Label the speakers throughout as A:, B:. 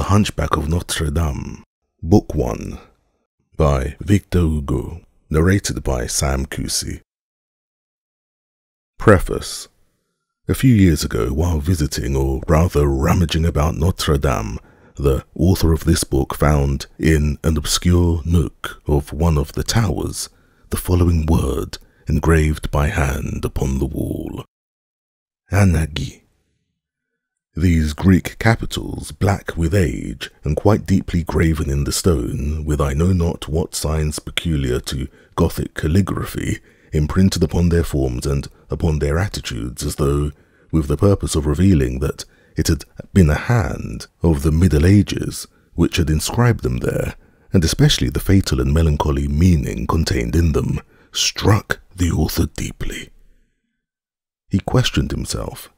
A: The Hunchback of Notre-Dame, Book 1, by Victor Hugo, narrated by Sam Kusi. Preface. A few years ago, while visiting, or rather rummaging about Notre Dame, the author of this book found in an obscure nook of one of the towers the following word engraved by hand upon the wall: Anagi. These Greek capitals, black with age and quite deeply graven in the stone, with I know not what signs peculiar to Gothic calligraphy, imprinted upon their forms and upon their attitudes, as though with the purpose of revealing that it had been a hand of the Middle Ages which had inscribed them there, and especially the fatal and melancholy meaning contained in them, struck the author deeply. He questioned himself.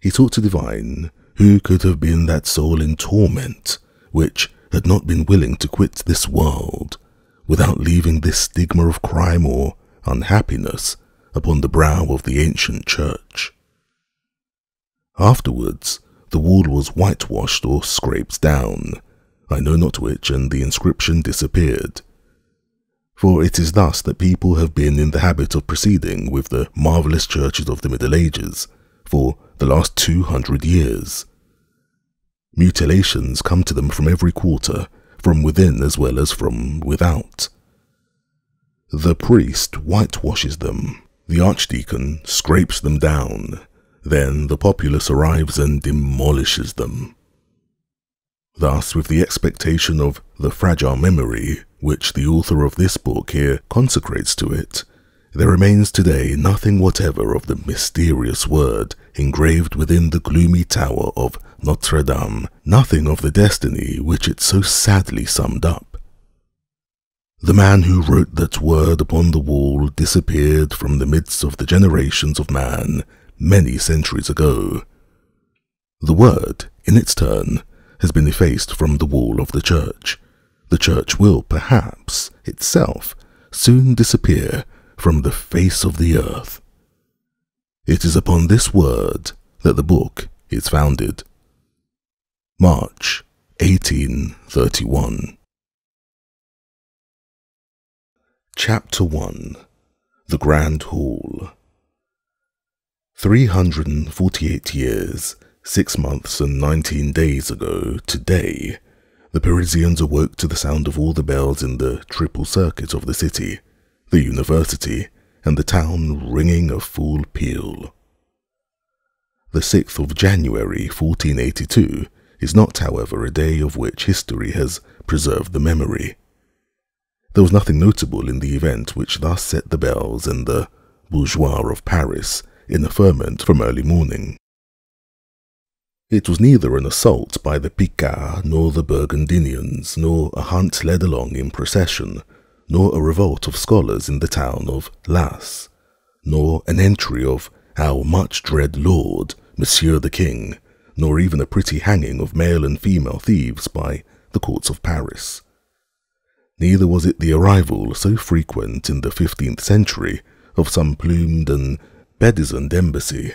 A: He sought to divine who could have been that soul in torment which had not been willing to quit this world without leaving this stigma of crime or unhappiness upon the brow of the ancient church. Afterwards, the wall was whitewashed or scraped down, I know not which, and the inscription disappeared. For it is thus that people have been in the habit of proceeding with the marvellous churches of the Middle Ages for the last 200 years. Mutilations come to them from every quarter, from within as well as from without. The priest whitewashes them, the archdeacon scrapes them down, then the populace arrives and demolishes them. Thus, with the expectation of the fragile memory which the author of this book here consecrates to it, there remains today nothing whatever of the mysterious word engraved within the gloomy tower of Notre Dame, nothing of the destiny which it so sadly summed up. The man who wrote that word upon the wall disappeared from the midst of the generations of man many centuries ago. The word, in its turn, has been effaced from the wall of the church. The church will, perhaps, itself, soon disappear from the face of the earth. It is upon this word that the book is founded. March 1831. Chapter 1. The Grand Hall. 348 years, 6 months and 19 days ago today, the Parisians awoke to the sound of all the bells in the triple circuit of the city, the university, and the town ringing a full peal. The 6th of January 1482 is not, however, a day of which history has preserved the memory. There was nothing notable in the event which thus set the bells and the bourgeois of Paris in a ferment from early morning. It was neither an assault by the Picards nor the Burgundians, nor a hunt led along in procession, nor a revolt of scholars in the town of Las, nor an entry of our much-dread lord, Monsieur the King, nor even a pretty hanging of male and female thieves by the courts of Paris. Neither was it the arrival, so frequent in the 15th century, of some plumed and bedizened embassy.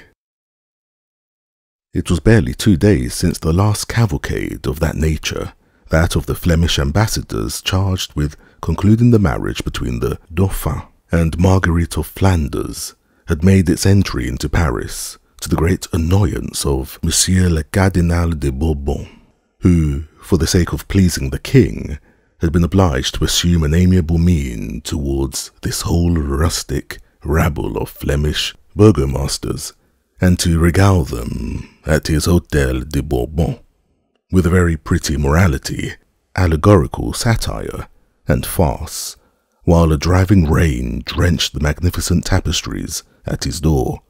A: It was barely 2 days since the last cavalcade of that nature, that of the Flemish ambassadors charged with concluding the marriage between the Dauphin and Marguerite of Flanders, had made its entry into Paris, to the great annoyance of Monsieur le Cardinal de Bourbon, who, for the sake of pleasing the king, had been obliged to assume an amiable mien towards this whole rustic rabble of Flemish burgomasters, and to regale them at his Hôtel de Bourbon with a very pretty morality, allegorical satire, and farce, while a driving rain drenched the magnificent tapestries at his door.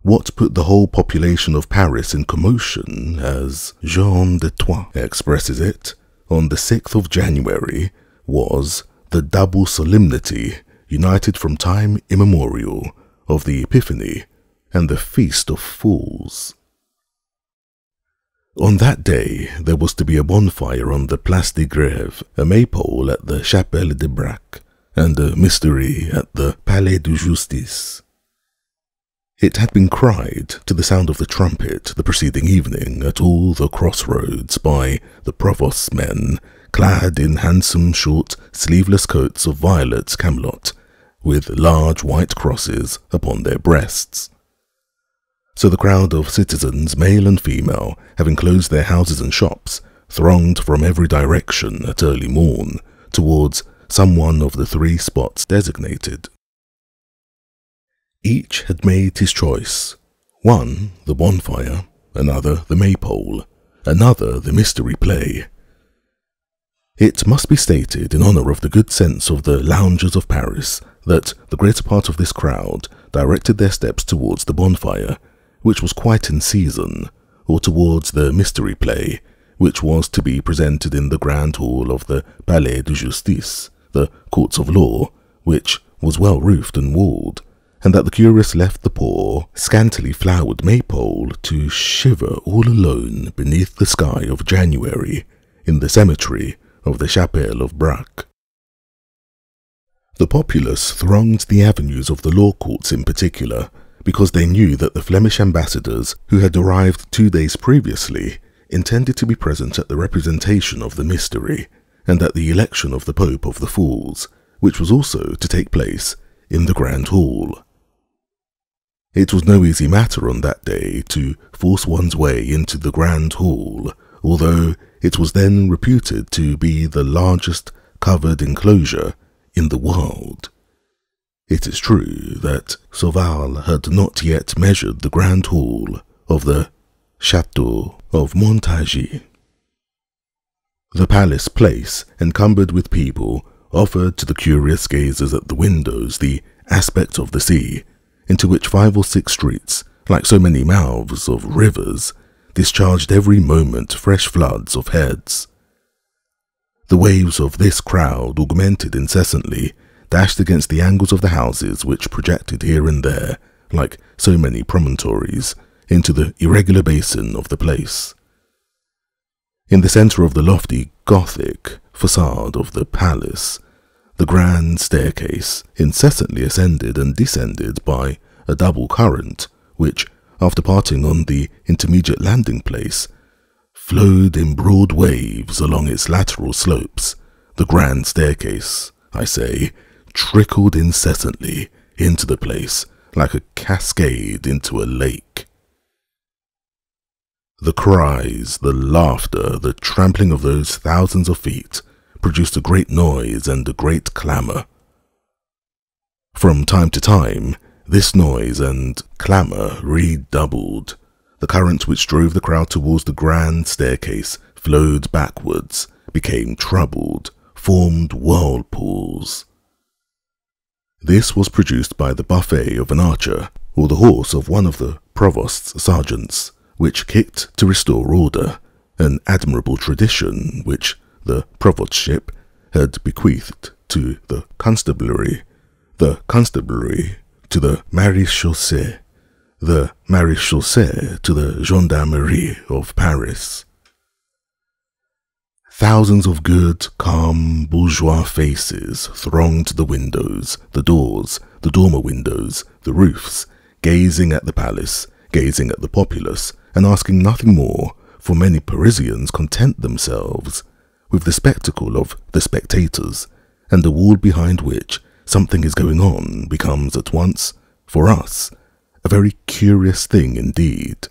A: What put the whole population of Paris in commotion, as Jean de Troyes expresses it, on the 6th of January, was the double solemnity, united from time immemorial, of the Epiphany and the Feast of Fools. On that day there was to be a bonfire on the Place de Grève, a maypole at the Chapelle de Braque, and a mystery at the Palais de Justice. It had been cried to the sound of the trumpet the preceding evening at all the crossroads by the provost's men, clad in handsome short sleeveless coats of violet camelot, with large white crosses upon their breasts. So the crowd of citizens, male and female, having closed their houses and shops, thronged from every direction at early morn towards some one of the 3 spots designated. Each had made his choice, one the bonfire, another the maypole, another the mystery play. It must be stated in honour of the good sense of the loungers of Paris that the greater part of this crowd directed their steps towards the bonfire, which was quite in season, or towards the mystery play, which was to be presented in the grand hall of the Palais de Justice, the courts of law, which was well roofed and walled, and that the curious left the poor, scantily flowered maypole to shiver all alone beneath the sky of January in the cemetery of the Chapelle of Braque. The populace thronged the avenues of the law courts in particular, because they knew that the Flemish ambassadors, who had arrived 2 days previously, intended to be present at the representation of the mystery, and at the election of the Pope of the Fools, which was also to take place in the Grand Hall. It was no easy matter on that day to force one's way into the Grand Hall, although it was then reputed to be the largest covered enclosure in the world. It is true that Sauval had not yet measured the Grand Hall of the Château of Montargis. The palace place, encumbered with people, offered to the curious gazers at the windows the aspect of the sea, into which 5 or 6 streets, like so many mouths of rivers, discharged every moment fresh floods of heads. The waves of this crowd augmented incessantly, dashed against the angles of the houses which projected here and there, like so many promontories, into the irregular basin of the place. In the centre of the lofty Gothic facade of the palace, the grand staircase incessantly ascended and descended by a double current, which, after parting on the intermediate landing place, flowed in broad waves along its lateral slopes. The grand staircase, I say, trickled incessantly into the place like a cascade into a lake. The cries, the laughter, the trampling of those thousands of feet produced a great noise and a great clamour. From time to time, this noise and clamour redoubled. The current which drove the crowd towards the grand staircase flowed backwards, became troubled, formed whirlpools. This was produced by the buffet of an archer, or the horse of one of the provost's sergeants, which kicked to restore order, an admirable tradition which the provostship had bequeathed to the constabulary to the maréchaussée, the maréchaussée to the gendarmerie of Paris. Thousands of good, calm, bourgeois faces thronged the windows, the doors, the dormer windows, the roofs, gazing at the palace, gazing at the populace, and asking nothing more, for many Parisians content themselves with the spectacle of the spectators, and the wall behind which something is going on becomes at once, for us, a very curious thing indeed.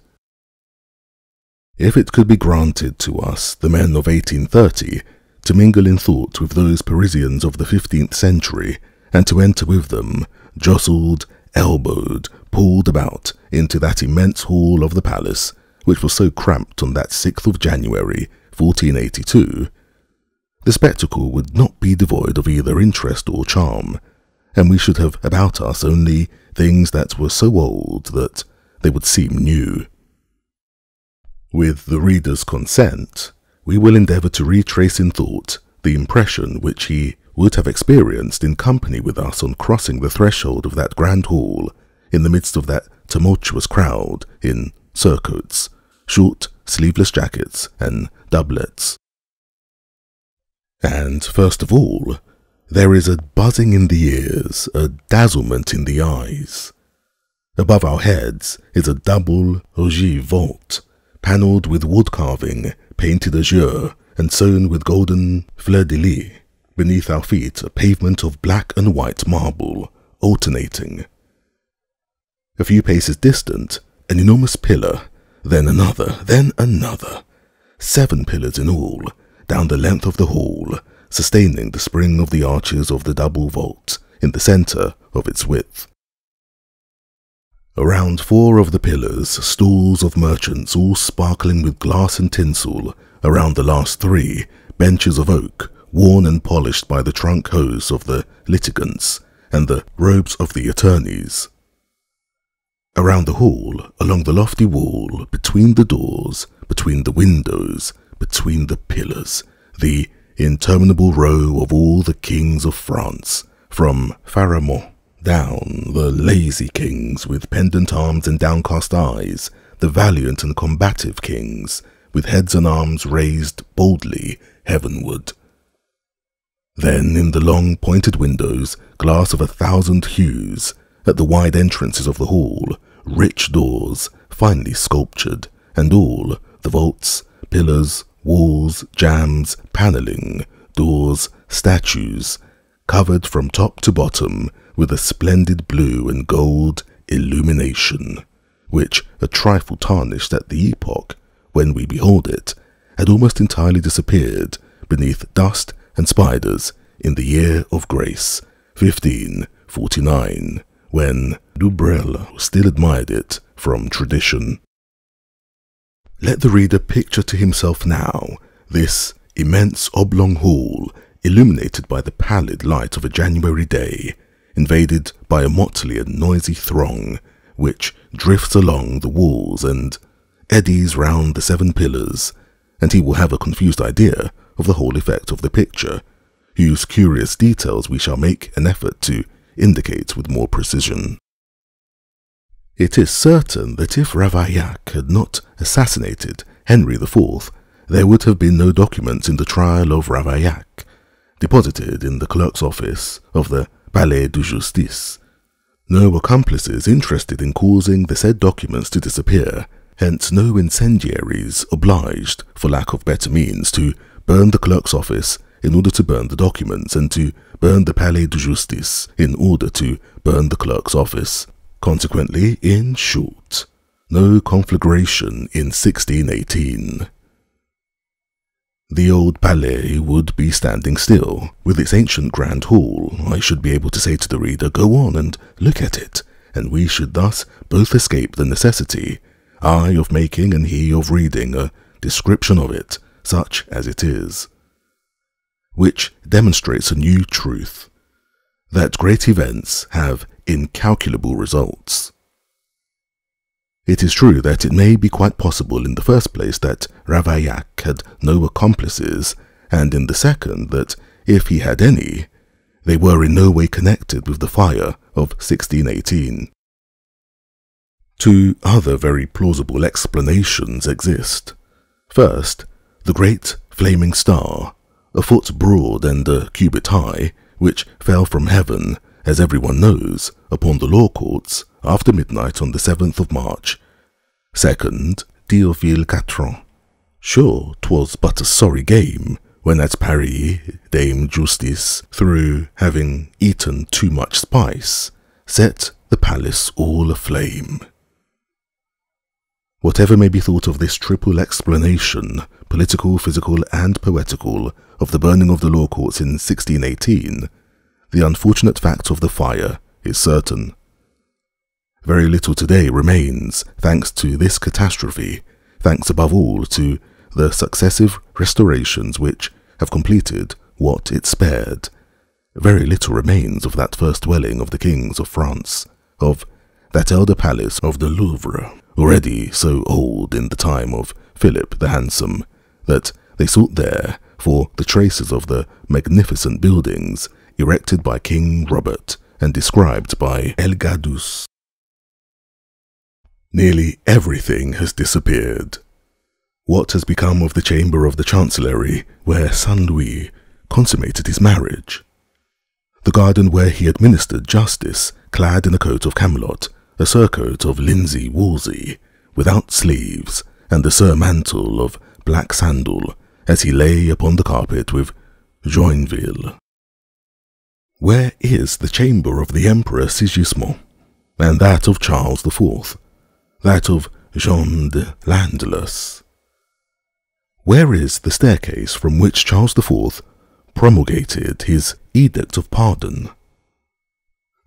A: If it could be granted to us, the men of 1830, to mingle in thought with those Parisians of the 15th century, and to enter with them, jostled, elbowed, pulled about into that immense hall of the palace, which was so cramped on that 6th of January, 1482, the spectacle would not be devoid of either interest or charm, and we should have about us only things that were so old that they would seem new. With the reader's consent, we will endeavour to retrace in thought the impression which he would have experienced in company with us on crossing the threshold of that grand hall in the midst of that tumultuous crowd in surcoats, short sleeveless jackets and doublets. And first of all, there is a buzzing in the ears, a dazzlement in the eyes. Above our heads is a double ogive vault, panelled with wood carving, painted azure, and sewn with golden fleurs-de-lis. Beneath our feet, a pavement of black and white marble, alternating. A few paces distant, an enormous pillar, then another. 7 pillars in all, down the length of the hall, sustaining the spring of the arches of the double vault in the centre of its width. Around 4 of the pillars, stalls of merchants all sparkling with glass and tinsel. Around the last 3, benches of oak, worn and polished by the trunk hose of the litigants and the robes of the attorneys. Around the hall, along the lofty wall, between the doors, between the windows, between the pillars, the interminable row of all the kings of France, from Pharamond down, the lazy kings with pendant arms and downcast eyes, the valiant and combative kings, with heads and arms raised boldly heavenward. Then in the long pointed windows, glass of 1,000 hues, at the wide entrances of the hall, rich doors, finely sculptured, and all, the vaults, pillars, walls, jambs, panelling, doors, statues, covered from top to bottom with a splendid blue and gold illumination, which, a trifle tarnished at the epoch when we behold it, had almost entirely disappeared beneath dust and spiders in the year of grace, 1549, when Dubreuil still admired it from tradition. Let the reader picture to himself now this immense oblong hall, illuminated by the pallid light of a January day, invaded by a motley and noisy throng, which drifts along the walls and eddies round the 7 pillars, and he will have a confused idea of the whole effect of the picture, whose curious details we shall make an effort to indicate with more precision. It is certain that if Ravaillac had not assassinated Henry IV, there would have been no documents in the trial of Ravaillac, deposited in the clerk's office of the Palais de Justice, no accomplices interested in causing the said documents to disappear, hence no incendiaries obliged, for lack of better means, to burn the clerk's office in order to burn the documents, and to burn the Palais de Justice in order to burn the clerk's office. Consequently, in short, no conflagration in 1618. The old palais would be standing still, with its ancient grand hall. I should be able to say to the reader, go on and look at it, and we should thus both escape the necessity, I of making and he of reading, a description of it, such as it is, which demonstrates a new truth, that great events have incalculable results. It is true that it may be quite possible in the first place that Ravaillac had no accomplices, and in the second that, if he had any, they were in no way connected with the fire of 1618. 2 other very plausible explanations exist. First, the great flaming star, a foot broad and a cubit high, which fell from heaven, as everyone knows, upon the law courts after midnight on the 7th of March. Second, Théophile Catron. Sure, 'twas but a sorry game, when at Paris Dame Justice, through having eaten too much spice, set the palace all aflame. Whatever may be thought of this triple explanation, political, physical, and poetical, of the burning of the law courts in 1618, the unfortunate fact of the fire is certain. Very little today remains, thanks to this catastrophe, thanks above all to the successive restorations which have completed what it spared. Very little remains of that first dwelling of the kings of France, of that elder palace of the Louvre, already so old in the time of Philip the Handsome, that they sought there for the traces of the magnificent buildings erected by King Robert and described by Elgadus. Nearly everything has disappeared. What has become of the chamber of the Chancellery, where Saint Louis consummated his marriage? The garden where he administered justice, clad in a coat of camelot, a surcoat of linsey-woolsey, without sleeves, and a surmantle of black sandal, as he lay upon the carpet with Joinville. Where is the chamber of the Emperor Sigismond, and that of Charles IV, that of Jean de Landless? Where is the staircase from which Charles IV promulgated his Edict of Pardon?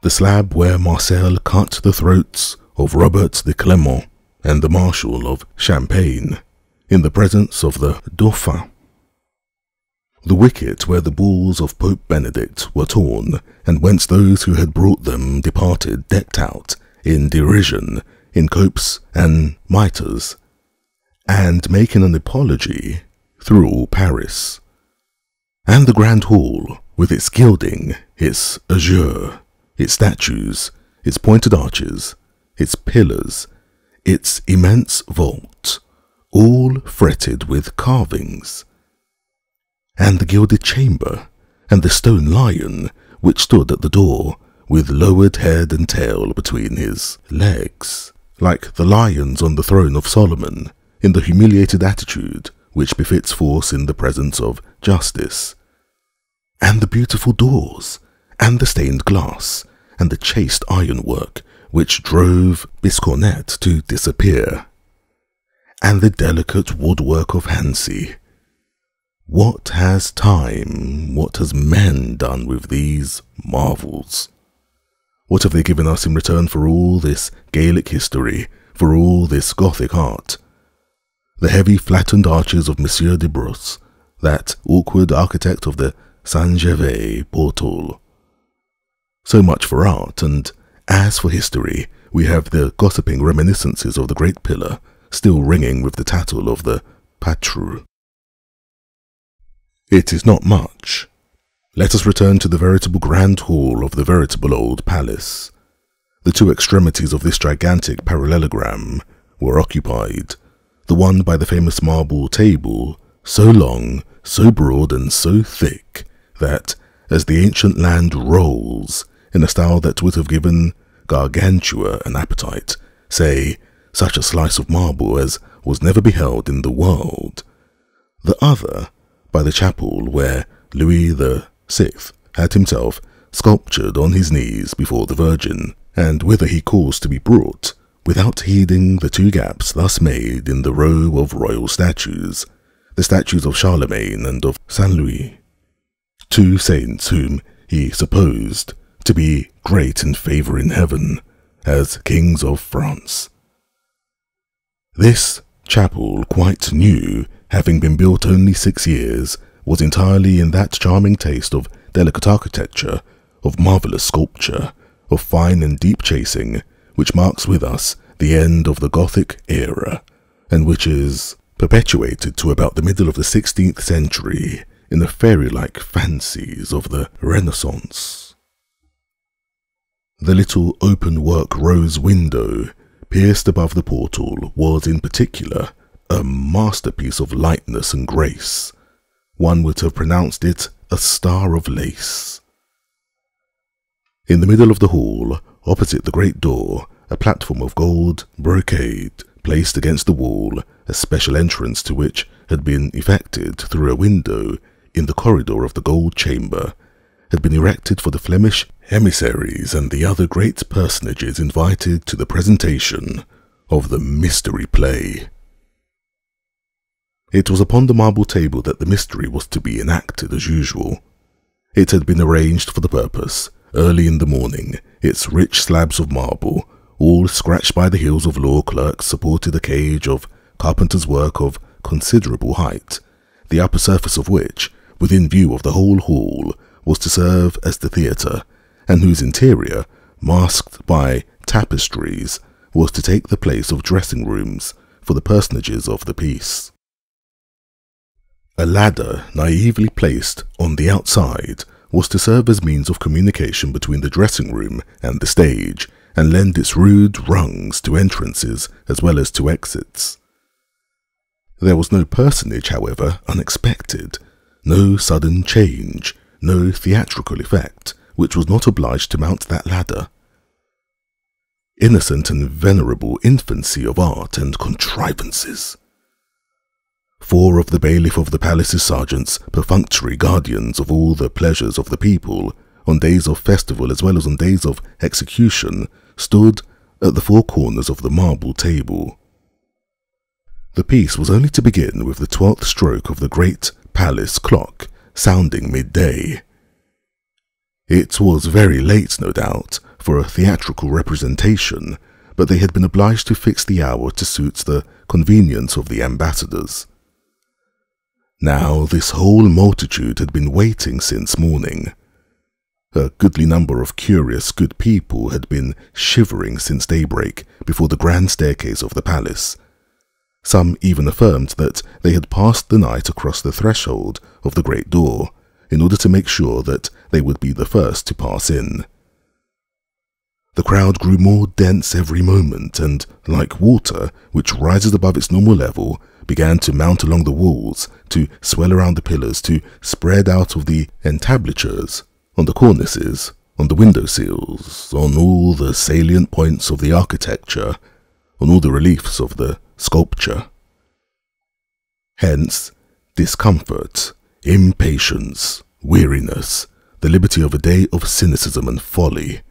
A: The slab where Marcel cut the throats of Robert de Clermont and the Marshal of Champagne in the presence of the Dauphin? The wicket where the bulls of Pope Benedict were torn, and whence those who had brought them departed decked out in derision in copes and mitres, and making an apology through all Paris? And the Grand Hall, with its gilding, its azure, its statues, its pointed arches, its pillars, its immense vault, all fretted with carvings? And the gilded chamber, and the stone lion which stood at the door, with lowered head and tail between his legs, like the lions on the throne of Solomon, in the humiliated attitude which befits force in the presence of justice? And the beautiful doors, and the stained glass, and the chaste ironwork which drove Biscornet to disappear, and the delicate woodwork of Hancy? What has time, what has men done with these marvels? What have they given us in return for all this Gaelic history, for all this Gothic art? The heavy flattened arches of Monsieur de Brosses, that awkward architect of the Saint-Gervais portal. So much for art, and as for history, we have the gossiping reminiscences of the Great Pillar, still ringing with the tattle of the Patru. It is not much. Let us return to the veritable grand hall of the veritable old palace. The two extremities of this gigantic parallelogram were occupied, the one by the famous marble table, so long, so broad, and so thick, that, as the ancient land rolls, in a style that would have given Gargantua an appetite, say, such a slice of marble as was never beheld in the world. The other, by the chapel where Louis VI had himself sculptured on his knees before the Virgin, and whither he caused to be brought, without heeding the two gaps thus made in the row of royal statues, the statues of Charlemagne and of Saint Louis, two saints whom he supposed to be great in favour in heaven, as kings of France. This chapel, quite new, having been built only 6 years, was entirely in that charming taste of delicate architecture, of marvellous sculpture, of fine and deep chasing, which marks with us the end of the Gothic era, and which is perpetuated to about the middle of the 16th century in the fairy-like fancies of the Renaissance. The little open-work rose window pierced above the portal was in particular a masterpiece of lightness and grace. One would have pronounced it a star of lace. In the middle of the hall, opposite the great door, a platform of gold brocade, placed against the wall, a special entrance to which had been effected through a window in the corridor of the gold chamber, had been erected for the Flemish emissaries and the other great personages invited to the presentation of the mystery play. It was upon the marble table that the mystery was to be enacted as usual. It had been arranged for the purpose, early in the morning. Its rich slabs of marble, all scratched by the heels of law clerks, supported a cage of carpenter's work of considerable height, the upper surface of which, within view of the whole hall, was to serve as the theatre, and whose interior, masked by tapestries, was to take the place of dressing rooms for the personages of the piece. A ladder, naively placed on the outside, was to serve as means of communication between the dressing room and the stage, and lend its rude rungs to entrances as well as to exits. There was no personage, however, unexpected, no sudden change, no theatrical effect, which was not obliged to mount that ladder. innocent and venerable infancy of art and contrivances. 4 of the bailiff of the palace's sergeants, perfunctory guardians of all the pleasures of the people, on days of festival as well as on days of execution, stood at the 4 corners of the marble table. The piece was only to begin with the 12th stroke of the great palace clock, sounding midday. It was very late, no doubt, for a theatrical representation, but they had been obliged to fix the hour to suit the convenience of the ambassadors. Now this whole multitude had been waiting since morning. A goodly number of curious good people had been shivering since daybreak before the grand staircase of the palace. Some even affirmed that they had passed the night across the threshold of the great door, in order to make sure that they would be the first to pass in. The crowd grew more dense every moment, and, like water, which rises above its normal level, began to mount along the walls, to swell around the pillars, to spread out of the entablatures, on the cornices, on the window sills, on all the salient points of the architecture, on all the reliefs of the sculpture. Hence, discomfort, impatience, weariness, the liberty of a day of cynicism and folly,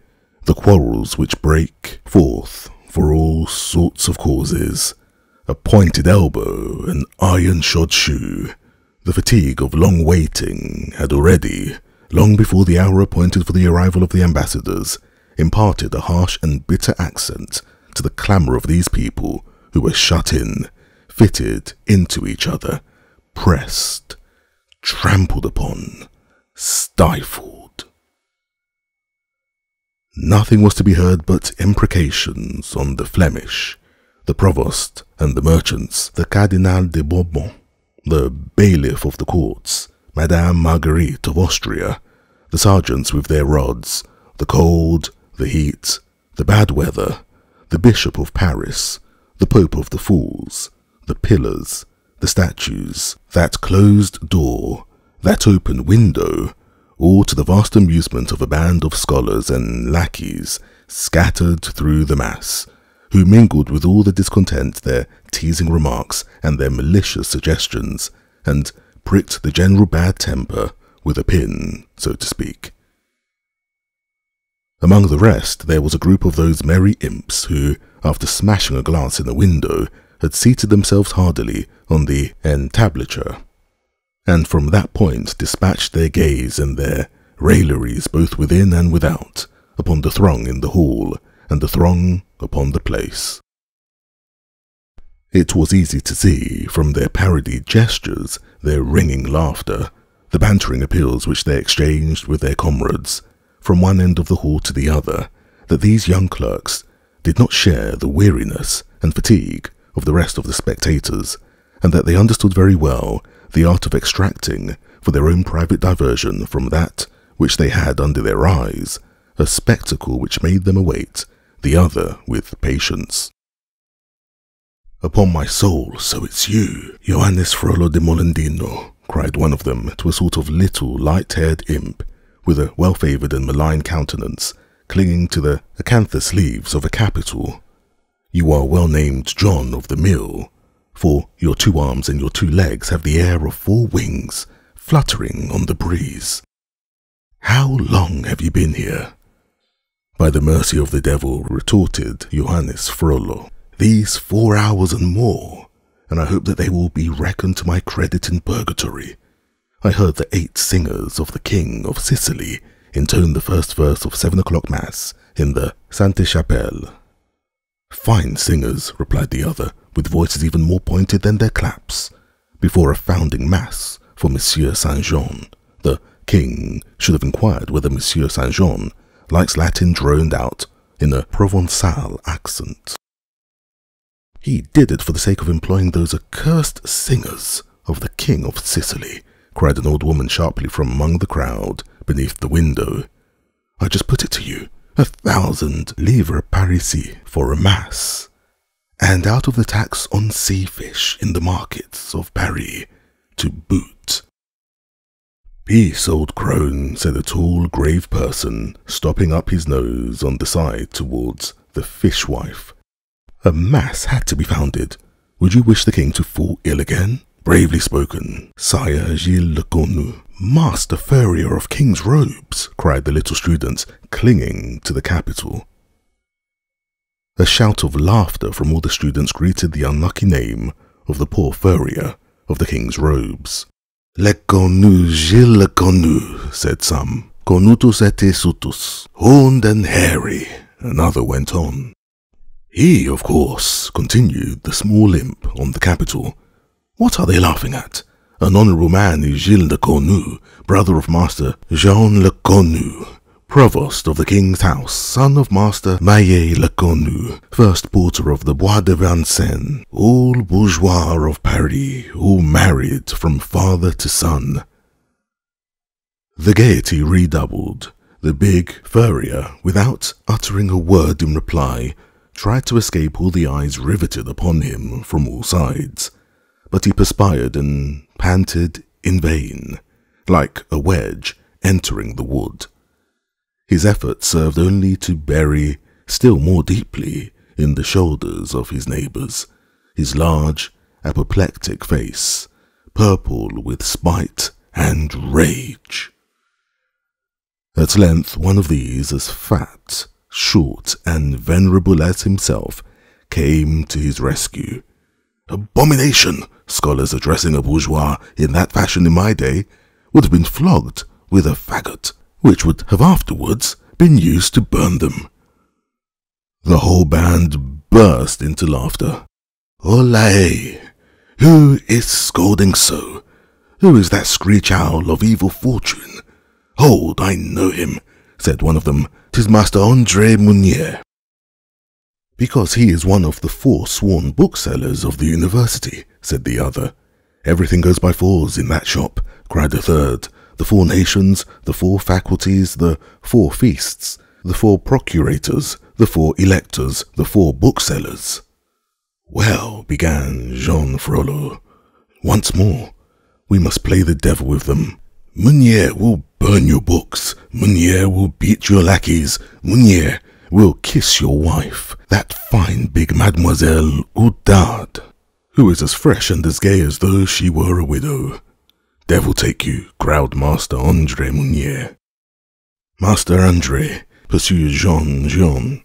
A: the quarrels which break forth for all sorts of causes, a pointed elbow, an iron-shod shoe, the fatigue of long waiting had already, long before the hour appointed for the arrival of the ambassadors, imparted a harsh and bitter accent to the clamour of these people who were shut in, fitted into each other, pressed, trampled upon, stifled. Nothing was to be heard but imprecations on the Flemish, the provost and the merchants, the Cardinal de Bourbon, the bailiff of the courts, Madame Marguerite of Austria, the sergeants with their rods, the cold, the heat, the bad weather, the Bishop of Paris, the Pope of the Fools, the pillars, the statues, that closed door, that open window, all to the vast amusement of a band of scholars and lackeys scattered through the mass, who mingled with all the discontent their teasing remarks and their malicious suggestions, and pricked the general bad temper with a pin, so to speak. Among the rest there was a group of those merry imps who, after smashing a glass in a window, had seated themselves hardily on the entablature, and from that point dispatched their gaze and their railleries both within and without, upon the throng in the hall, and the throng upon the place. It was easy to see, from their parodied gestures, their ringing laughter, the bantering appeals which they exchanged with their comrades, from one end of the hall to the other, that these young clerks did not share the weariness and fatigue of the rest of the spectators, and that they understood very well the art of extracting, for their own private diversion from that which they had under their eyes, a spectacle which made them await the other with patience. "Upon my soul, so it's you, Johannes Frollo de Molendino," cried one of them to a sort of little light-haired imp, with a well-favoured and malign countenance, clinging to the acanthus leaves of a capital. "You are well named John of the Mill, for your 2 arms and your 2 legs have the air of 4 wings, fluttering on the breeze. How long have you been here?" "By the mercy of the devil," retorted Johannes Frollo, "these 4 hours and more, and I hope that they will be reckoned to my credit in purgatory. I heard the 8 singers of the King of Sicily intone the first verse of 7 o'clock Mass in the Sainte Chapelle." "Fine singers," replied the other, with voices even more pointed than their claps, "before a founding Mass for Monsieur Saint-Jean. The King should have inquired whether Monsieur Saint-Jean likes Latin droned out in a Provençal accent." "He did it for the sake of employing those accursed singers of the King of Sicily," cried an old woman sharply from among the crowd beneath the window. "I just put it to you, 1,000 livres parisis for a Mass, and out of the tax on sea fish in the markets of Paris to boot." "Peace, old crone," said a tall, grave person, stopping up his nose on the side towards the fishwife. A mass had to be founded. Would you wish the king to fall ill again? Bravely spoken, Sire Gilles Le Cornu. Master furrier of king's robes, cried the little students, clinging to the capital. A shout of laughter from all the students greeted the unlucky name of the poor furrier of the king's robes. Le Cornu, Gilles Le Cornu, said some. Cornutus et sutus, horned and hairy, another went on. He, of course, continued the small imp on the capital. What are they laughing at? An honourable man is Gilles Le Cornu, brother of Master Jean Le Cornu, provost of the king's house, son of Master Maillet Le Cornu, first porter of the Bois de Vincennes, all bourgeois of Paris, all married from father to son. The gaiety redoubled. The big furrier, without uttering a word in reply, tried to escape all the eyes riveted upon him from all sides, but he perspired and panted in vain, like a wedge entering the wood. His efforts served only to bury still more deeply in the shoulders of his neighbours his large, apoplectic face, purple with spite and rage. At length one of these, as fat, short, and venerable as himself, came to his rescue. Abomination! Scholars addressing a bourgeois in that fashion in my day would have been flogged with a faggot, which would have afterwards been used to burn them. The whole band burst into laughter. Olé! Who is scolding so? Who is that screech owl of evil fortune? Hold, I know him, said one of them. 'Tis Master André Mounier. Because he is one of the 4 sworn booksellers of the university, said the other. Everything goes by 4s in that shop, cried a third. The 4 nations, the 4 faculties, the 4 feasts, the 4 procurators, the 4 electors, the 4 booksellers. Well, began Jean Frollo, once more, we must play the devil with them. Mounier will burn your books, Mounier will beat your lackeys, Mounier will kiss your wife, that fine big Mademoiselle Oudard, who is as fresh and as gay as though she were a widow. Devil take you, growled Master André Mounier. Master André, pursued Jean,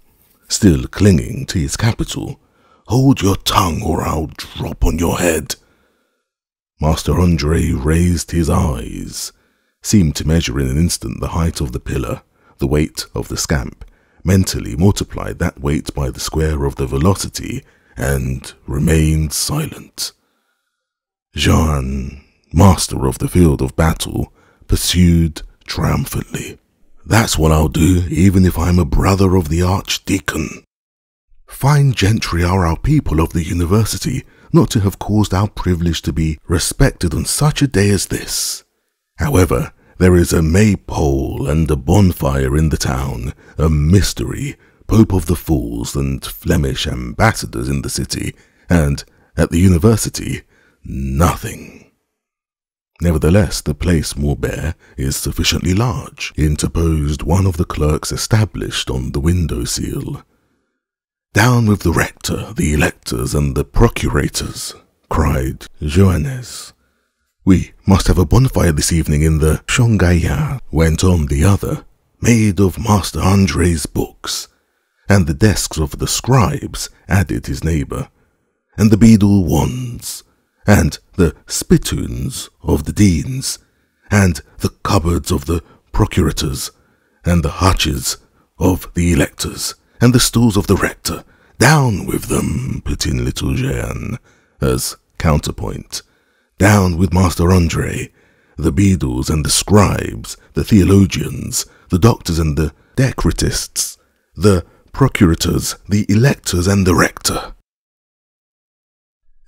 A: still clinging to his capital, hold your tongue or I'll drop on your head. Master André raised his eyes, seemed to measure in an instant the height of the pillar, the weight of the scamp, mentally multiplied that weight by the square of the velocity, and remained silent. Jean, master of the field of battle, pursued triumphantly. That's what I'll do, even if I'm a brother of the Archdeacon. Fine gentry are our people of the university, not to have caused our privilege to be respected on such a day as this. However, there is a maypole and a bonfire in the town, a mystery, Pope of the Fools and Flemish ambassadors in the city, and at the university, nothing. Nevertheless, the place more bare is sufficiently large, interposed one of the clerks established on the window sill. Down with the rector, the electors, and the procurators, cried Johannes. We must have a bonfire this evening in the Champ-Gaillard, went on the other, made of Master André's books, and the desks of the scribes, added his neighbour, and the beadle wands, and the spittoons of the deans, and the cupboards of the procurators, and the hutches of the electors, and the stools of the rector. Down with them, put in little Jeanne, as counterpoint. Down with Master André, the beadles and the scribes, the theologians, the doctors and the decritists, the procurators, the electors and the rector.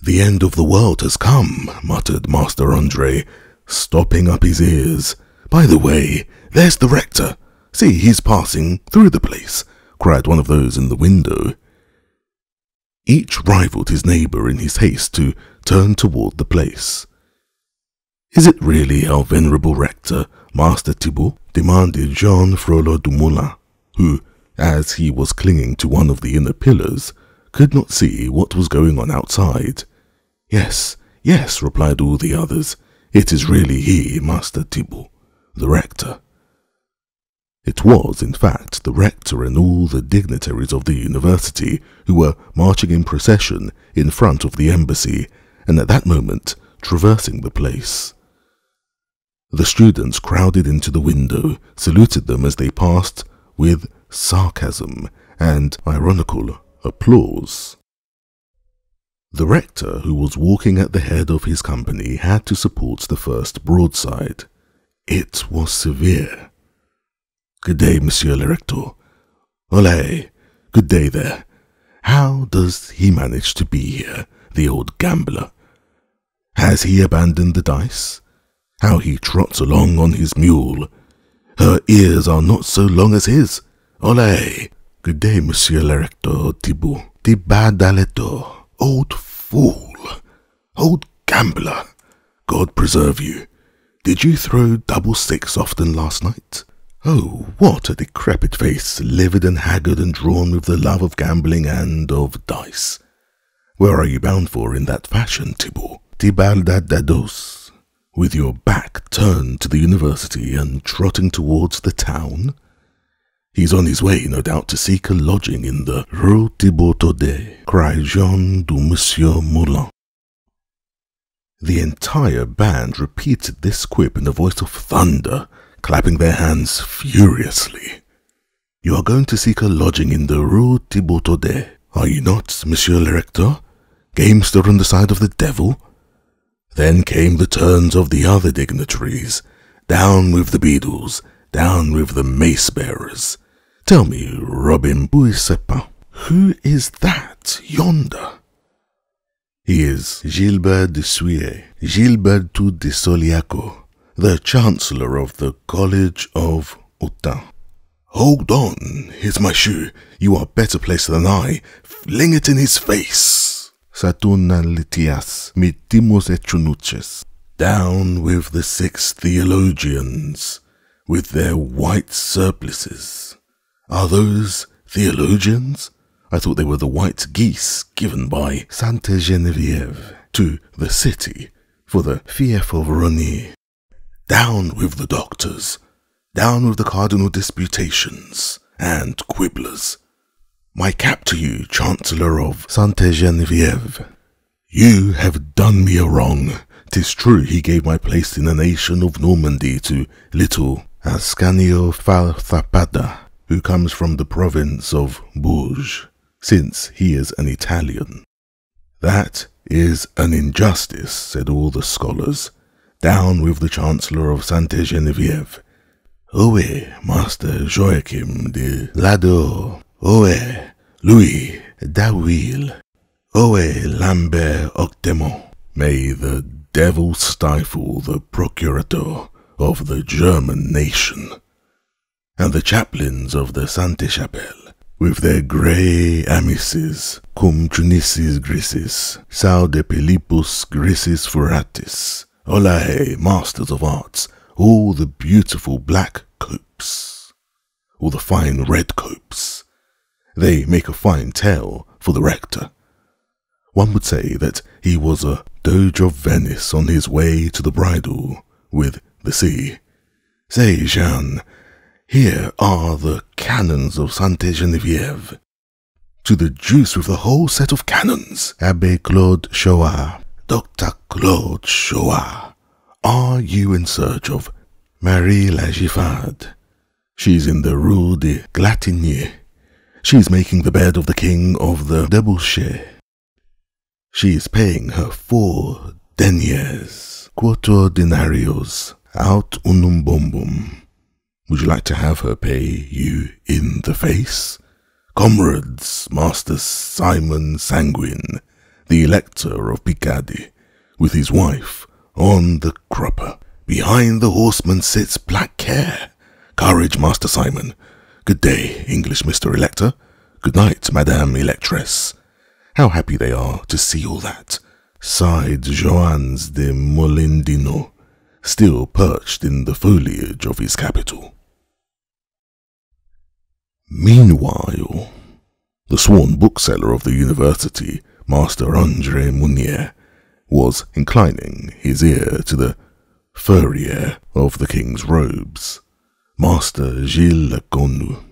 A: The end of the world has come, muttered Master André, stopping up his ears. By the way, there's the rector. See, he's passing through the place, cried one of those in the window. Each rivaled his neighbour in his haste to turn toward the place. Is it really our venerable rector, Master Thibault? Demanded Jean Frollo du Moulin, who, as he was clinging to one of the inner pillars, could not see what was going on outside. "Yes, yes," replied all the others. "It is really he, Master Thibault, the rector." It was, in fact, the rector and all the dignitaries of the university who were marching in procession in front of the embassy, and at that moment traversing the place. The students crowded into the window, saluted them as they passed with sarcasm and ironical applause. The rector, who was walking at the head of his company, had to support the first broadside. It was severe. "Good day, Monsieur le Rector." "Olé, good day there. How does he manage to be here, the old gambler? Has he abandoned the dice? How he trots along on his mule. Her ears are not so long as his. Olé, good day, Monsieur le Rector Thibault. Tibadaleto, old fool, old gambler. God preserve you. Did you throw double six often last night? Oh, what a decrepit face, livid and haggard and drawn with the love of gambling and of dice. Where are you bound for in that fashion, Thibault? Tibaldadados, with your back turned to the university and trotting towards the town? He's on his way, no doubt, to seek a lodging in the Rue Thibault-Taudet, cried Jean du Monsieur Moulin. The entire band repeated this quip in a voice of thunder, clapping their hands furiously. "You are going to seek a lodging in the Rue Thibault-Taudet, are you not, Monsieur le Rector? Gamester on the side of the devil?" Then came the turns of the other dignitaries. Down with the beadles, down with the mace-bearers. "Tell me, Robin Bouissepin, who is that yonder?" "He is Gilbert de Suyer, Gilberto de Soliaco, the Chancellor of the College of Autun." "Hold on, here's my shoe. You are better placed than I. Fling it in his face." "Saturnalitias, mitimos echunuches." Down with the 6 theologians, with their white surplices. Are those theologians? I thought they were the white geese given by Sainte Geneviève to the city for the fief of Rony. Down with the doctors, down with the cardinal disputations and quibblers. My cap to you, Chancellor of Sainte Geneviève. You have done me a wrong. 'Tis true he gave my place in the nation of Normandy to little Ascanio Falzapada, who comes from the province of Bourges, since he is an Italian. That is an injustice, said all the scholars. Down with the Chancellor of Sainte Geneviève. Ohé, Master Joachim de Lado. Ohé, Louis d'Aville. Ohé, Lambert Octemont. May the devil stifle the procurator of the German nation. And the chaplains of the Sainte-Chapelle, with their grey amices, cum tunicis grisis, sau de pelipus grisis furatis. Olae, masters of arts, all the beautiful black copes, all the fine red copes. They make a fine tale for the rector. One would say that he was a Doge of Venice on his way to the bridal with the sea. Say, Jeanne, here are the canons of Sainte Geneviève. To the deuce with the whole set of canons. Abbé Claude Chouard, Dr. Claude Chouard. Are you in search of Marie la Giffard? She's in the Rue de Glatigny. She's making the bed of the king of the debauchés. She is paying her 4 deniers, 4 denarios, out unum bombum. Would you like to have her pay you in the face? Comrades, Master Simon Sanguine, the Elector of Picardy, with his wife, on the crupper. Behind the horseman sits Black Care. Courage, Master Simon. Good day, English Mr. Elector. Good night, Madame Electress. How happy they are to see all that, sighed Joannes de Molendino, still perched in the foliage of his capital. Meanwhile, the sworn bookseller of the university, Master André Mounier, was inclining his ear to the furrier of the king's robes, Master Gilles Connu.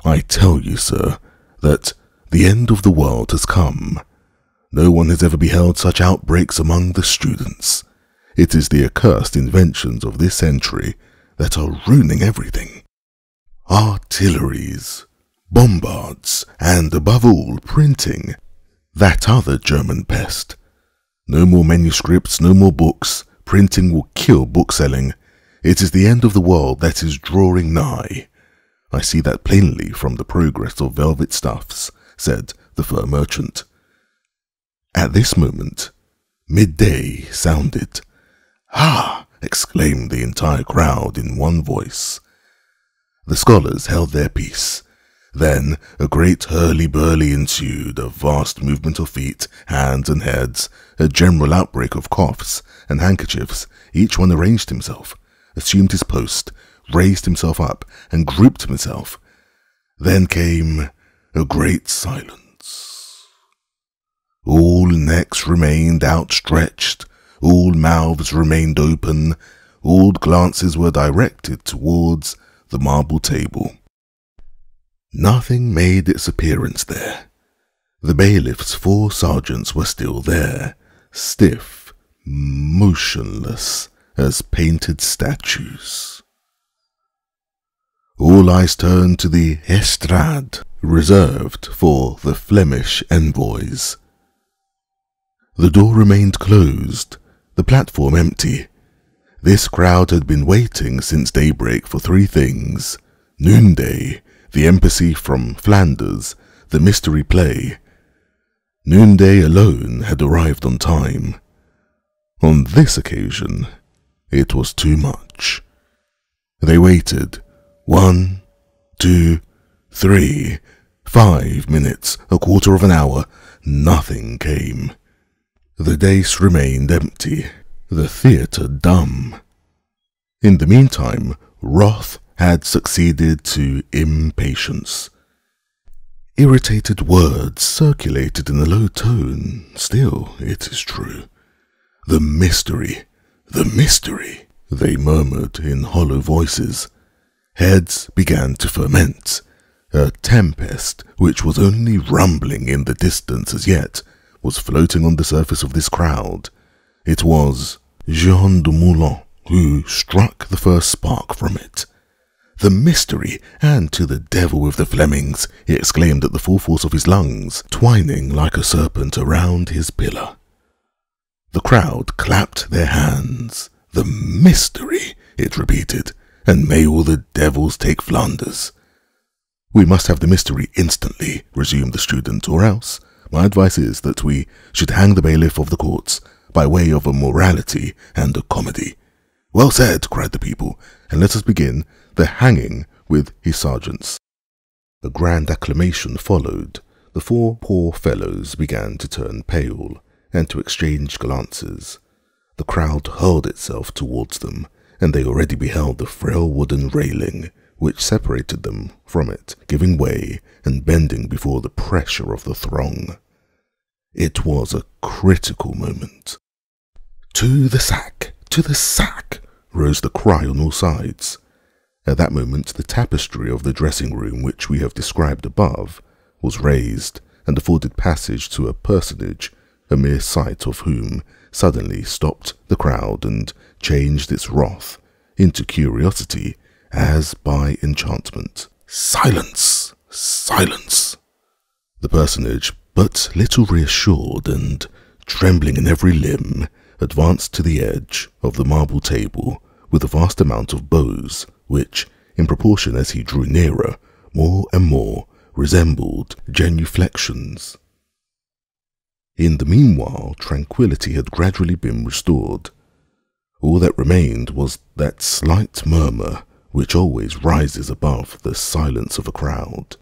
A: I tell you, sir, that the end of the world has come. No one has ever beheld such outbreaks among the students. It is the accursed inventions of this century that are ruining everything. Artilleries, bombards, and above all, printing. That other German pest. No more manuscripts, no more books. Printing will kill bookselling. It is the end of the world that is drawing nigh. I see that plainly from the progress of velvet stuffs, said the fur merchant. At this moment, midday sounded. "Ah!" exclaimed the entire crowd in one voice. The scholars held their peace. Then a great hurly-burly ensued, a vast movement of feet, hands and heads, a general outbreak of coughs and handkerchiefs. Each one arranged himself, assumed his post, raised himself up, and grouped himself. Then came a great silence. All necks remained outstretched, all mouths remained open, all glances were directed towards the marble table. Nothing made its appearance there. The bailiff's 4 sergeants were still there, stiff, motionless as painted statues. All eyes turned to the estrade reserved for the Flemish envoys. The door remained closed, the platform empty. This crowd had been waiting since daybreak for 3 things: noonday, the embassy from Flanders, the mystery play. Noonday alone had arrived on time. On this occasion, it was too much. They waited. 1, 2, 3, 5 minutes, a quarter of an hour. Nothing came. The dais remained empty, the theatre dumb. In the meantime, wrath had succeeded to impatience. Irritated words circulated in a low tone. Still, it is true. The mystery, they murmured in hollow voices. Heads began to ferment. A tempest, which was only rumbling in the distance as yet, was floating on the surface of this crowd. It was Jean de Moulin who struck the first spark from it. The mystery, and to the devil with the Flemings, he exclaimed at the full force of his lungs, twining like a serpent around his pillar. The crowd clapped their hands. The mystery, it repeated, and may all the devils take Flanders. We must have the mystery instantly, resumed the student, or else my advice is that we should hang the bailiff of the courts by way of a morality and a comedy. Well said, cried the people, and let us begin the hanging with his sergeants. A grand acclamation followed. The 4 poor fellows began to turn pale and to exchange glances. The crowd hurled itself towards them, and they already beheld the frail wooden railing which separated them from it, giving way and bending before the pressure of the throng. It was a critical moment. "To the sack! To the sack!" rose the cry on all sides. At that moment the tapestry of the dressing room which we have described above was raised and afforded passage to a personage, a mere sight of whom suddenly stopped the crowd and changed its wrath into curiosity as by enchantment. "Silence! Silence!" The personage, but little reassured and trembling in every limb, advanced to the edge of the marble table with a vast amount of bows, which, in proportion as he drew nearer, more and more resembled genuflections. In the meanwhile, tranquillity had gradually been restored. All that remained was that slight murmur which always rises above the silence of a crowd.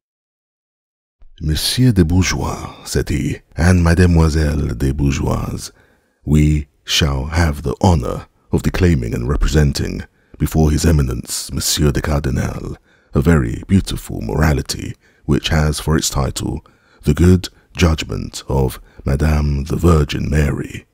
A: "Monsieur de Bourgeois," said he, "and Mademoiselle de Bourgeois, we shall have the honour of declaiming and representing before His Eminence, Monsieur de Cardinal, a very beautiful morality which has for its title The Good Judgment of Madame the Virgin Mary.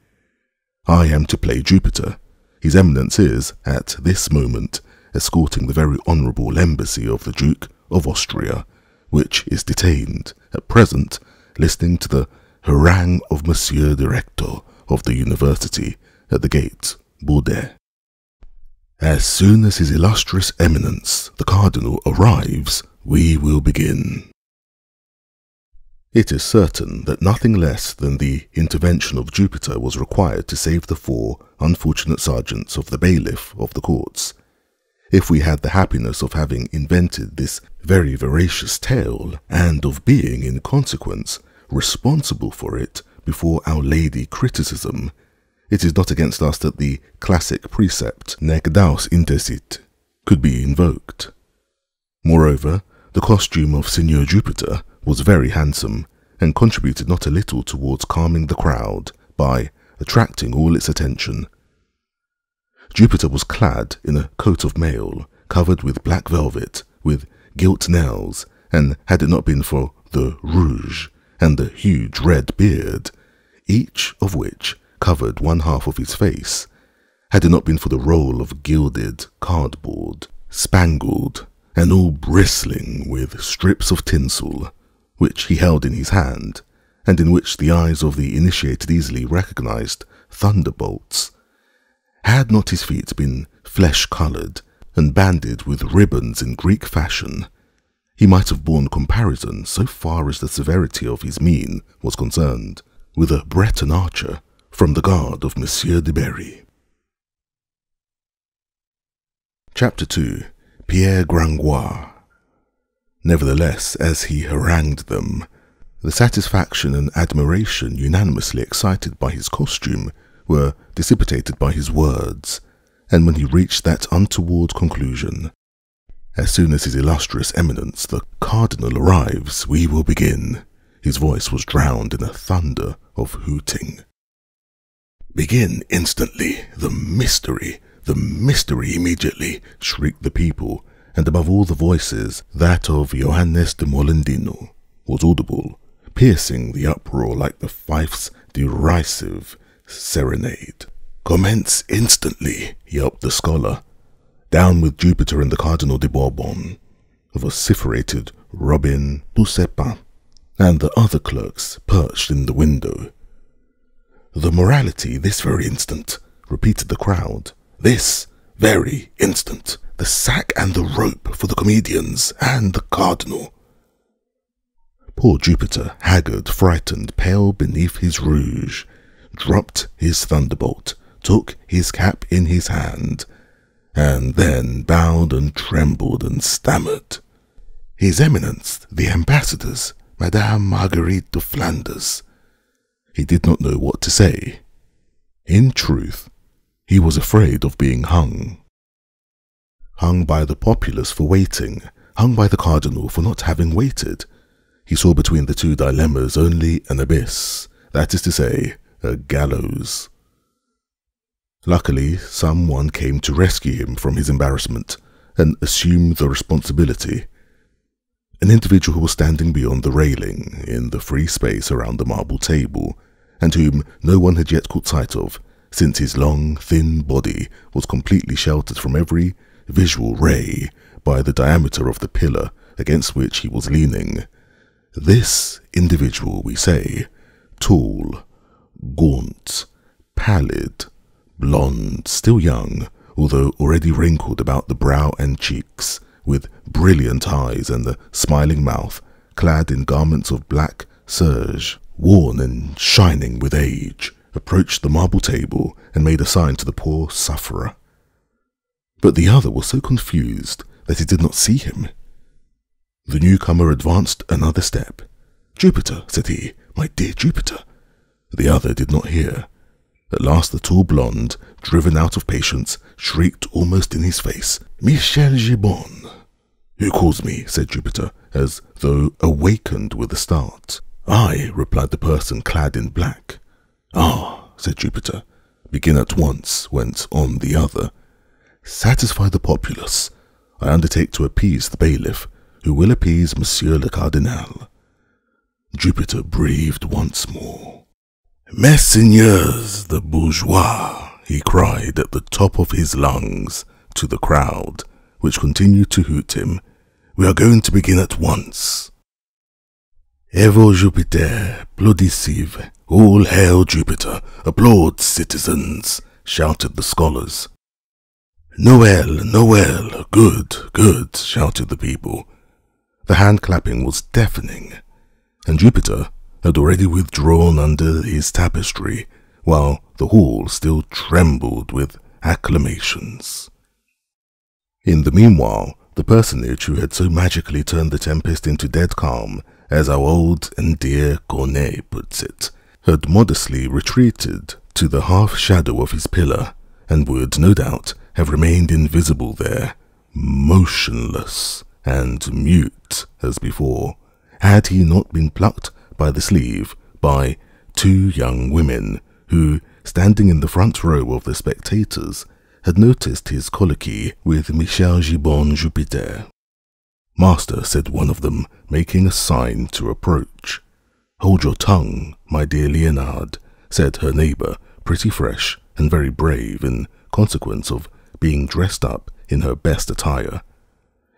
A: I am to play Jupiter. His Eminence is, at this moment, escorting the very honourable embassy of the Duke of Austria, which is detained, at present, listening to the harangue of Monsieur the Rector of the University at the gate, Baudet. As soon as His Illustrious Eminence, the Cardinal, arrives, we will begin. It is certain that nothing less than the intervention of Jupiter was required to save the 4 unfortunate sergeants of the bailiff of the courts. If we had the happiness of having invented this very veracious tale, and of being, in consequence, responsible for it before Our Lady Criticism, it is not against us that the classic precept nec daus intesit could be invoked. Moreover, the costume of Signor Jupiter was very handsome, and contributed not a little towards calming the crowd by attracting all its attention. Jupiter was clad in a coat of mail, covered with black velvet, with gilt nails, and had it not been for the rouge and the huge red beard, each of which covered one half of his face, had it not been for the roll of gilded cardboard, spangled, and all bristling with strips of tinsel, which he held in his hand, and in which the eyes of the initiated easily recognized thunderbolts. Had not his feet been flesh-coloured and banded with ribbons in Greek fashion, he might have borne comparison so far as the severity of his mien was concerned, with a Breton archer from the guard of Monsieur de Berry. Chapter 2. Pierre Gringoire. Nevertheless, as he harangued them, the satisfaction and admiration unanimously excited by his costume were dissipated by his words, and when he reached that untoward conclusion, as soon as His Illustrious Eminence the Cardinal arrives, we will begin, his voice was drowned in a thunder of hooting. Begin instantly, the mystery immediately, shrieked the people, and above all the voices, that of Johannes de Molendino was audible, piercing the uproar like the fife's derisive serenade. Commence instantly, yelped the scholar. Down with Jupiter and the Cardinal de Bourbon, vociferated Robin Poussepain, and the other clerks perched in the window. The morality this very instant, repeated the crowd. This very instant. The sack and the rope for the comedians and the Cardinal. Poor Jupiter, haggard, frightened, pale beneath his rouge, dropped his thunderbolt, took his cap in his hand, and then bowed and trembled and stammered. His Eminence, the ambassadors, Madame Marguerite de Flanders. He did not know what to say. In truth, he was afraid of being hung. Hung by the populace for waiting, hung by the Cardinal for not having waited. He saw between the two dilemmas only an abyss, that is to say, a gallows. Luckily, someone came to rescue him from his embarrassment and assume the responsibility. An individual who was standing beyond the railing, in the free space around the marble table, and whom no one had yet caught sight of, since his long, thin body was completely sheltered from every visual ray by the diameter of the pillar against which he was leaning. This individual, we say, tall, gaunt, pallid, blonde, still young, although already wrinkled about the brow and cheeks, with brilliant eyes and a smiling mouth, clad in garments of black serge, worn and shining with age, approached the marble table and made a sign to the poor sufferer. But the other was so confused that he did not see him. The newcomer advanced another step. "Jupiter," said he, "my dear Jupiter." The other did not hear. At last the tall blonde, driven out of patience, shrieked almost in his face, "Michel Gibbon!" "Who calls me?" said Jupiter, as though awakened with a start. "I," replied the person clad in black. "Ah," said Jupiter. "Begin at once," went on the other. "Satisfy the populace. I undertake to appease the bailiff, who will appease Monsieur le Cardinal." Jupiter breathed once more. "Messieurs the bourgeois," he cried at the top of his lungs to the crowd, which continued to hoot him, "we are going to begin at once." "Evo Jupiter, applaudissez, all hail Jupiter, applaud citizens," shouted the scholars. "Noel, Noel, good, good," shouted the people. The hand clapping was deafening, and Jupiter had already withdrawn under his tapestry, while the hall still trembled with acclamations. In the meanwhile, the personage who had so magically turned the tempest into dead calm, as our old and dear Corneille puts it, had modestly retreated to the half-shadow of his pillar, and would, no doubt, have remained invisible there, motionless and mute as before, had he not been plucked by the sleeve by two young women who, standing in the front row of the spectators, had noticed his colloquy with Michel Gibbon Jupiter. "Master," said one of them, making a sign to approach. "Hold your tongue, my dear Leonard," said her neighbour, pretty fresh and very brave in consequence of being dressed up in her best attire.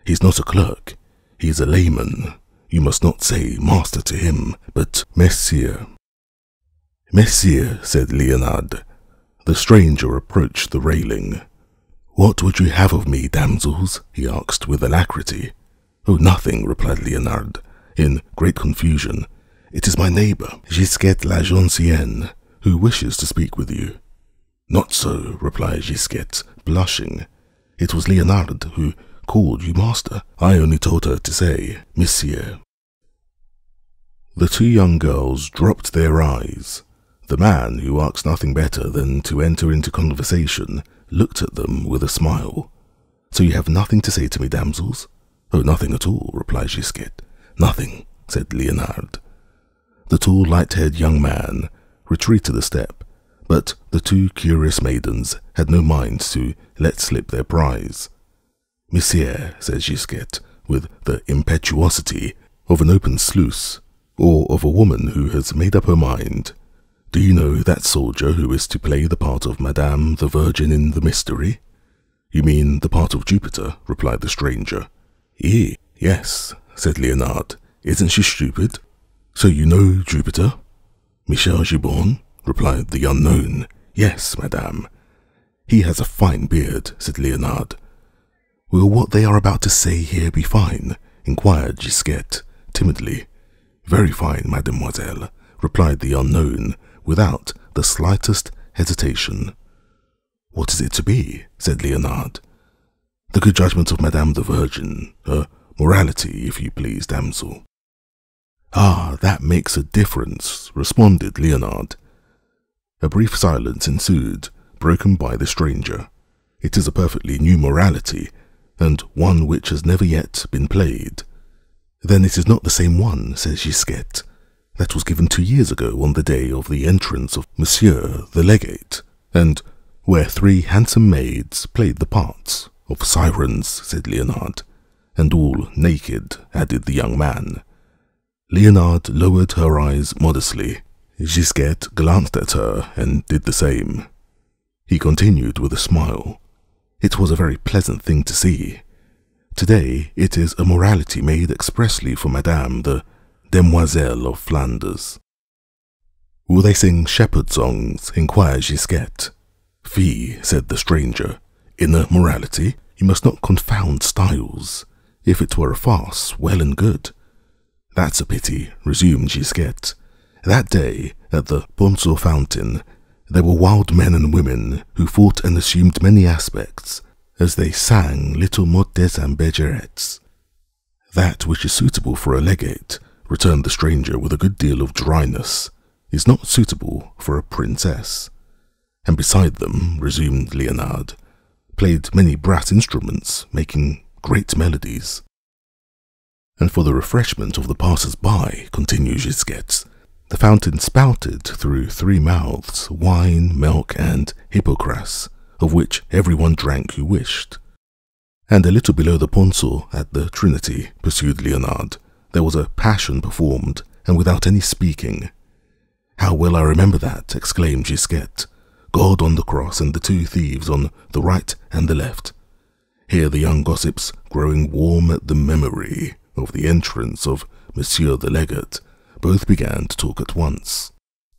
A: "He's not a clerk, he's a layman. You must not say master to him, but Messieurs." "Messieurs," said Leonard. The stranger approached the railing. "What would you have of me, damsels?" he asked with alacrity. "Oh, nothing," replied Leonard, in great confusion. "It is my neighbour, Gisquette la Gentienne, who wishes to speak with you." "Not so," replied Gisquette, blushing. "It was Leonard who called you master. I only told her to say, Monsieur." The two young girls dropped their eyes. The man, who asked nothing better than to enter into conversation, looked at them with a smile. "So you have nothing to say to me, damsels?" "Oh, nothing at all," replied Gisquette. "Nothing," said Leonard. The tall, light-haired young man retreated a step, but the two curious maidens had no mind to let slip their prize. "Monsieur," said Gisquette, with the impetuosity of an open sluice, or of a woman who has made up her mind, "do you know that soldier who is to play the part of Madame the Virgin in the mystery?" "You mean the part of Jupiter," replied the stranger. Yes," said Leonard. "Isn't she stupid?" "So you know Jupiter?" "Michel Gibbon," replied the unknown. "Yes, madame." "He has a fine beard," said Leonard. "Will what they are about to say here be fine?" inquired Gisquette, timidly. "Very fine, mademoiselle," replied the unknown, without the slightest hesitation. "What is it to be?" said Leonard. "The good judgment of Madame the Virgin, her morality, if you please, damsel." "Ah, that makes a difference," responded Leonard. A brief silence ensued, broken by the stranger. "It is a perfectly new morality, and one which has never yet been played." "Then it is not the same one," said Gisquette. "That was given 2 years ago on the day of the entrance of Monsieur the Legate, and where 3 handsome maids played the parts of sirens," said Leonard. "And all naked," added the young man. Leonard lowered her eyes modestly. Gisquette glanced at her and did the same. He continued with a smile. "It was a very pleasant thing to see. Today it is a morality made expressly for Madame the Demoiselle of Flanders." "Will they sing shepherd songs?" inquired Gisquette. "Fie," said the stranger. "In a morality, you must not confound styles. If it were a farce, well and good." "That's a pity," resumed Gisquette. "That day, at the Ponceau fountain, there were wild men and women who fought and assumed many aspects, as they sang little mottes and begerettes." "That which is suitable for a legate," returned the stranger with a good deal of dryness, "is not suitable for a princess." "And beside them," resumed Leonard, "played many brass instruments, making great melodies." "And for the refreshment of the passers-by," continued Gisquette, "the fountain spouted through 3 mouths wine, milk, and hippocras, of which everyone drank who wished." And a little below the Ponceau at the Trinity, pursued Leonard, there was a Passion performed, and without any speaking. How well I remember that, exclaimed Gisquette. God on the cross and the two thieves on the right and the left. Here the young gossips, growing warm at the memory of the entrance of Monsieur the Legate, both began to talk at once.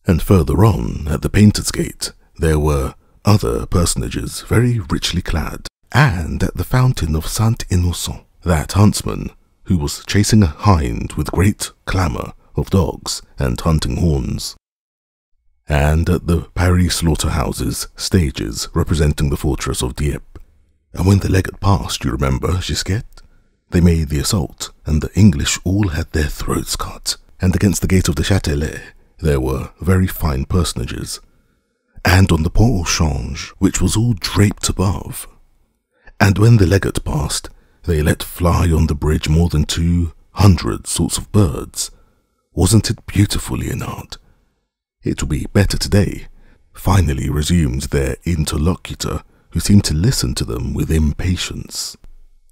A: And further on, at the Painter's Gate, there were other personages very richly clad, and at the fountain of Saint-Innocent, that huntsman who was chasing a hind with great clamour of dogs and hunting horns, and at the Paris slaughterhouses, stages representing the fortress of Dieppe. And when the legate passed, you remember, Gisquette, they made the assault, and the English all had their throats cut, and against the gate of the Châtelet there were very fine personages, and on the Pont au Change, which was all draped above. And when the legate passed, they let fly on the bridge more than 200 sorts of birds. Wasn't it beautiful, Leonard? It will be better today, finally resumed their interlocutor, who seemed to listen to them with impatience.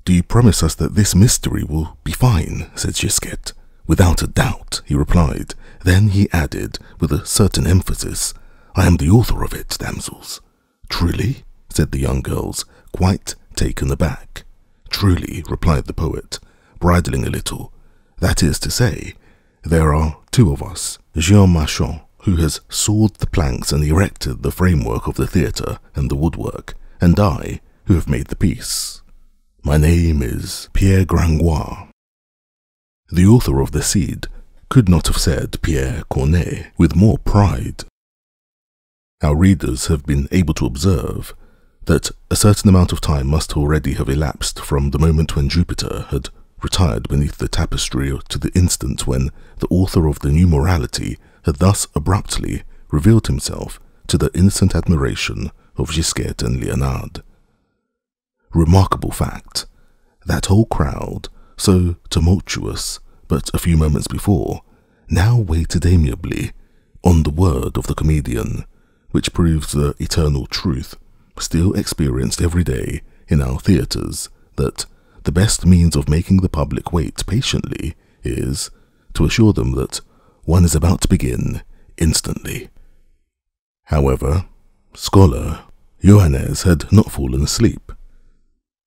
A: Do you promise us that this mystery will be fine? Said Gisquette. Without a doubt, he replied. Then he added, with a certain emphasis, I am the author of it, damsels. Truly? Said the young girls, quite taken aback. Truly, replied the poet, bridling a little. That is to say, there are two of us, Jean Marchand, who has sawed the planks and erected the framework of the theatre and the woodwork, and I, who have made the piece. My name is Pierre Gringoire. The author of the Cid could not have said Pierre Corneille with more pride. Our readers have been able to observe that a certain amount of time must already have elapsed from the moment when Jupiter had retired beneath the tapestry to the instant when the author of the New Morality had thus abruptly revealed himself to the innocent admiration of Gisquette and Leonard. Remarkable fact, that whole crowd, so tumultuous but a few moments before, now waited amiably on the word of the comedian, which proves the eternal truth, still experienced every day in our theatres, that the best means of making the public wait patiently is to assure them that one is about to begin instantly. However, scholar Johannes had not fallen asleep.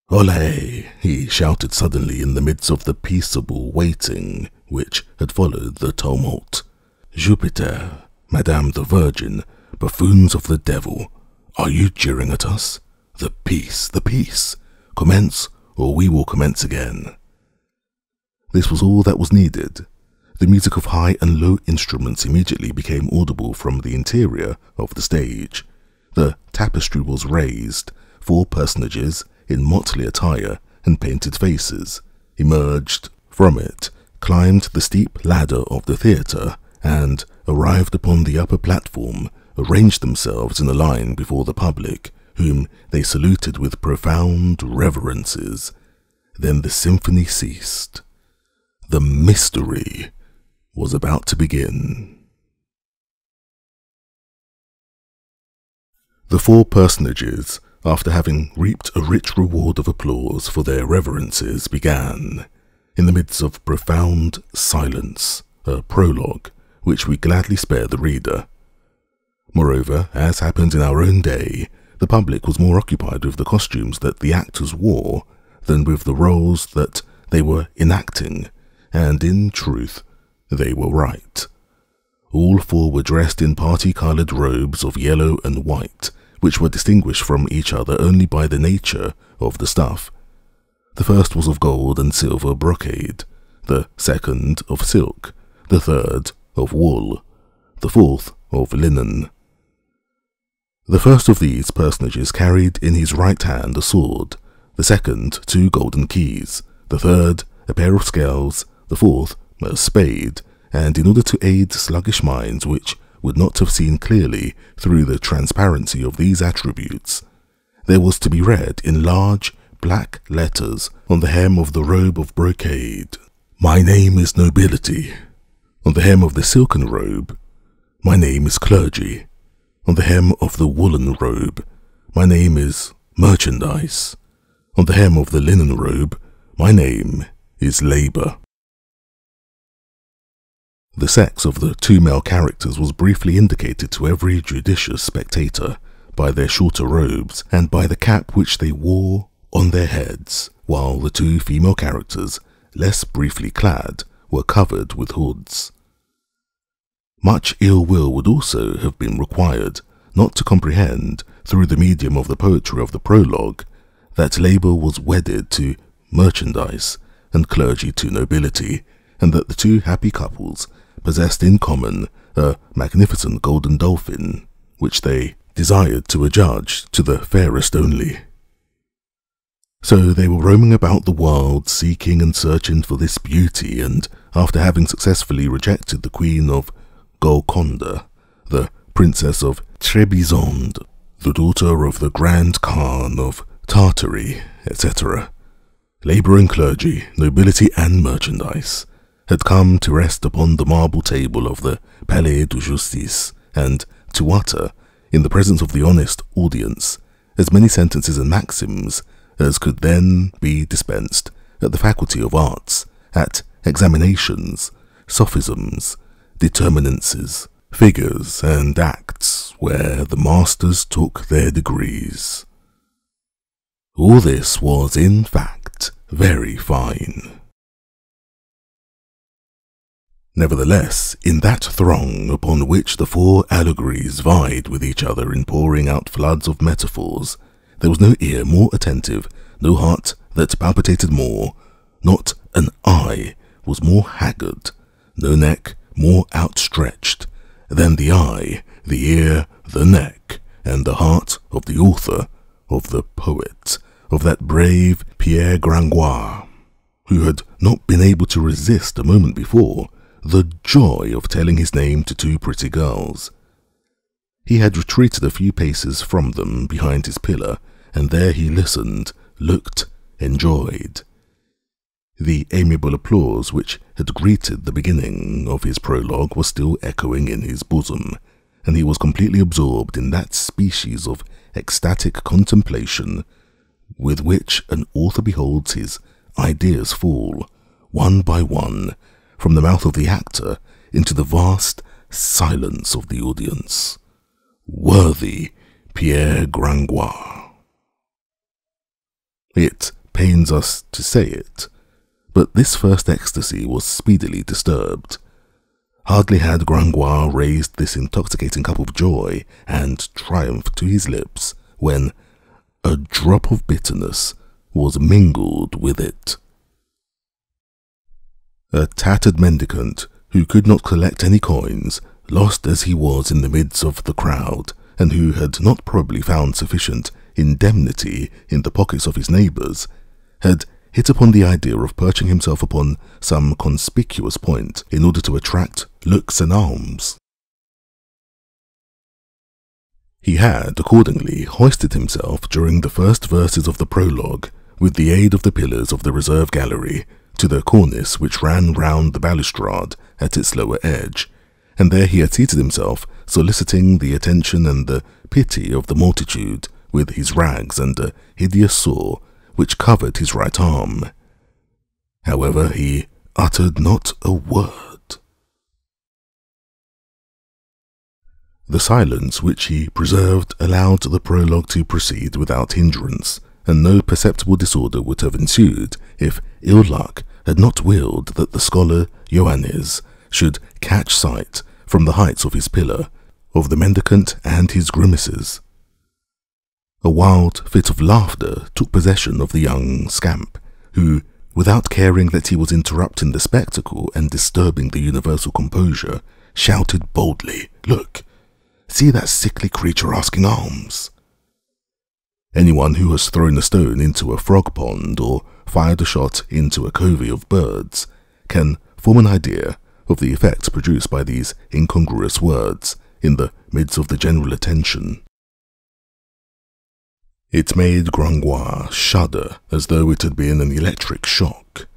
A: Olé! He shouted suddenly in the midst of the peaceable waiting which had followed the tumult. Jupiter, Madame the Virgin, buffoons of the devil, are you jeering at us? The peace, the peace! Commence, or we will commence again. This was all that was needed. The music of high and low instruments immediately became audible from the interior of the stage. The tapestry was raised. 4 personages, in motley attire and painted faces, emerged from it, climbed the steep ladder of the theatre, and, arrived upon the upper platform, arranged themselves in a line before the public, whom they saluted with profound reverences. Then the symphony ceased. The mystery was about to begin. The 4 personages, after having reaped a rich reward of applause for their reverences, began, in the midst of profound silence, a prologue, which we gladly spare the reader. Moreover, as happened in our own day, the public was more occupied with the costumes that the actors wore than with the roles that they were enacting, and in truth, they were right. All 4 were dressed in party-coloured robes of yellow and white, which were distinguished from each other only by the nature of the stuff. The first was of gold and silver brocade, the second of silk, the third of wool, the fourth of linen. The first of these personages carried in his right hand a sword, the second 2 golden keys, the third a pair of scales, the fourth a spade, and in order to aid sluggish minds which would not have seen clearly through the transparency of these attributes, there was to be read in large black letters on the hem of the robe of brocade, "My name is nobility." On the hem of the silken robe, "My name is clergy." On the hem of the woolen robe, "My name is merchandise." On the hem of the linen robe, "My name is Labour." The sex of the two male characters was briefly indicated to every judicious spectator by their shorter robes and by the cap which they wore on their heads, while the two female characters, less briefly clad, were covered with hoods. Much ill will would also have been required not to comprehend, through the medium of the poetry of the prologue, that labour was wedded to merchandise and clergy to nobility, and that the two happy couples possessed in common a magnificent golden dolphin, which they desired to adjudge to the fairest only. So they were roaming about the world, seeking and searching for this beauty, and after having successfully rejected the Queen of Golconda, the Princess of Trebizond, the daughter of the Grand Khan of Tartary, etc., labour and clergy, nobility and merchandise had come to rest upon the marble table of the Palais de Justice, and to utter, in the presence of the honest audience, as many sentences and maxims as could then be dispensed at the Faculty of Arts, at examinations, sophisms, determinances, figures, and acts, where the masters took their degrees. All this was, in fact, very fine. Nevertheless, in that throng upon which the four allegories vied with each other in pouring out floods of metaphors, there was no ear more attentive, no heart that palpitated more, not an eye was more haggard, no neck more outstretched, than the eye, the ear, the neck, and the heart of the author, of the poet, of that brave Pierre Gringoire, who had not been able to resist a moment before the joy of telling his name to two pretty girls. He had retreated a few paces from them behind his pillar, and there he listened, looked, enjoyed. The amiable applause which had greeted the beginning of his prologue was still echoing in his bosom, and he was completely absorbed in that species of ecstatic contemplation with which an author beholds his ideas fall, one by one, from the mouth of the actor into the vast silence of the audience. Worthy Pierre Gringoire. It pains us to say it, but this first ecstasy was speedily disturbed. Hardly had Gringoire raised this intoxicating cup of joy and triumph to his lips, when a drop of bitterness was mingled with it. A tattered mendicant, who could not collect any coins, lost as he was in the midst of the crowd, and who had not probably found sufficient indemnity in the pockets of his neighbours, had hit upon the idea of perching himself upon some conspicuous point in order to attract looks and alms. He had accordingly hoisted himself during the first verses of the prologue, with the aid of the pillars of the reserve gallery, to the cornice which ran round the balustrade at its lower edge, and there he had seated himself, soliciting the attention and the pity of the multitude with his rags and a hideous sore which covered his right arm. However, he uttered not a word. The silence which he preserved allowed the prologue to proceed without hindrance, and no perceptible disorder would have ensued if ill luck had not willed that the scholar Johannes should catch sight, from the heights of his pillar, of the mendicant and his grimaces. A wild fit of laughter took possession of the young scamp, who, without caring that he was interrupting the spectacle and disturbing the universal composure, shouted boldly, "Look! See that sickly creature asking alms!" Anyone who has thrown a stone into a frog pond or fired a shot into a covey of birds can form an idea of the effect produced by these incongruous words in the midst of the general attention. It made Gringoire shudder as though it had been an electric shock.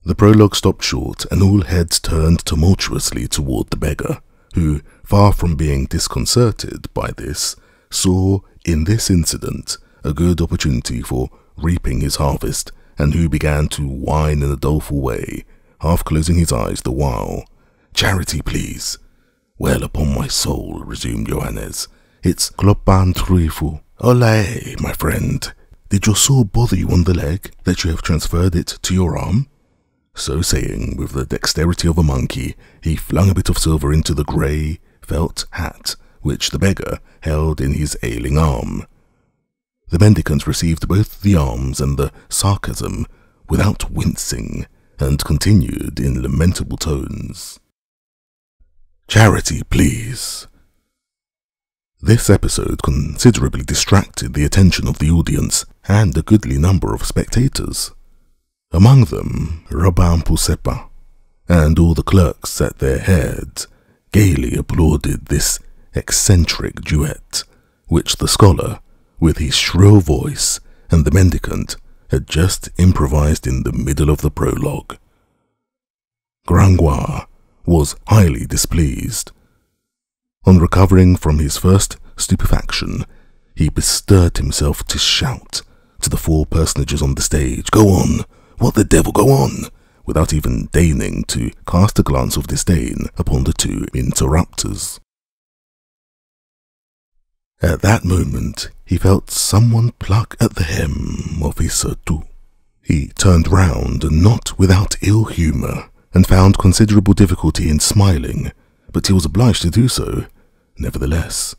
A: The prologue stopped short, and all heads turned tumultuously toward the beggar, who, far from being disconcerted by this, saw in this incident a good opportunity for reaping his harvest, and who began to whine in a doleful way, half closing his eyes the while. "Charity, please." "Well, upon my soul," resumed Johannes, "it's clopan truifu. Olé, my friend. Did your saw bother you on the leg, that you have transferred it to your arm?" So saying, with the dexterity of a monkey, he flung a bit of silver into the grey felt hat, which the beggar held in his ailing arm. The mendicant received both the alms and the sarcasm without wincing, and continued in lamentable tones, "Charity, please." This episode considerably distracted the attention of the audience and a goodly number of spectators. Among them, Robin Poussepa, and all the clerks at their head gaily applauded this eccentric duet, which the scholar, with his shrill voice, and the mendicant had just improvised in the middle of the prologue. Gringoire was highly displeased. On recovering from his first stupefaction, he bestirred himself to shout to the four personages on the stage, "Go on! What the devil, go on!" without even deigning to cast a glance of disdain upon the two interrupters. At that moment, he felt someone pluck at the hem of his surtout. He turned round, not without ill humour, and found considerable difficulty in smiling, but he was obliged to do so, nevertheless.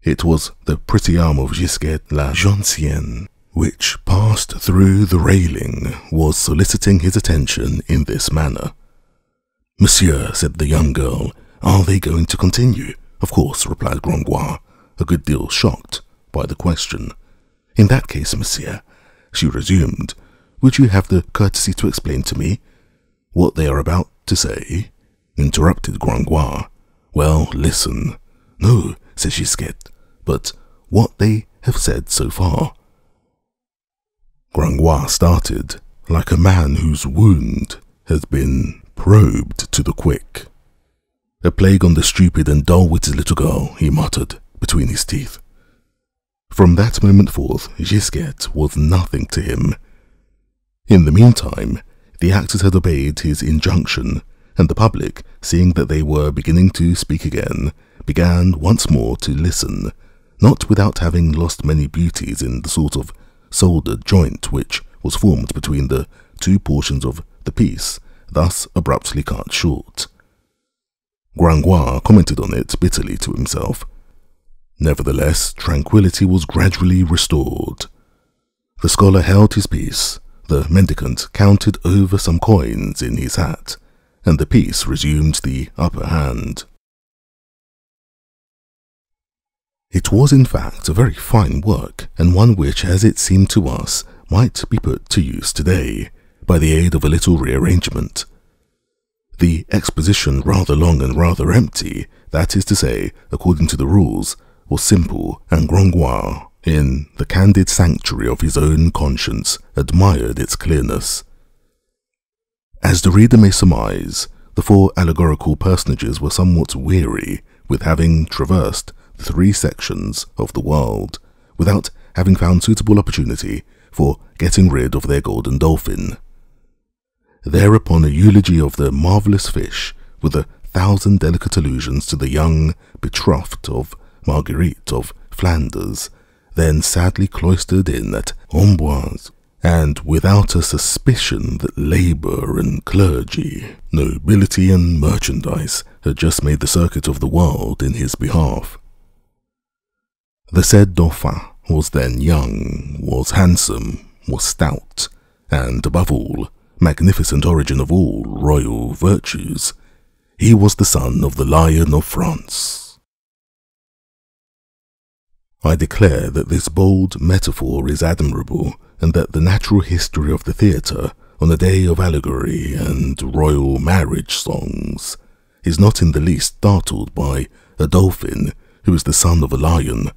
A: It was the pretty arm of Gisquette la Gentienne, which, passed through the railing, was soliciting his attention in this manner. "Monsieur," said the young girl, "are they going to continue?" "Of course," replied Gringoire, a good deal shocked by the question. "In that case, monsieur," she resumed, "would you have the courtesy to explain to me what they are about to say?" Interrupted Gringoire. "Well, listen." "No," said Gisquette, "but what they have said so far." Gringoire started, like a man whose wound has been probed to the quick. "A plague on the stupid and dull-witted little girl," he muttered between his teeth. From that moment forth, Gisquette was nothing to him. In the meantime, the actors had obeyed his injunction, and the public, seeing that they were beginning to speak again, began once more to listen, not without having lost many beauties in the sort of soldered joint which was formed between the two portions of the piece, thus abruptly cut short. Gringoire commented on it bitterly to himself. Nevertheless, tranquillity was gradually restored. The scholar held his peace, the mendicant counted over some coins in his hat, and the piece resumed the upper hand. It was in fact a very fine work, and one which, as it seemed to us, might be put to use today, by the aid of a little rearrangement. The exposition, rather long and rather empty, that is to say, according to the rules, was simple, and Gringoire, in the candid sanctuary of his own conscience, admired its clearness. As the reader may surmise, the four allegorical personages were somewhat weary with having traversed the three sections of the world, without having found suitable opportunity for getting rid of their golden dolphin. Thereupon a eulogy of the marvellous fish, with 1,000 delicate allusions to the young betrothed of Marguerite of Flanders, then sadly cloistered in at Amboise, and without a suspicion that labour and clergy, nobility and merchandise had just made the circuit of the world in his behalf. The said Dauphin was then young, was handsome, was stout, and above all, magnificent origin of all royal virtues. He was the son of the Lion of France. I declare that this bold metaphor is admirable, and that the natural history of the theatre, on a day of allegory and royal marriage songs, is not in the least startled by a dolphin who is the son of a lion.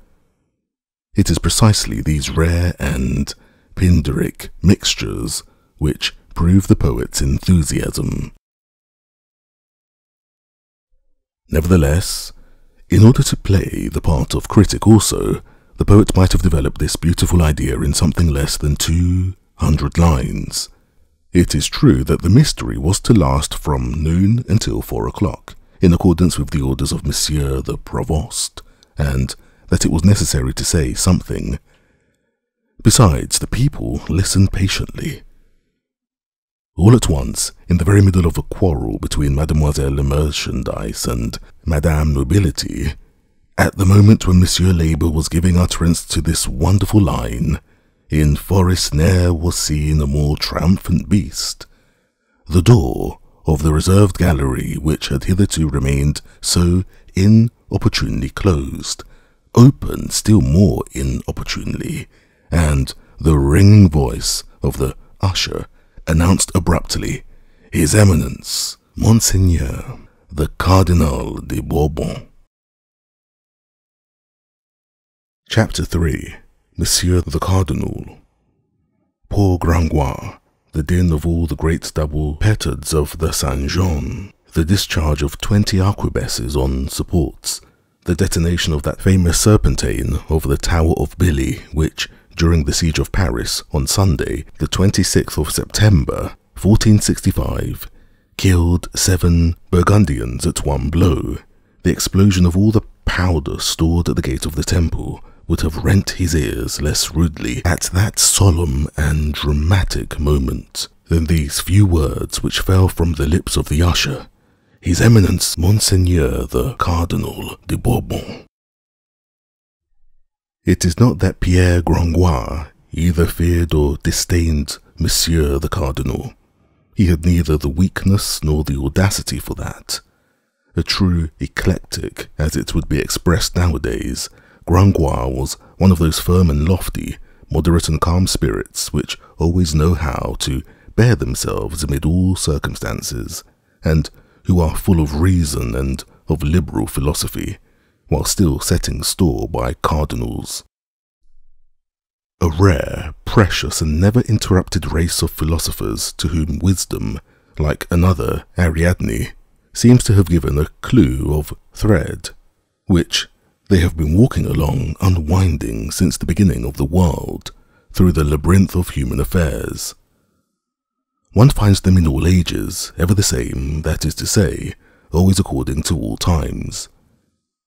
A: It is precisely these rare and Pindaric mixtures which prove the poet's enthusiasm. Nevertheless, in order to play the part of critic also, the poet might have developed this beautiful idea in something less than 200 lines. It is true that the mystery was to last from noon until 4 o'clock, in accordance with the orders of Monsieur the Provost, and that it was necessary to say something. Besides, the people listened patiently. All at once, in the very middle of a quarrel between Mademoiselle Merchandise and Madame Nobility, at the moment when Monsieur Labour was giving utterance to this wonderful line, "In forest ne'er was seen a more triumphant beast," the door of the reserved gallery, which had hitherto remained so inopportunely closed, opened still more inopportunely, and the ringing voice of the usher announced abruptly, "His Eminence, Monseigneur, the Cardinal de Bourbon." Chapter 3. Monsieur the Cardinal. Poor Gringoire, the din of all the great double petards of the Saint-Jean, the discharge of 20 arquebuses on supports, the detonation of that famous serpentine over the Tower of Billy, which, during the siege of Paris on Sunday, the 26th of September, 1465, killed 7 Burgundians at one blow. The explosion of all the powder stored at the gate of the temple would have rent his ears less rudely at that solemn and dramatic moment than these few words which fell from the lips of the usher, "His Eminence Monseigneur the Cardinal de Bourbon." It is not that Pierre Gringoire either feared or disdained Monsieur the Cardinal. He had neither the weakness nor the audacity for that. A true eclectic, as it would be expressed nowadays, Gringoire was one of those firm and lofty, moderate and calm spirits which always know how to bear themselves amid all circumstances, and who are full of reason and of liberal philosophy, while still setting store by cardinals. A rare, precious, and never-interrupted race of philosophers to whom wisdom, like another Ariadne, seems to have given a clue of thread, which they have been walking along unwinding since the beginning of the world, through the labyrinth of human affairs. One finds them in all ages, ever the same, that is to say, always according to all times.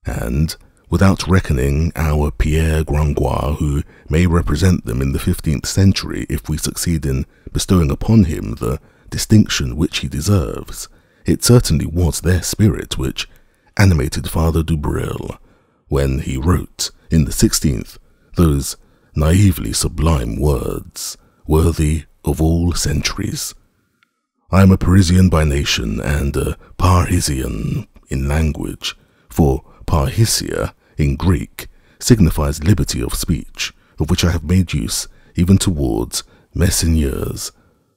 A: And, without reckoning our Pierre Gringoire, who may represent them in the 15th century if we succeed in bestowing upon him the distinction which he deserves, it certainly was their spirit which animated Father Dubreuil when he wrote, in the 16th, those naively sublime words, worthy of all centuries. I am a Parisian by nation and a Parisian in language, for parrhesia in Greek signifies liberty of speech, of which I have made use even towards messeigneurs,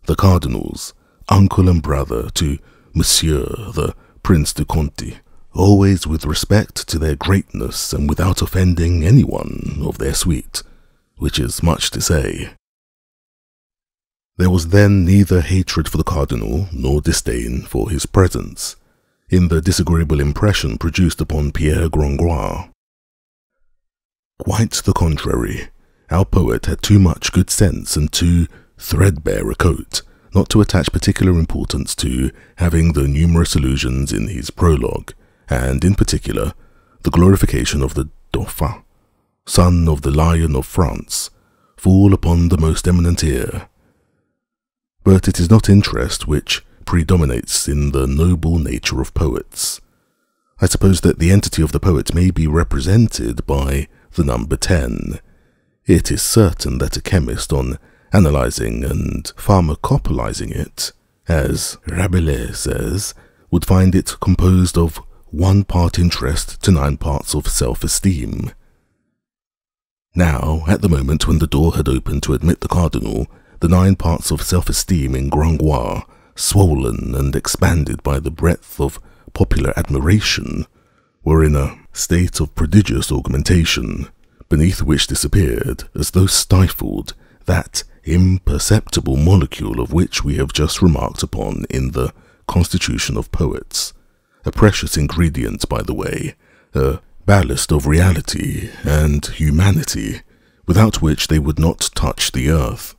A: the cardinals, uncle and brother to Monsieur the Prince de Conti, always with respect to their greatness and without offending anyone of their suite, which is much to say. There was then neither hatred for the cardinal nor disdain for his presence, in the disagreeable impression produced upon Pierre Gringoire. Quite the contrary, our poet had too much good sense and too threadbare a coat not to attach particular importance to having the numerous allusions in his prologue, and in particular the glorification of the Dauphin, son of the Lion of France, fall upon the most eminent ear. But it is not interest which predominates in the noble nature of poets. I suppose that the entity of the poet may be represented by the number 10. It is certain that a chemist, on analyzing and pharmacopolizing it, as Rabelais says, would find it composed of 1 part interest to 9 parts of self-esteem. Now, at the moment when the door had opened to admit the cardinal, the 9 parts of self-esteem in Gringoire, swollen and expanded by the breadth of popular admiration, were in a state of prodigious augmentation, beneath which disappeared, as though stifled, that imperceptible molecule of which we have just remarked upon in the constitution of poets, a precious ingredient, by the way, a ballast of reality and humanity, without which they would not touch the earth.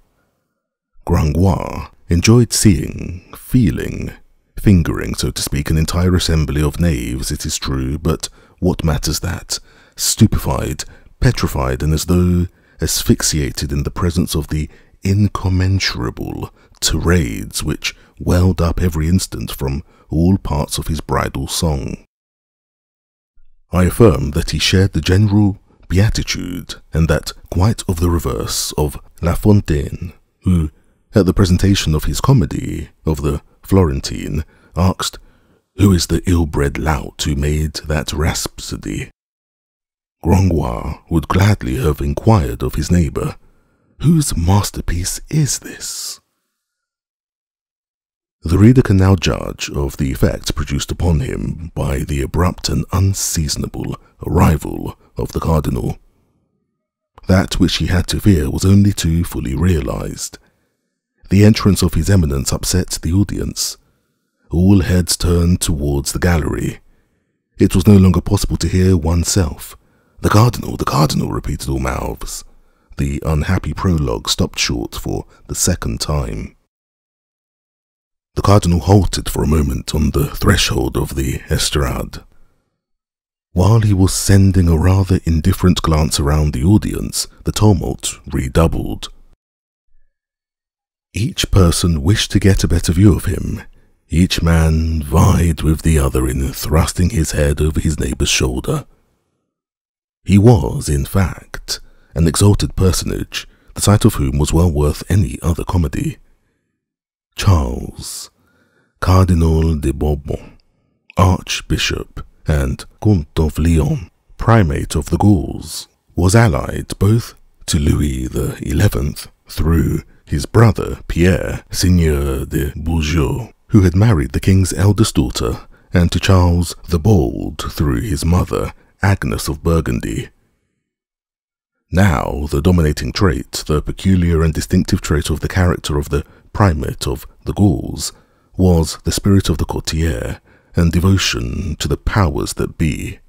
A: Gringoire enjoyed seeing, feeling, fingering, so to speak, an entire assembly of knaves, it is true, but what matters that? Stupefied, petrified, and as though asphyxiated in the presence of the incommensurable tirades which welled up every instant from all parts of his bridal song. I affirm that he shared the general beatitude, and that quite of the reverse of La Fontaine, who, at the presentation of his comedy of the Florentine, asked, "Who is the ill-bred lout who made that rhapsody?" Gringoire would gladly have inquired of his neighbour, "Whose masterpiece is this?" The reader can now judge of the effect produced upon him by the abrupt and unseasonable arrival of the cardinal. That which he had to fear was only too fully realized. The entrance of His Eminence upset the audience. All heads turned towards the gallery. It was no longer possible to hear oneself. The cardinal, repeated all mouths. The unhappy prologue stopped short for the second time. The cardinal halted for a moment on the threshold of the estrade. While he was sending a rather indifferent glance around the audience, the tumult redoubled. Each person wished to get a better view of him. Each man vied with the other in thrusting his head over his neighbour's shoulder. He was, in fact, an exalted personage, the sight of whom was well worth any other comedy. Charles, Cardinal de Bourbon, Archbishop and Comte of Lyon, Primate of the Gauls, was allied both to Louis XI through his brother Pierre, Seigneur de Beaujeu, who had married the king's eldest daughter, and to Charles the Bold through his mother, Agnes of Burgundy. Now, the dominating trait, the peculiar and distinctive trait of the character of the Primate of the Gauls, was the spirit of the courtier and devotion to the powers that be.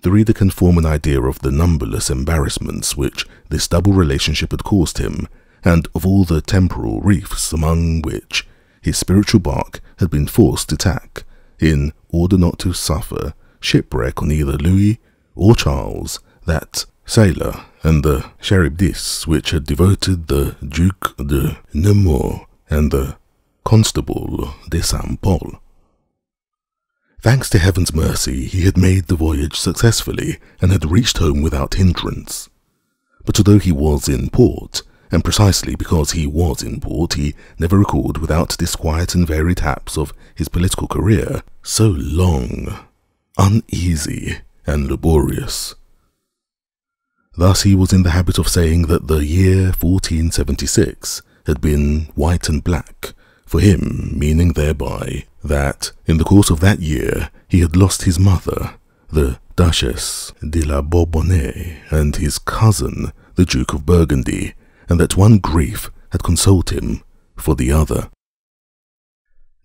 A: The reader can form an idea of the numberless embarrassments which this double relationship had caused him, and of all the temporal reefs among which his spiritual bark had been forced to tack, in order not to suffer shipwreck on either Louis or Charles, that sailor, and the Charybdis which had devoted the Duc de Nemours and the Constable de Saint-Paul. Thanks to heaven's mercy, he had made the voyage successfully and had reached home without hindrance. But although he was in port, and precisely because he was in port, he never recalled without disquiet and varied haps of his political career, so long, uneasy, and laborious. Thus he was in the habit of saying that the year 1476 had been white and black, for him, meaning thereby that in the course of that year he had lost his mother, the Duchess de la Bourbonnais, and his cousin, the Duke of Burgundy, and that one grief had consoled him for the other.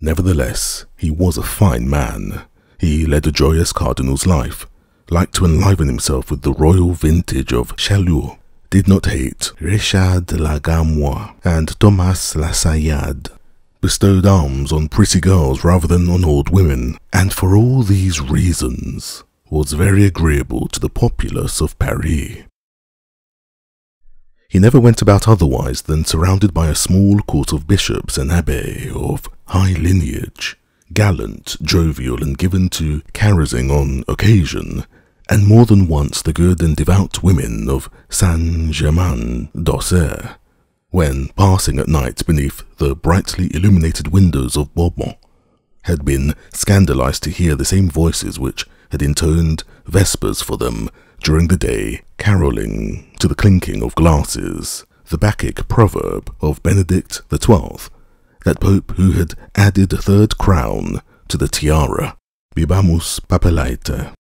A: Nevertheless, he was a fine man. He led a joyous cardinal's life, liked to enliven himself with the royal vintage of Chaloux, did not hate Richard la Gamois and Thomas la Saillade, bestowed alms on pretty girls rather than on old women, and for all these reasons was very agreeable to the populace of Paris. He never went about otherwise than surrounded by a small court of bishops and abbés of high lineage, gallant, jovial, and given to carousing on occasion, and more than once the good and devout women of Saint-Germain-d'Auxerre, when passing at night beneath the brightly illuminated windows of Bourbon, had been scandalized to hear the same voices which had intoned vespers for them during the day, caroling to the clinking of glasses, the Bacchic proverb of Benedict XII, that pope who had added a third crown to the tiara, Bibamus Papelaite.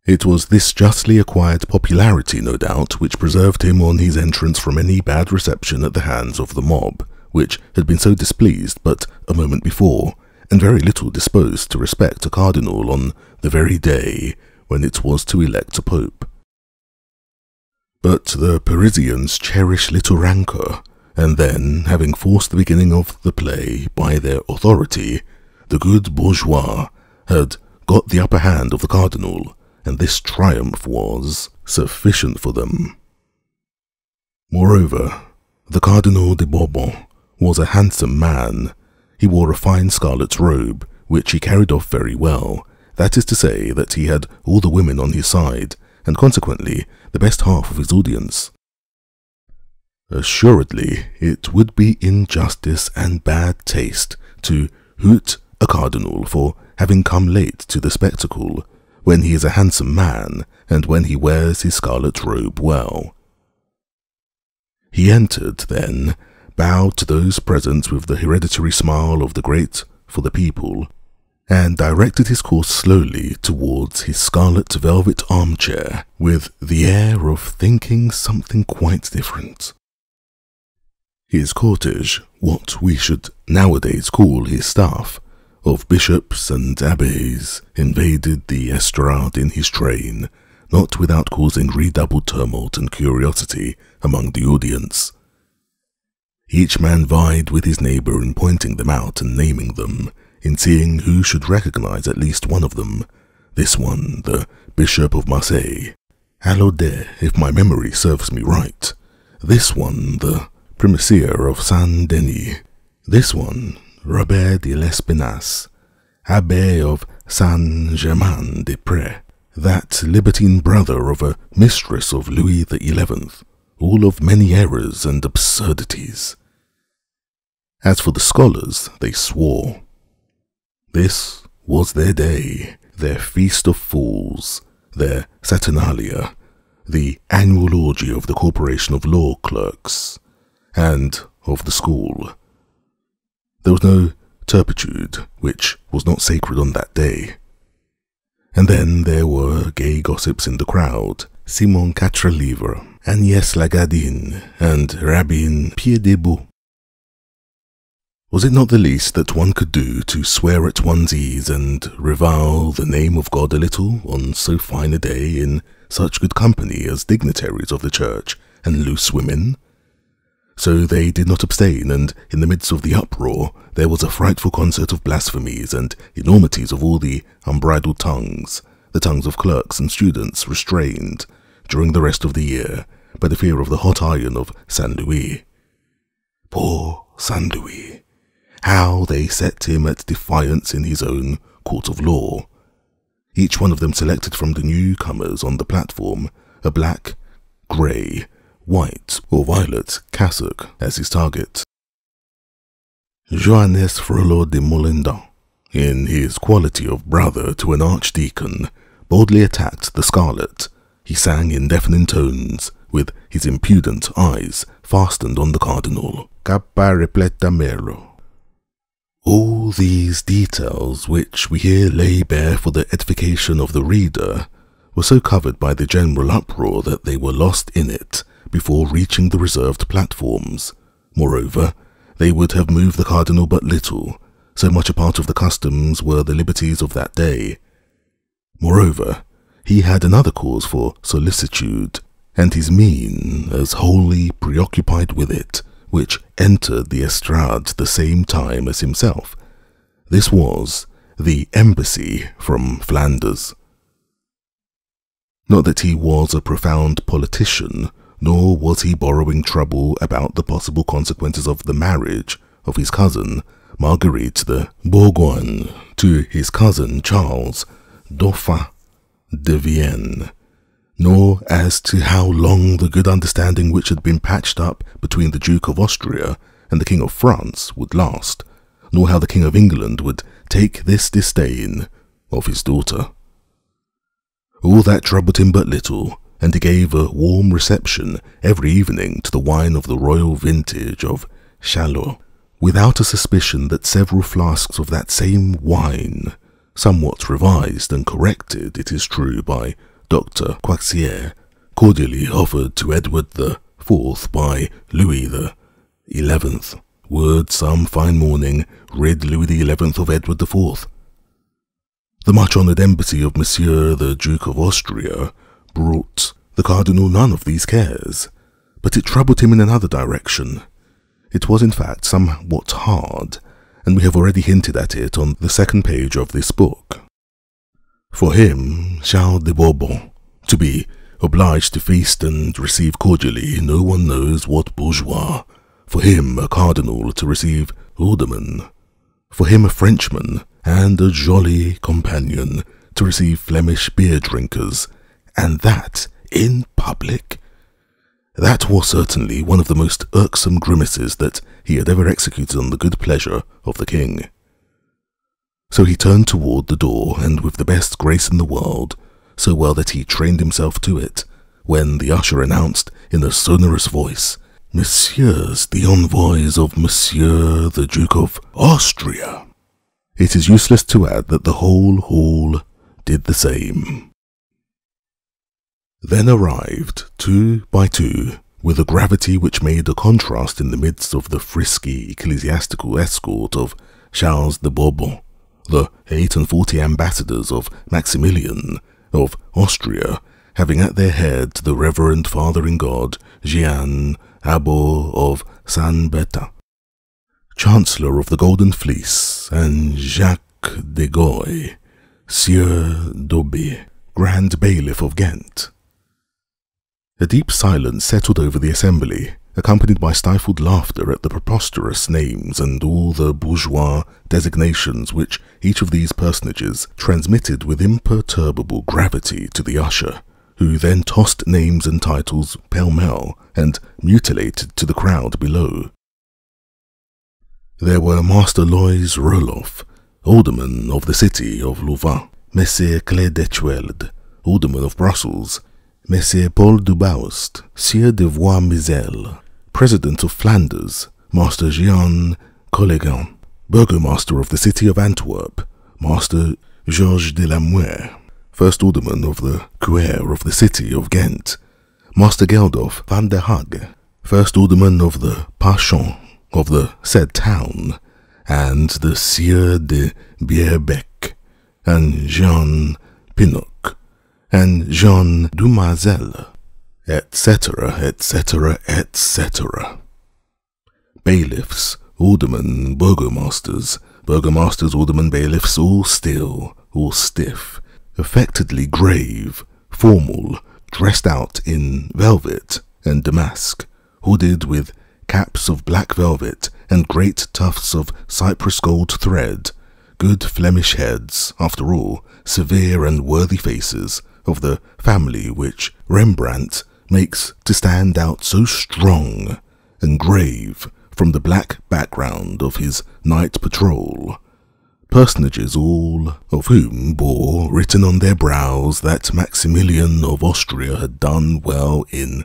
A: It was this justly acquired popularity, no doubt, which preserved him on his entrance from any bad reception at the hands of the mob, which had been so displeased but a moment before, and very little disposed to respect a cardinal on the very day when it was to elect a pope. But the Parisians cherished little rancour, and then, having forced the beginning of the play by their authority, the good bourgeois had got the upper hand of the cardinal, and this triumph was sufficient for them. Moreover, the Cardinal de Bourbon was a handsome man. He wore a fine scarlet robe, which he carried off very well. That is to say, that he had all the women on his side, and consequently the best half of his audience. Assuredly, it would be injustice and bad taste to hoot a cardinal for having come late to the spectacle, when he is a handsome man, and when he wears his scarlet robe well. He entered, then, bowed to those present with the hereditary smile of the great for the people, and directed his course slowly towards his scarlet velvet armchair, with the air of thinking something quite different. His cortege, what we should nowadays call his staff, of bishops and abbés, invaded the estrade in his train, not without causing redoubled tumult and curiosity among the audience. Each man vied with his neighbour in pointing them out and naming them, in seeing who should recognize at least one of them. This one, the Bishop of Marseille, Alaudet, if my memory serves me right. This one, the Primicier of Saint-Denis. This one, Robert de l'Espinasse, Abbé of Saint-Germain-des-Prés, that libertine brother of a mistress of Louis XI, all of many errors and absurdities. As for the scholars, they swore. This was their day, their feast of fools, their Saturnalia, the annual orgy of the Corporation of Law Clerks, and of the school. There was no turpitude which was not sacred on that day. And then there were gay gossips in the crowd, Simon Quatrelivre, Agnès Lagadine, and Rabbin Pierre Desbout. Was it not the least that one could do to swear at one's ease and revile the name of God a little on so fine a day in such good company as dignitaries of the church and loose women? So they did not abstain, and in the midst of the uproar there was a frightful concert of blasphemies and enormities of all the unbridled tongues, the tongues of clerks and students restrained during the rest of the year by the fear of the hot iron of Saint Louis. Poor Saint Louis! How they set him at defiance in his own court of law. Each one of them selected from the newcomers on the platform a black, grey, white or violet cassock as his target. Johannes Frollo de Molendin, in his quality of brother to an archdeacon, boldly attacked the scarlet. He sang in deafening tones, with his impudent eyes fastened on the cardinal. Cappa repleta mero. All these details, which we here lay bare for the edification of the reader, were so covered by the general uproar that they were lost in it before reaching the reserved platforms. Moreover, they would have moved the cardinal but little, so much a part of the customs were the liberties of that day. Moreover, he had another cause for solicitude, and his mien as wholly preoccupied with it, which entered the estrade the same time as himself. This was the embassy from Flanders. Not that he was a profound politician, nor was he borrowing trouble about the possible consequences of the marriage of his cousin, Marguerite de Bourgogne, to his cousin Charles, Dauphin de Vienne, nor as to how long the good understanding which had been patched up between the Duke of Austria and the King of France would last, nor how the King of England would take this disdain of his daughter. All that troubled him but little, and he gave a warm reception every evening to the wine of the royal vintage of Chaloux, without a suspicion that several flasks of that same wine, somewhat revised and corrected, it is true, by Dr. Quaxier, cordially offered to Edward IV by Louis XI, would some fine morning rid Louis XI of Edward IV. The much-honoured embassy of Monsieur the Duke of Austria brought the Cardinal none of these cares, but it troubled him in another direction. It was in fact somewhat hard, and we have already hinted at it on the second page of this book. For him, Charles de Bourbon, to be obliged to feast and receive cordially no one knows what bourgeois, for him a cardinal to receive aldermen, for him a Frenchman and a jolly companion to receive Flemish beer drinkers, and that in public. That was certainly one of the most irksome grimaces that he had ever executed on the good pleasure of the king. So he turned toward the door, and with the best grace in the world, so well that he trained himself to it, when the usher announced in a sonorous voice, "Messieurs, the envoys of Monsieur the Duke of Austria." It is useless to add that the whole hall did the same. Then arrived, 2 by 2, with a gravity which made a contrast in the midst of the frisky ecclesiastical escort of Charles de Bourbon, the 48 ambassadors of Maximilian of Austria, having at their head the Reverend Father in God, Jean, Abbot of Saint Beta, Chancellor of the Golden Fleece, and Jacques de Goy, Sieur d'Aubé, Grand Bailiff of Ghent. A deep silence settled over the assembly, accompanied by stifled laughter at the preposterous names and all the bourgeois designations which each of these personages transmitted with imperturbable gravity to the usher, who then tossed names and titles pell-mell and mutilated to the crowd below. There were Master Loys Roloff, alderman of the city of Louvain, Messire Clé d'Echuelde, alderman of Brussels, Messire Paul Dubaust, Sieur de Voix-Mizelle, President of Flanders, Master Jean Collegan, Burgomaster of the city of Antwerp, Master Georges de la Muire, First Alderman of the Cuer of the city of Ghent, Master Geldof van der Hage, First Alderman of the Pachon of the said town, and the Sieur de Bierbec, and Jean Pinnock, and Jean Dumazel, etc., etc., etc. Bailiffs, aldermen, burgomasters, aldermen, bailiffs, all still, all stiff, affectedly grave, formal, dressed out in velvet and damask, hooded with caps of black velvet and great tufts of cypress gold thread, good Flemish heads, after all, severe and worthy faces, of the family which Rembrandt makes to stand out so strong and grave from the black background of his night patrol, personages all of whom bore written on their brows that Maximilian of Austria had done well in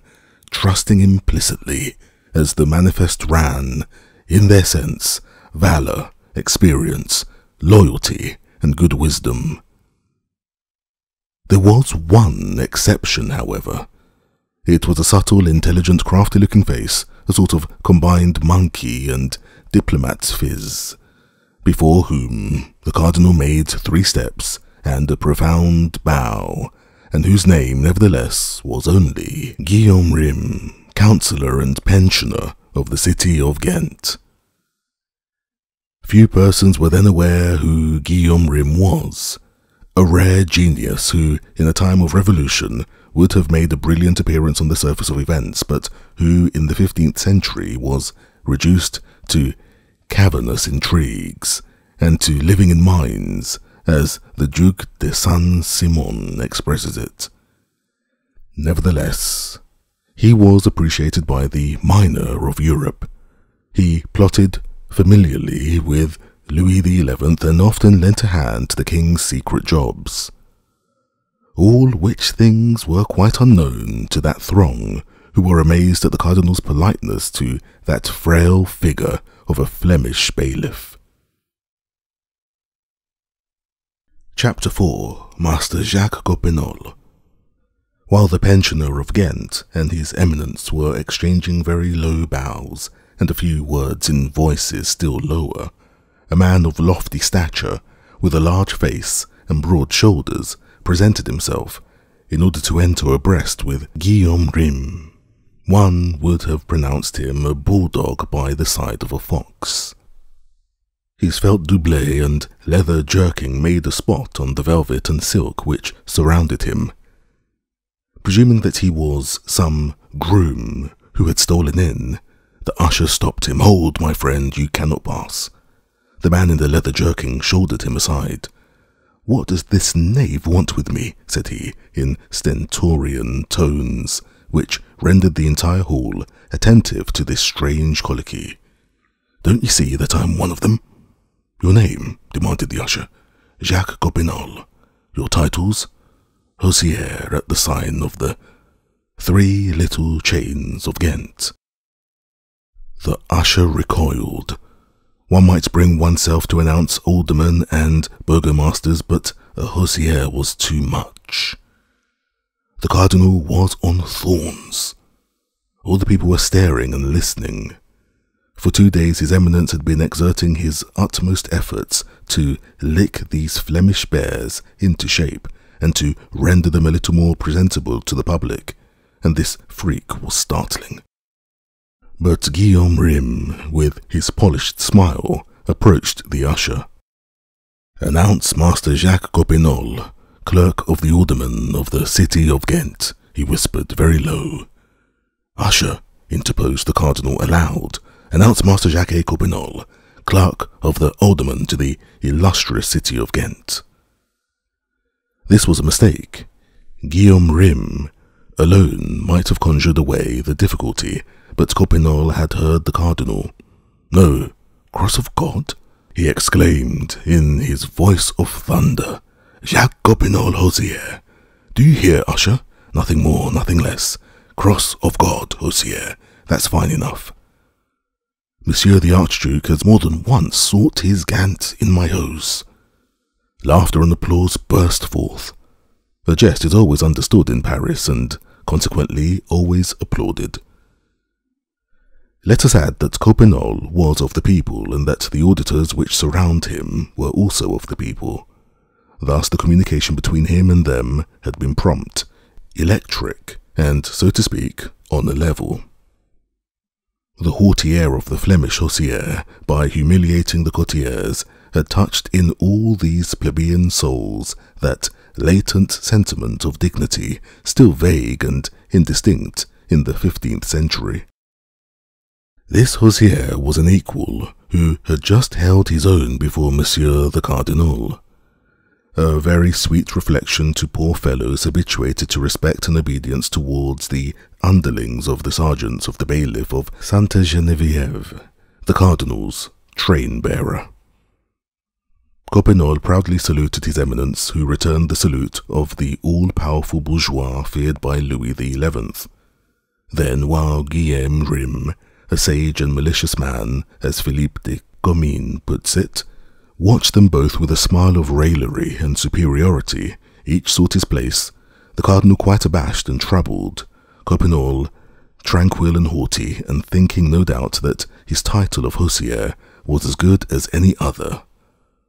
A: trusting implicitly, as the manifest ran, in their sense, valour, experience, loyalty, and good wisdom. There was one exception, however. It was a subtle, intelligent, crafty-looking face, a sort of combined monkey and diplomat's phiz, before whom the cardinal made 3 steps and a profound bow, and whose name, nevertheless, was only Guillaume Rym, councillor and pensioner of the city of Ghent. Few persons were then aware who Guillaume Rym was, a rare genius who, in a time of revolution, would have made a brilliant appearance on the surface of events, but who, in the 15th century, was reduced to cavernous intrigues, and to living in mines, as the Duc de Saint-Simon expresses it. Nevertheless, he was appreciated by the minor of Europe. He plotted familiarly with Louis XI and often lent a hand to the king's secret jobs. All which things were quite unknown to that throng who were amazed at the cardinal's politeness to that frail figure of a Flemish bailiff. Chapter 4. Master Jacques Coppenole. While the pensioner of Ghent and his eminence were exchanging very low bows, and a few words in voices still lower, a man of lofty stature, with a large face and broad shoulders, presented himself, in order to enter abreast with Guillaume Rym. One would have pronounced him a bulldog by the side of a fox. His felt doublet and leather jerkin made a spot on the velvet and silk which surrounded him. Presuming that he was some groom who had stolen in, the usher stopped him. "Hold, my friend, you cannot pass." The man in the leather jerkin shouldered him aside. "What does this knave want with me?" said he, in stentorian tones, which rendered the entire hall attentive to this strange colloquy. "Don't you see that I am one of them?" "Your name?" demanded the usher. "Jacques Coppenole." "Your titles?" "Hosier at the sign of the 3 Little Chains of Ghent." The usher recoiled. One might bring oneself to announce aldermen and burgomasters, but a hosier was too much. The cardinal was on thorns. All the people were staring and listening. For 2 days his eminence had been exerting his utmost efforts to lick these Flemish bears into shape and to render them a little more presentable to the public, and this freak was startling. But Guillaume Rym, with his polished smile, approached the usher. "Announce Master Jacques Coppenole, clerk of the aldermen of the city of Ghent," he whispered very low. "Usher," interposed the cardinal aloud, "announce Master Jacques Coppenole, clerk of the aldermen to the illustrious city of Ghent." This was a mistake. Guillaume Rym alone might have conjured away the difficulty, but Coppenole had heard the cardinal. "No, cross of God?" he exclaimed in his voice of thunder. "Jacques Coppenole Hosier. Do you hear, usher? Nothing more, nothing less. Cross of God, Hosier. That's fine enough. Monsieur the Archduke has more than once sought his Ghent in my hose." Laughter and applause burst forth. A jest is always understood in Paris and consequently always applauded. Let us add that Coppenole was of the people and that the auditors which surround him were also of the people. Thus the communication between him and them had been prompt, electric, and, so to speak, on a level. The haughty air of the Flemish hosier, by humiliating the courtiers, had touched in all these plebeian souls that latent sentiment of dignity, still vague and indistinct in the 15th century. This hosier was an equal who had just held his own before Monsieur the Cardinal. A very sweet reflection to poor fellows habituated to respect and obedience towards the underlings of the sergeants of the bailiff of Sainte Geneviève, the Cardinal's train-bearer. Coppenole proudly saluted his eminence, who returned the salute of the all-powerful bourgeois feared by Louis XI. Then, while Guillaume Rym, a sage and malicious man, as Philippe de Comines puts it, watched them both with a smile of raillery and superiority, each sought his place, the cardinal quite abashed and troubled, Coppenole tranquil and haughty, and thinking no doubt that his title of hosier was as good as any other,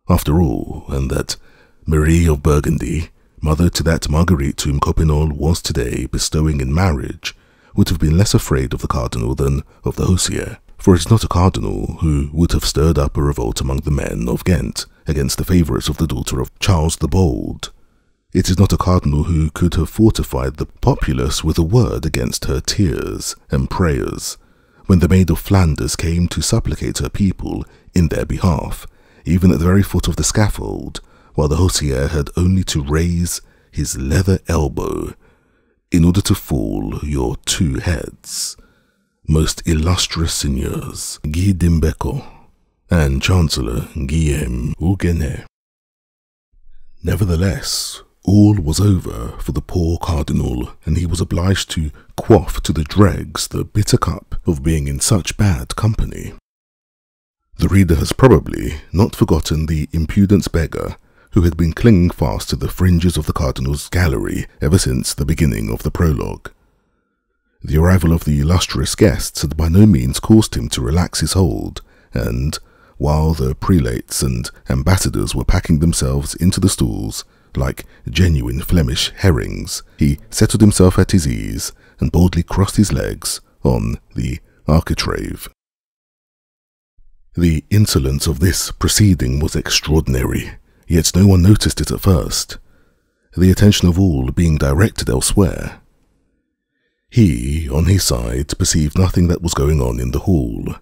A: after all, and that Marie of Burgundy, mother to that Marguerite whom Coppenole was today bestowing in marriage, would have been less afraid of the cardinal than of the hosier, for it is not a cardinal who would have stirred up a revolt among the men of Ghent against the favourites of the daughter of Charles the Bold. It is not a cardinal who could have fortified the populace with a word against her tears and prayers, when the Maid of Flanders came to supplicate her people in their behalf, even at the very foot of the scaffold, while the hosier had only to raise his leather elbow in order to fall your 2 heads, most illustrious seigneurs, Guy d'Imbecco and Chancellor Guillaume Huguenet. Nevertheless, all was over for the poor cardinal, and he was obliged to quaff to the dregs the bitter cup of being in such bad company. The reader has probably not forgotten the impudent beggar who had been clinging fast to the fringes of the cardinal's gallery ever since the beginning of the prologue. The arrival of the illustrious guests had by no means caused him to relax his hold, and, while the prelates and ambassadors were packing themselves into the stalls like genuine Flemish herrings, he settled himself at his ease and boldly crossed his legs on the architrave. The insolence of this proceeding was extraordinary, yet no one noticed it at first, the attention of all being directed elsewhere. He, on his side, perceived nothing that was going on in the hall.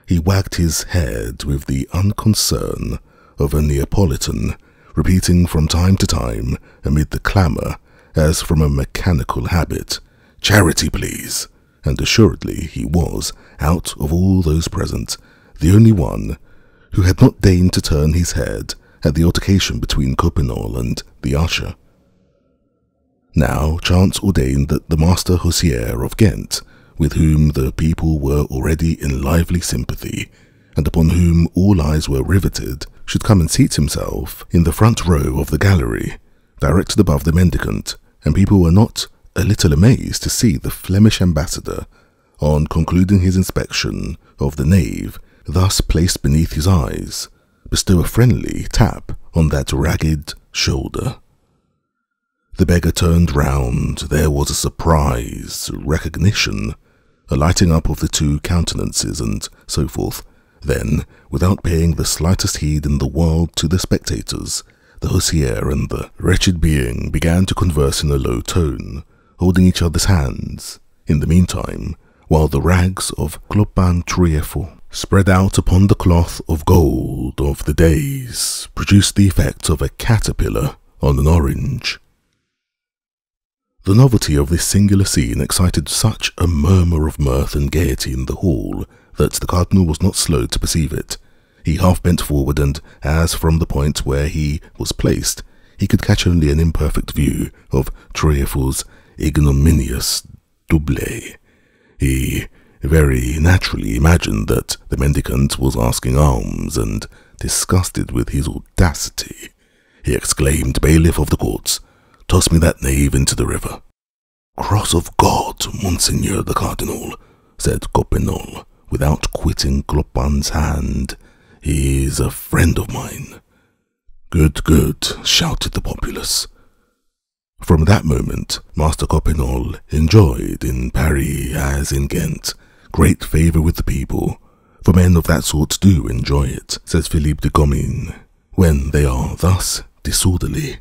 A: He wagged his head with the unconcern of a Neapolitan, repeating from time to time, amid the clamour, as from a mechanical habit, "Charity, please," and assuredly he was, out of all those present, the only one who had not deigned to turn his head at the altercation between Coppenole and the usher. Now chance ordained that the master hosier of Ghent, with whom the people were already in lively sympathy, and upon whom all eyes were riveted, should come and seat himself in the front row of the gallery, directed above the mendicant, and people were not a little amazed to see the Flemish ambassador, on concluding his inspection of the nave, thus placed beneath his eyes, bestow a friendly tap on that ragged shoulder. The beggar turned round. There was a surprise, recognition, a lighting up of the two countenances, and so forth. Then, without paying the slightest heed in the world to the spectators, the hosier and the wretched being began to converse in a low tone, holding each other's hands. In the meantime, while the rags of Clopin Triefo, spread out upon the cloth of gold of the days, produced the effect of a caterpillar on an orange. The novelty of this singular scene excited such a murmur of mirth and gaiety in the hall that the cardinal was not slow to perceive it. He half bent forward, and as from the point where he was placed, he could catch only an imperfect view of Triefo's ignominious doublet, he very naturally imagined that the mendicant was asking alms, and, disgusted with his audacity, he exclaimed, "Bailiff of the courts, toss me that knave into the river." "Cross of God, Monseigneur the Cardinal," said Coppenole, without quitting Clopin's hand. "He is a friend of mine." "Good, good," shouted the populace. From that moment, Master Coppenole enjoyed, in Paris as in Ghent, great favour with the people, for men of that sort do enjoy it, says Philippe de Comines, when they are thus disorderly.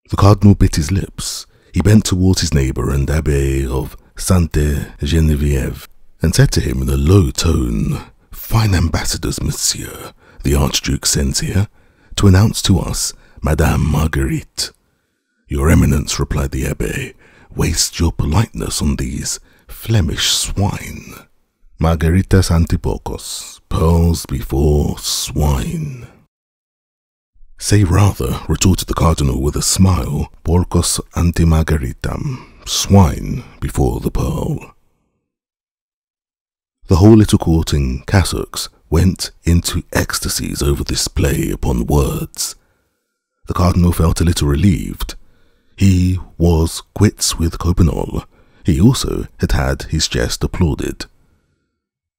A: The cardinal bit his lips. He bent towards his neighbour and Abbé of Sainte Geneviève, and said to him in a low tone, "Fine ambassadors, monsieur, the Archduke sends here, to announce to us Madame Marguerite." "Your Eminence," replied the Abbé, "waste your politeness on these Flemish swine. Margaritas antipokos, pearls before swine." "Say rather," retorted the cardinal with a smile, "porcos ante margaritam, swine before the pearl." The whole little court in cassocks went into ecstasies over this play upon words. The cardinal felt a little relieved. He was quits with Coppenole. He also had had his jest applauded.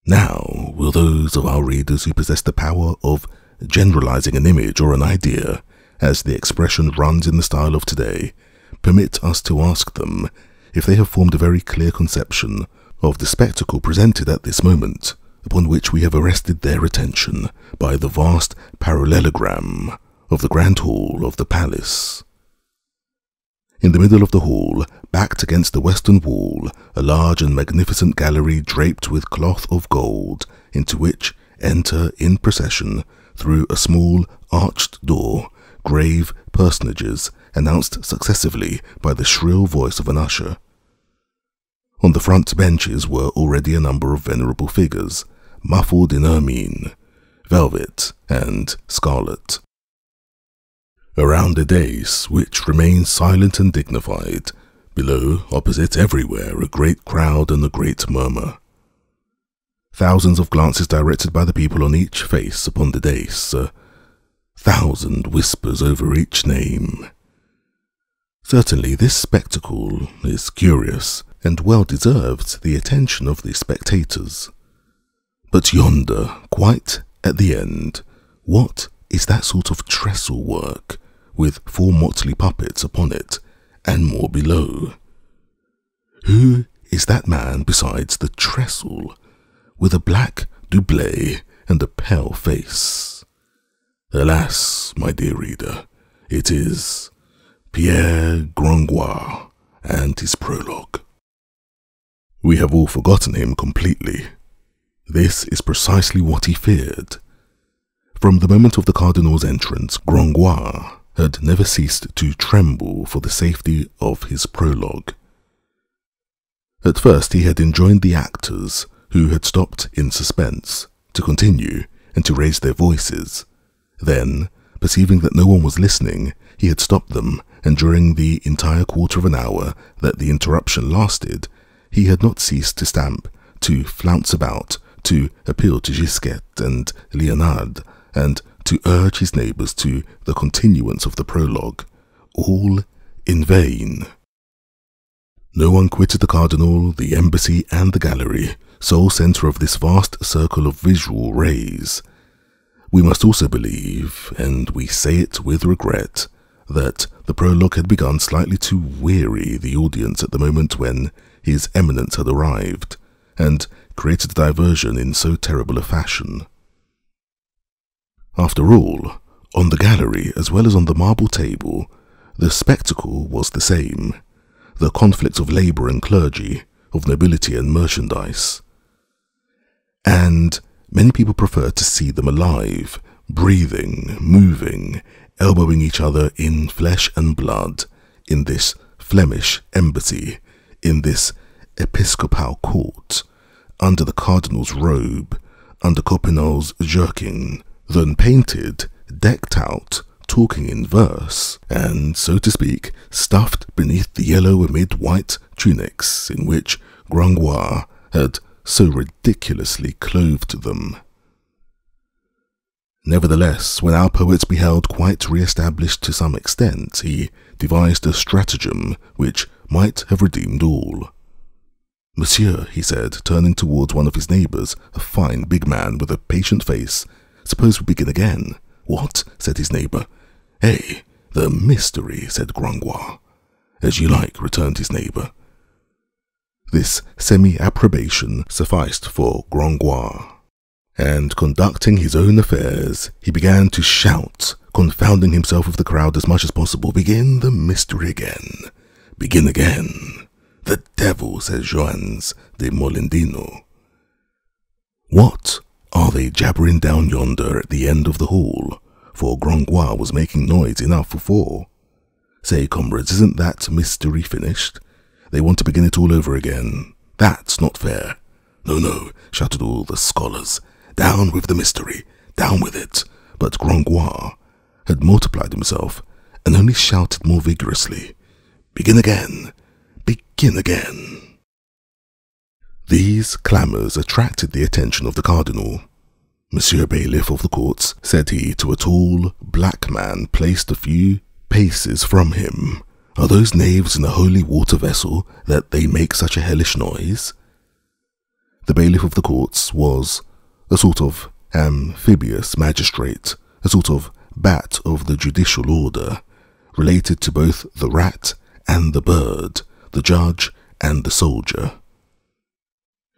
A: Now will those of our readers who possess the power of generalizing an image or an idea, as the expression runs in the style of today, permit us to ask them if they have formed a very clear conception of the spectacle presented at this moment, upon which we have arrested their attention by the vast parallelogram of the grand hall of the palace. In the middle of the hall, backed against the western wall, a large and magnificent gallery draped with cloth of gold, into which enter in procession, through a small arched door, grave personages announced successively by the shrill voice of an usher. On the front benches were already a number of venerable figures, muffled in ermine, velvet, and scarlet. Around a dais, which remained silent and dignified, below, opposite, everywhere, a great crowd and a great murmur. Thousands of glances directed by the people on each face upon the dais, 1,000 whispers over each name. Certainly this spectacle is curious, and well deserved the attention of the spectators. But yonder, quite at the end, what is that sort of trestle work, with 4 motley puppets upon it, and more below? Who is that man besides the trestle, with a black doublet and a pale face? Alas, my dear reader, it is Pierre Gringoire and his prologue. We have all forgotten him completely. This is precisely what he feared. From the moment of the cardinal's entrance, Gringoire had never ceased to tremble for the safety of his prologue. At first he had enjoined the actors, who had stopped in suspense, to continue and to raise their voices. Then, perceiving that no one was listening, he had stopped them, and during the entire quarter of an hour that the interruption lasted, he had not ceased to stamp, to flounce about, to appeal to Gisquet and Leonard, and to urge his neighbours to the continuance of the prologue, all in vain. No one quitted the cardinal, the embassy, and the gallery, sole centre of this vast circle of visual rays. We must also believe, and we say it with regret, that the prologue had begun slightly to weary the audience at the moment when His Eminence had arrived, and created a diversion in so terrible a fashion. After all, on the gallery as well as on the marble table, the spectacle was the same, the conflict of labour and clergy, of nobility and merchandise. And many people preferred to see them alive, breathing, moving, elbowing each other in flesh and blood, in this Flemish embassy, in this episcopal court, under the cardinal's robe, under Copinol's jerkin, than painted, decked out, talking in verse, and, so to speak, stuffed beneath the yellow amid white tunics in which Gringoire had so ridiculously clothed them. Nevertheless, when our poet beheld quite re-established to some extent, he devised a stratagem which might have redeemed all. "Monsieur," he said, turning towards one of his neighbours, a fine big man with a patient face, "suppose we begin again." "What?" said his neighbour. "Eh, the mystery," said Gringoire. "As you like," returned his neighbour. This semi-approbation sufficed for Gringoire, and conducting his own affairs, he began to shout, confounding himself with the crowd as much as possible, "Begin the mystery again! Begin again! The devil," says Joannes de Molendino. "What are they jabbering down yonder at the end of the hall?" For Gringoire was making noise enough for 4. "Say, comrades, isn't that mystery finished? They want to begin it all over again. That's not fair." "No, no," shouted all the scholars. "Down with the mystery, down with it." But Gringoire had multiplied himself and only shouted more vigorously, "Begin again, begin again." These clamours attracted the attention of the cardinal. "Monsieur Bailiff of the courts," said he to a tall, black man placed a few paces from him, "are those knaves in a holy water vessel that they make such a hellish noise?" The bailiff of the courts was a sort of amphibious magistrate, a sort of bat of the judicial order, related to both the rat and the bird, the judge and the soldier.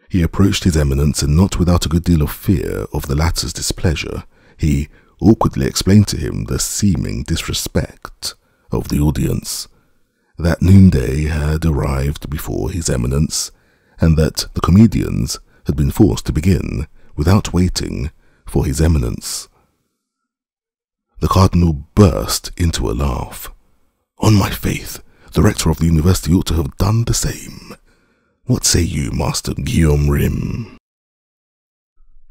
A: He approached His Eminence, and not without a good deal of fear of the latter's displeasure, he awkwardly explained to him the seeming disrespect of the audience, that noonday had arrived before His Eminence, and that the comedians had been forced to begin without waiting for His Eminence. The cardinal burst into a laugh. "On my faith, the rector of the university ought to have done the same. What say you, Master Guillaume Rym?"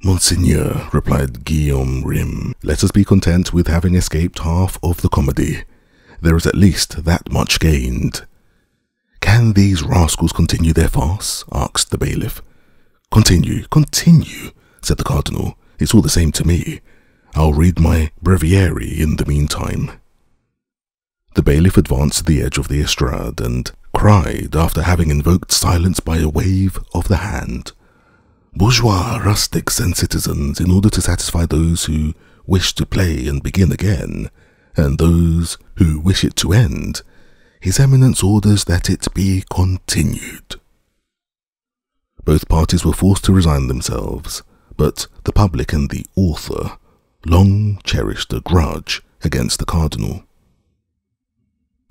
A: "Monseigneur," replied Guillaume Rym, "let us be content with having escaped half of the comedy. There is at least that much gained." "Can these rascals continue their farce?" asked the bailiff. "Continue, continue," said the cardinal. "It's all the same to me. I'll read my breviary in the meantime." The bailiff advanced to the edge of the estrade and cried after having invoked silence by a wave of the hand. Bourgeois, rustics, and citizens, in order to satisfy those who wish to play and begin again, and those who wish it to end, His Eminence orders that it be continued. Both parties were forced to resign themselves, but the public and the author long cherished a grudge against the cardinal.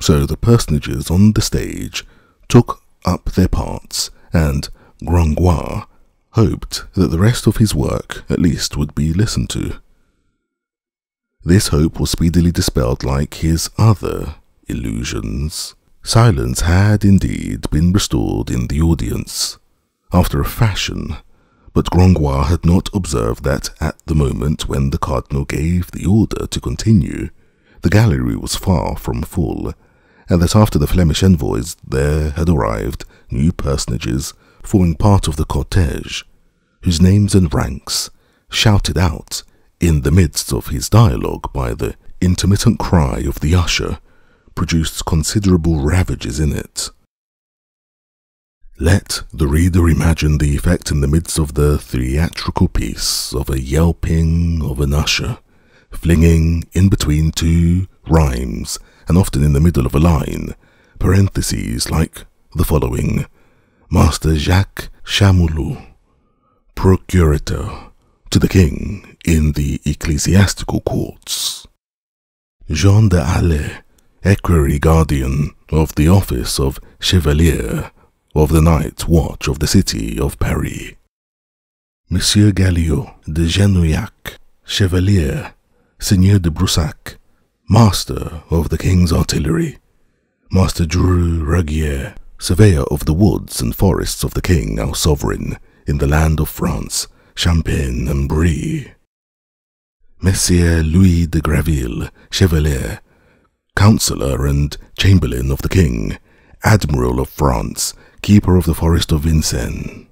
A: So the personages on the stage took up their parts, and Gringoire hoped that the rest of his work at least would be listened to. This hope was speedily dispelled like his other illusions. Silence had indeed been restored in the audience, after a fashion, but Gringoire had not observed that at the moment when the cardinal gave the order to continue, the gallery was far from full, and that after the Flemish envoys there had arrived new personages forming part of the cortege, whose names and ranks, shouted out in the midst of his dialogue by the intermittent cry of the usher, produced considerable ravages in it. Let the reader imagine the effect in the midst of the theatrical piece of a yelping of an usher, flinging in between two rhymes, and often in the middle of a line, parentheses like the following: Master Jacques Chamoulou, procurator to the king in the ecclesiastical courts. Jean de Halle, equerry guardian of the office of chevalier of the night watch of the city of Paris. Monsieur Galliot de Genouillac, chevalier, Seigneur de Broussac, master of the king's artillery. Master Dru Raguier, surveyor of the woods and forests of the king, our sovereign, in the land of France, Champagne and Brie. Messieurs Louis de Graville, chevalier, councillor and chamberlain of the king, admiral of France, keeper of the forest of Vincennes.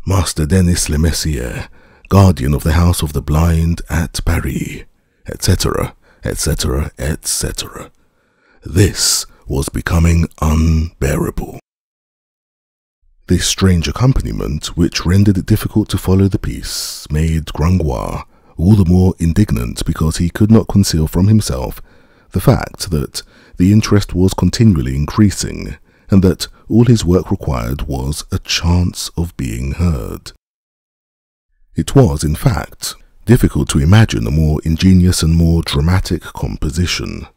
A: Master Denis le Messier, guardian of the house of the blind at Paris, etc., etc., etc. This was becoming unbearable. This strange accompaniment, which rendered it difficult to follow the piece, made Gringoire all the more indignant because he could not conceal from himself the fact that the interest was continually increasing, and that all his work required was a chance of being heard. It was, in fact, difficult to imagine a more ingenious and more dramatic composition.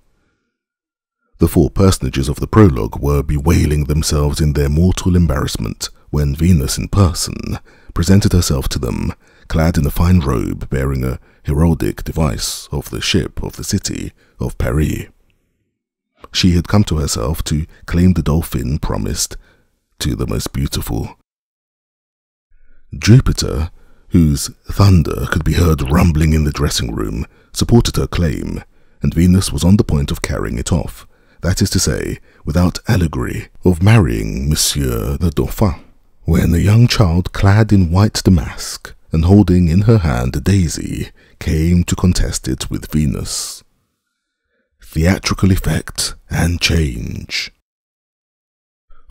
A: The four personages of the prologue were bewailing themselves in their mortal embarrassment when Venus in person presented herself to them, clad in a fine robe bearing a heraldic device of the ship of the city of Paris. She had come to herself to claim the dolphin promised to the most beautiful. Jupiter, whose thunder could be heard rumbling in the dressing room, supported her claim, and Venus was on the point of carrying it off, that is to say, without allegory, of marrying Monsieur the Dauphin, when a young child clad in white damask and holding in her hand a daisy came to contest it with Venus. Theatrical effect and change.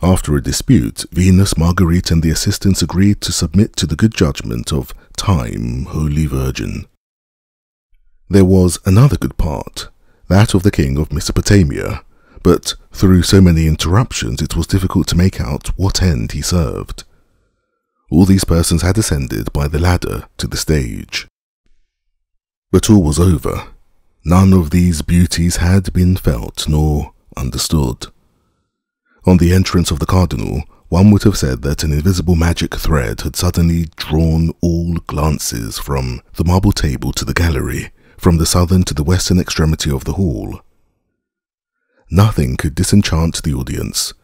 A: After a dispute, Venus, Marguerite, and the assistants agreed to submit to the good judgment of Time, Holy Virgin. There was another good part, that of the king of Mesopotamia, but through so many interruptions it was difficult to make out what end he served. All these persons had ascended by the ladder to the stage. But all was over. None of these beauties had been felt nor understood. On the entrance of the cardinal, one would have said that an invisible magic thread had suddenly drawn all glances from the marble table to the gallery, from the southern to the western extremity of the hall. Nothing could disenchant the audience.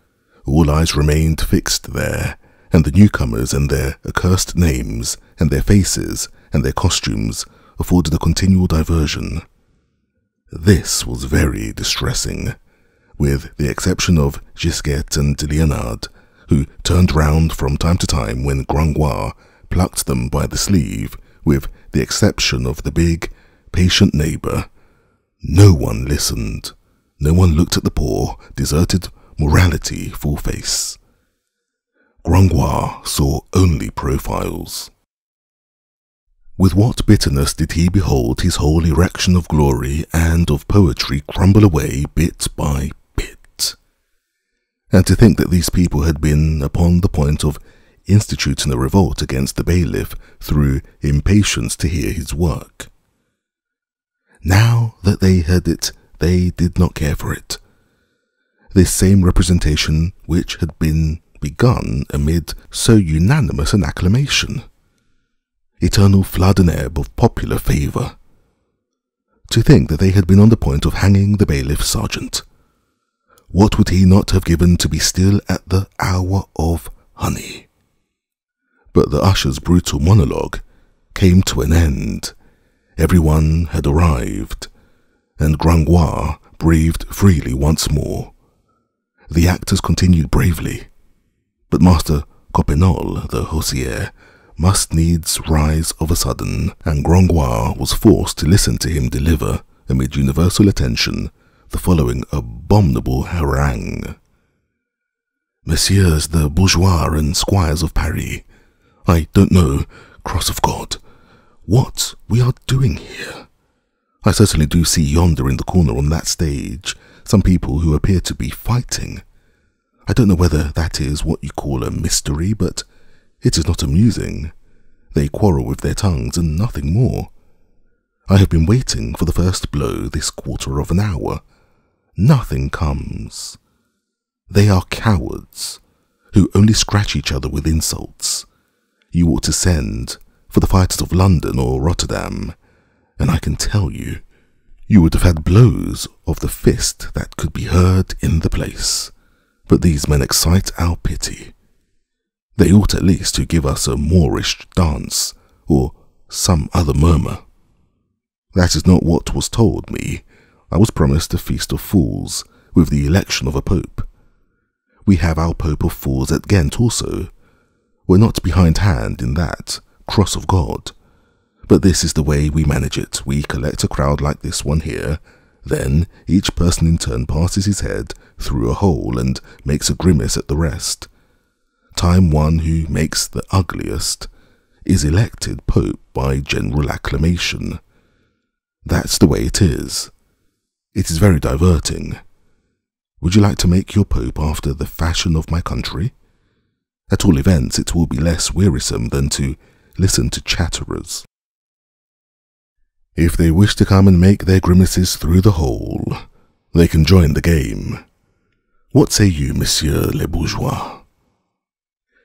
A: All eyes remained fixed there, and the newcomers and their accursed names, and their faces, and their costumes afforded a continual diversion. This was very distressing, with the exception of Gisquette and Leonard, who turned round from time to time when Gringoire plucked them by the sleeve, with the exception of the big, patient neighbour. No one listened. No one looked at the poor, deserted morality full face. Gringoire saw only profiles. With what bitterness did he behold his whole erection of glory and of poetry crumble away bit by bit. And to think that these people had been upon the point of instituting a revolt against the bailiff through impatience to hear his work. Now that they heard it, they did not care for it. This same representation which had been begun amid so unanimous an acclamation. Eternal flood and ebb of popular favour. To think that they had been on the point of hanging the bailiff sergeant. What would he not have given to be still at the hour of honey? But the usher's brutal monologue came to an end. Everyone had arrived, and Gringoire breathed freely once more. The actors continued bravely, but Master Coppenole, the hosier, must needs rise of a sudden, and Gringoire was forced to listen to him deliver, amid universal attention, the following abominable harangue. Messieurs the bourgeois and squires of Paris, I don't know, cross of God, what we are doing here. I certainly do see yonder in the corner on that stage some people who appear to be fighting. I don't know whether that is what you call a mystery, but it is not amusing. They quarrel with their tongues and nothing more. I have been waiting for the first blow this quarter of an hour. Nothing comes. They are cowards, who only scratch each other with insults. You ought to send for the fighters of London or Rotterdam, and I can tell you, you would have had blows of the fist that could be heard in the place. But these men excite our pity. They ought at least to give us a Moorish dance, or some other murmur. That is not what was told me. I was promised a feast of fools, with the election of a pope. We have our Pope of Fools at Ghent also. We're not behindhand in that, cross of God. But this is the way we manage it. We collect a crowd like this one here, then each person in turn passes his head through a hole and makes a grimace at the rest. Time one who makes the ugliest is elected Pope by general acclamation. That's the way it is. It is very diverting. Would you like to make your Pope after the fashion of my country? At all events, it will be less wearisome than to listen to chatterers. If they wish to come and make their grimaces through the hole, they can join the game. What say you, Monsieur les Bourgeois?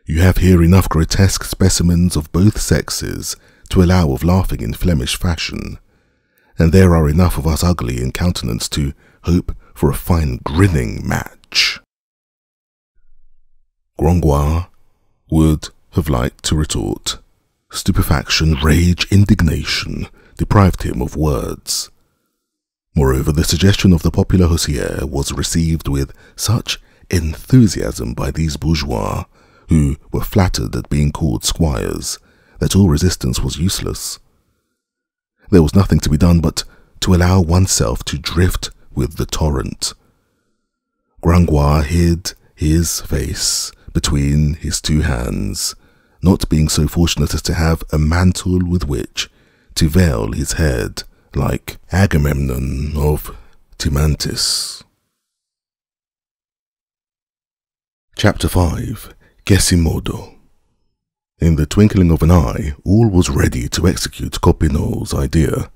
A: You have here enough grotesque specimens of both sexes to allow of laughing in Flemish fashion, and there are enough of us ugly in countenance to hope for a fine grinning match. Gringoire would have liked to retort. Stupefaction, rage, indignation deprived him of words. Moreover, the suggestion of the popular hosier was received with such enthusiasm by these bourgeois, who were flattered at being called squires, that all resistance was useless. There was nothing to be done but to allow oneself to drift with the torrent. Gringoire hid his face between his two hands, not being so fortunate as to have a mantle with which to veil his head, like Agamemnon of Timantis. Chapter 5. Quasimodo. In the twinkling of an eye, all was ready to execute Coppenol's idea.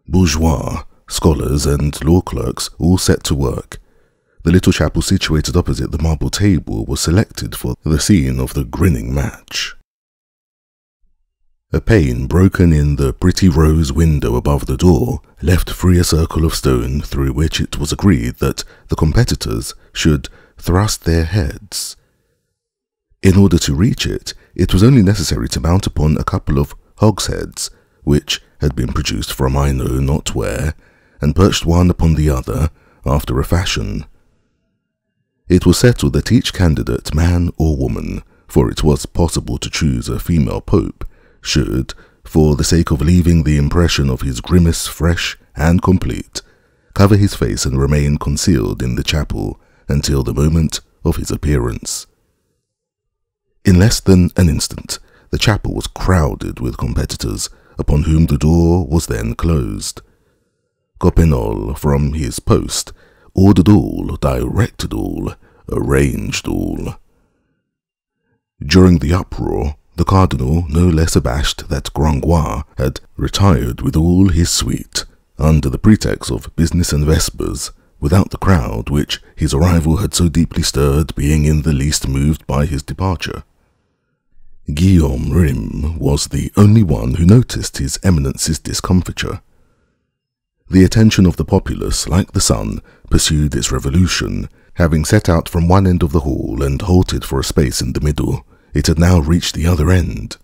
A: Bourgeois, scholars, and law clerks all set to work. The little chapel situated opposite the marble table was selected for the scene of the grinning match. A pane broken in the pretty rose window above the door left free a circle of stone through which it was agreed that the competitors should thrust their heads. In order to reach it, it was only necessary to mount upon a couple of hogsheads, which had been produced from I know not where, and perched one upon the other after a fashion. It was settled that each candidate, man or woman, for it was possible to choose a female pope, should, for the sake of leaving the impression of his grimace fresh and complete, cover his face and remain concealed in the chapel until the moment of his appearance. In less than an instant, the chapel was crowded with competitors, upon whom the door was then closed. Coppenole, from his post, ordered all, directed all, arranged all. During the uproar, the cardinal, no less abashed that Gringoire had retired with all his suite, under the pretext of business and vespers, without the crowd which his arrival had so deeply stirred being in the least moved by his departure. Guillaume Rym was the only one who noticed his Eminence's discomfiture. The attention of the populace, like the sun, pursued its revolution. Having set out from one end of the hall and halted for a space in the middle, it had now reached the other end.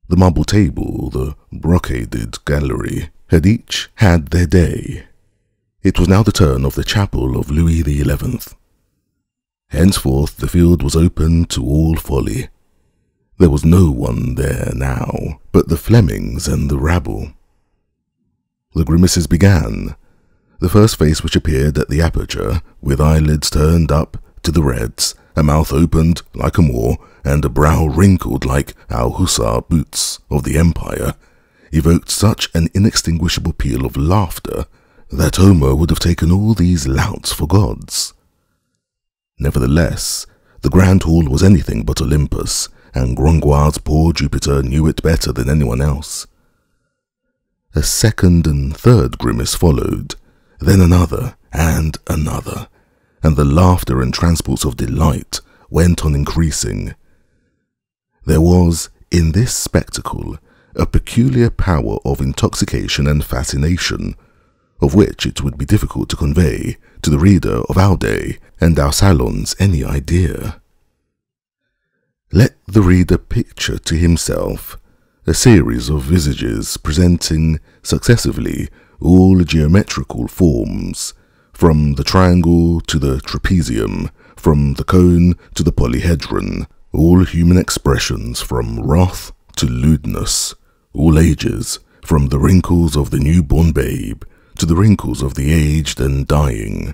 A: The marble table, the brocaded gallery, had each had their day. It was now the turn of the chapel of Louis XI. Henceforth the field was open to all folly. There was no one there now but the Flemings and the rabble. The grimaces began. The first face which appeared at the aperture, with eyelids turned up to the reds, a mouth opened like a Moor, and a brow wrinkled like our hussar boots of the Empire, evoked such an inextinguishable peal of laughter that Homer would have taken all these louts for gods. Nevertheless, the grand hall was anything but Olympus, and Gringoire's poor Jupiter knew it better than anyone else. A second and third grimace followed, then another, and the laughter and transports of delight went on increasing. There was, in this spectacle, a peculiar power of intoxication and fascination, of which it would be difficult to convey to the reader of our day and our salons any idea. Let the reader picture to himself a series of visages presenting successively all geometrical forms, from the triangle to the trapezium, from the cone to the polyhedron, all human expressions from wrath to lewdness, all ages, from the wrinkles of the newborn babe to the wrinkles of the aged and dying,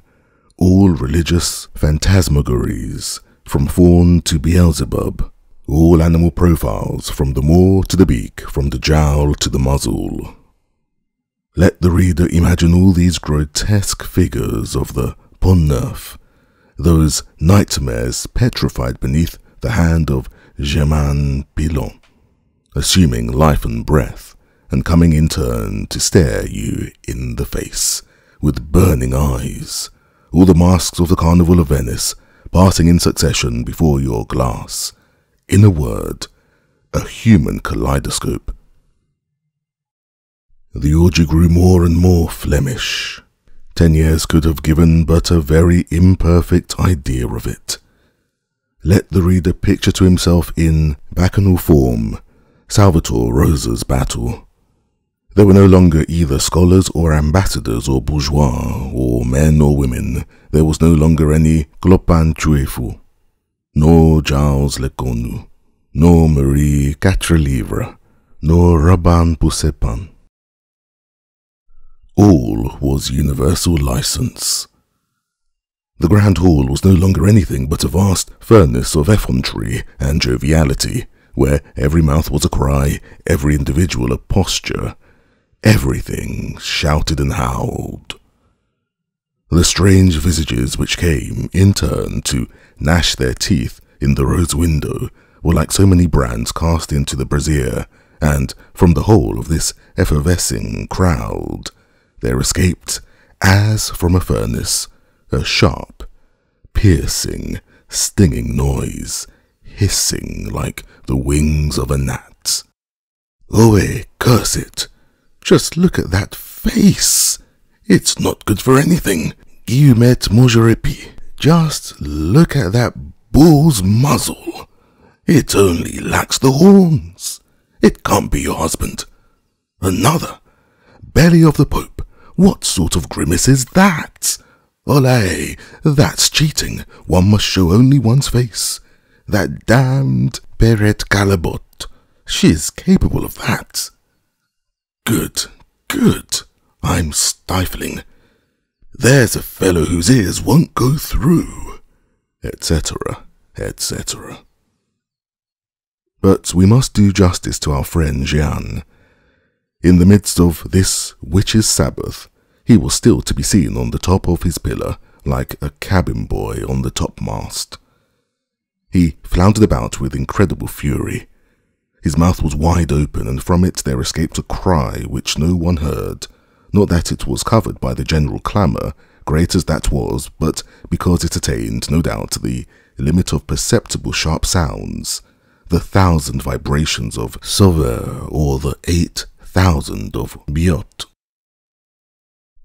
A: all religious phantasmagories, from faun to Beelzebub, all animal profiles, from the maw to the beak, from the jowl to the muzzle. Let the reader imagine all these grotesque figures of the Pont Neuf, those nightmares petrified beneath the hand of Germain Pilon, assuming life and breath, and coming in turn to stare you in the face, with burning eyes, all the masks of the Carnival of Venice passing in succession before your glass. In a word, a human kaleidoscope. The orgy grew more and more Flemish. 10 years could have given but a very imperfect idea of it. Let the reader picture to himself in bacchanal form Salvator Rosa's battle. There were no longer either scholars or ambassadors or bourgeois or men or women. There was no longer any Clopin Chuefu, nor Charles Leconu, nor Marie Quatrelivre, nor Rabban Poussepan. All was universal license. The grand hall was no longer anything but a vast furnace of effrontery and joviality, where every mouth was a cry, every individual a posture. Everything shouted and howled. The strange visages which came, in turn, to gnash their teeth in the rose window were like so many brands cast into the brazier, and from the whole of this effervescing crowd there escaped, as from a furnace, a sharp, piercing, stinging noise, hissing like the wings of a gnat. Ohé, curse it! Just look at that face! It's not good for anything. Guillemette Maugerepi. Just look at that bull's muzzle. It only lacks the horns. It can't be your husband. Another. Belly of the Pope. What sort of grimace is that? Olé, that's cheating. One must show only one's face. That damned Perrette Galabot. She's capable of that. Good, good. I'm stifling. "There's a fellow whose ears won't go through," etc., etc. But we must do justice to our friend Jeanne. In the midst of this witch's Sabbath, he was still to be seen on the top of his pillar, like a cabin boy on the topmast. He floundered about with incredible fury. His mouth was wide open, and from it there escaped a cry which no one heard, not that it was covered by the general clamour, great as that was, but because it attained, no doubt, the limit of perceptible sharp sounds, the 1,000 vibrations of Sauveur, or the 8,000 of Biot.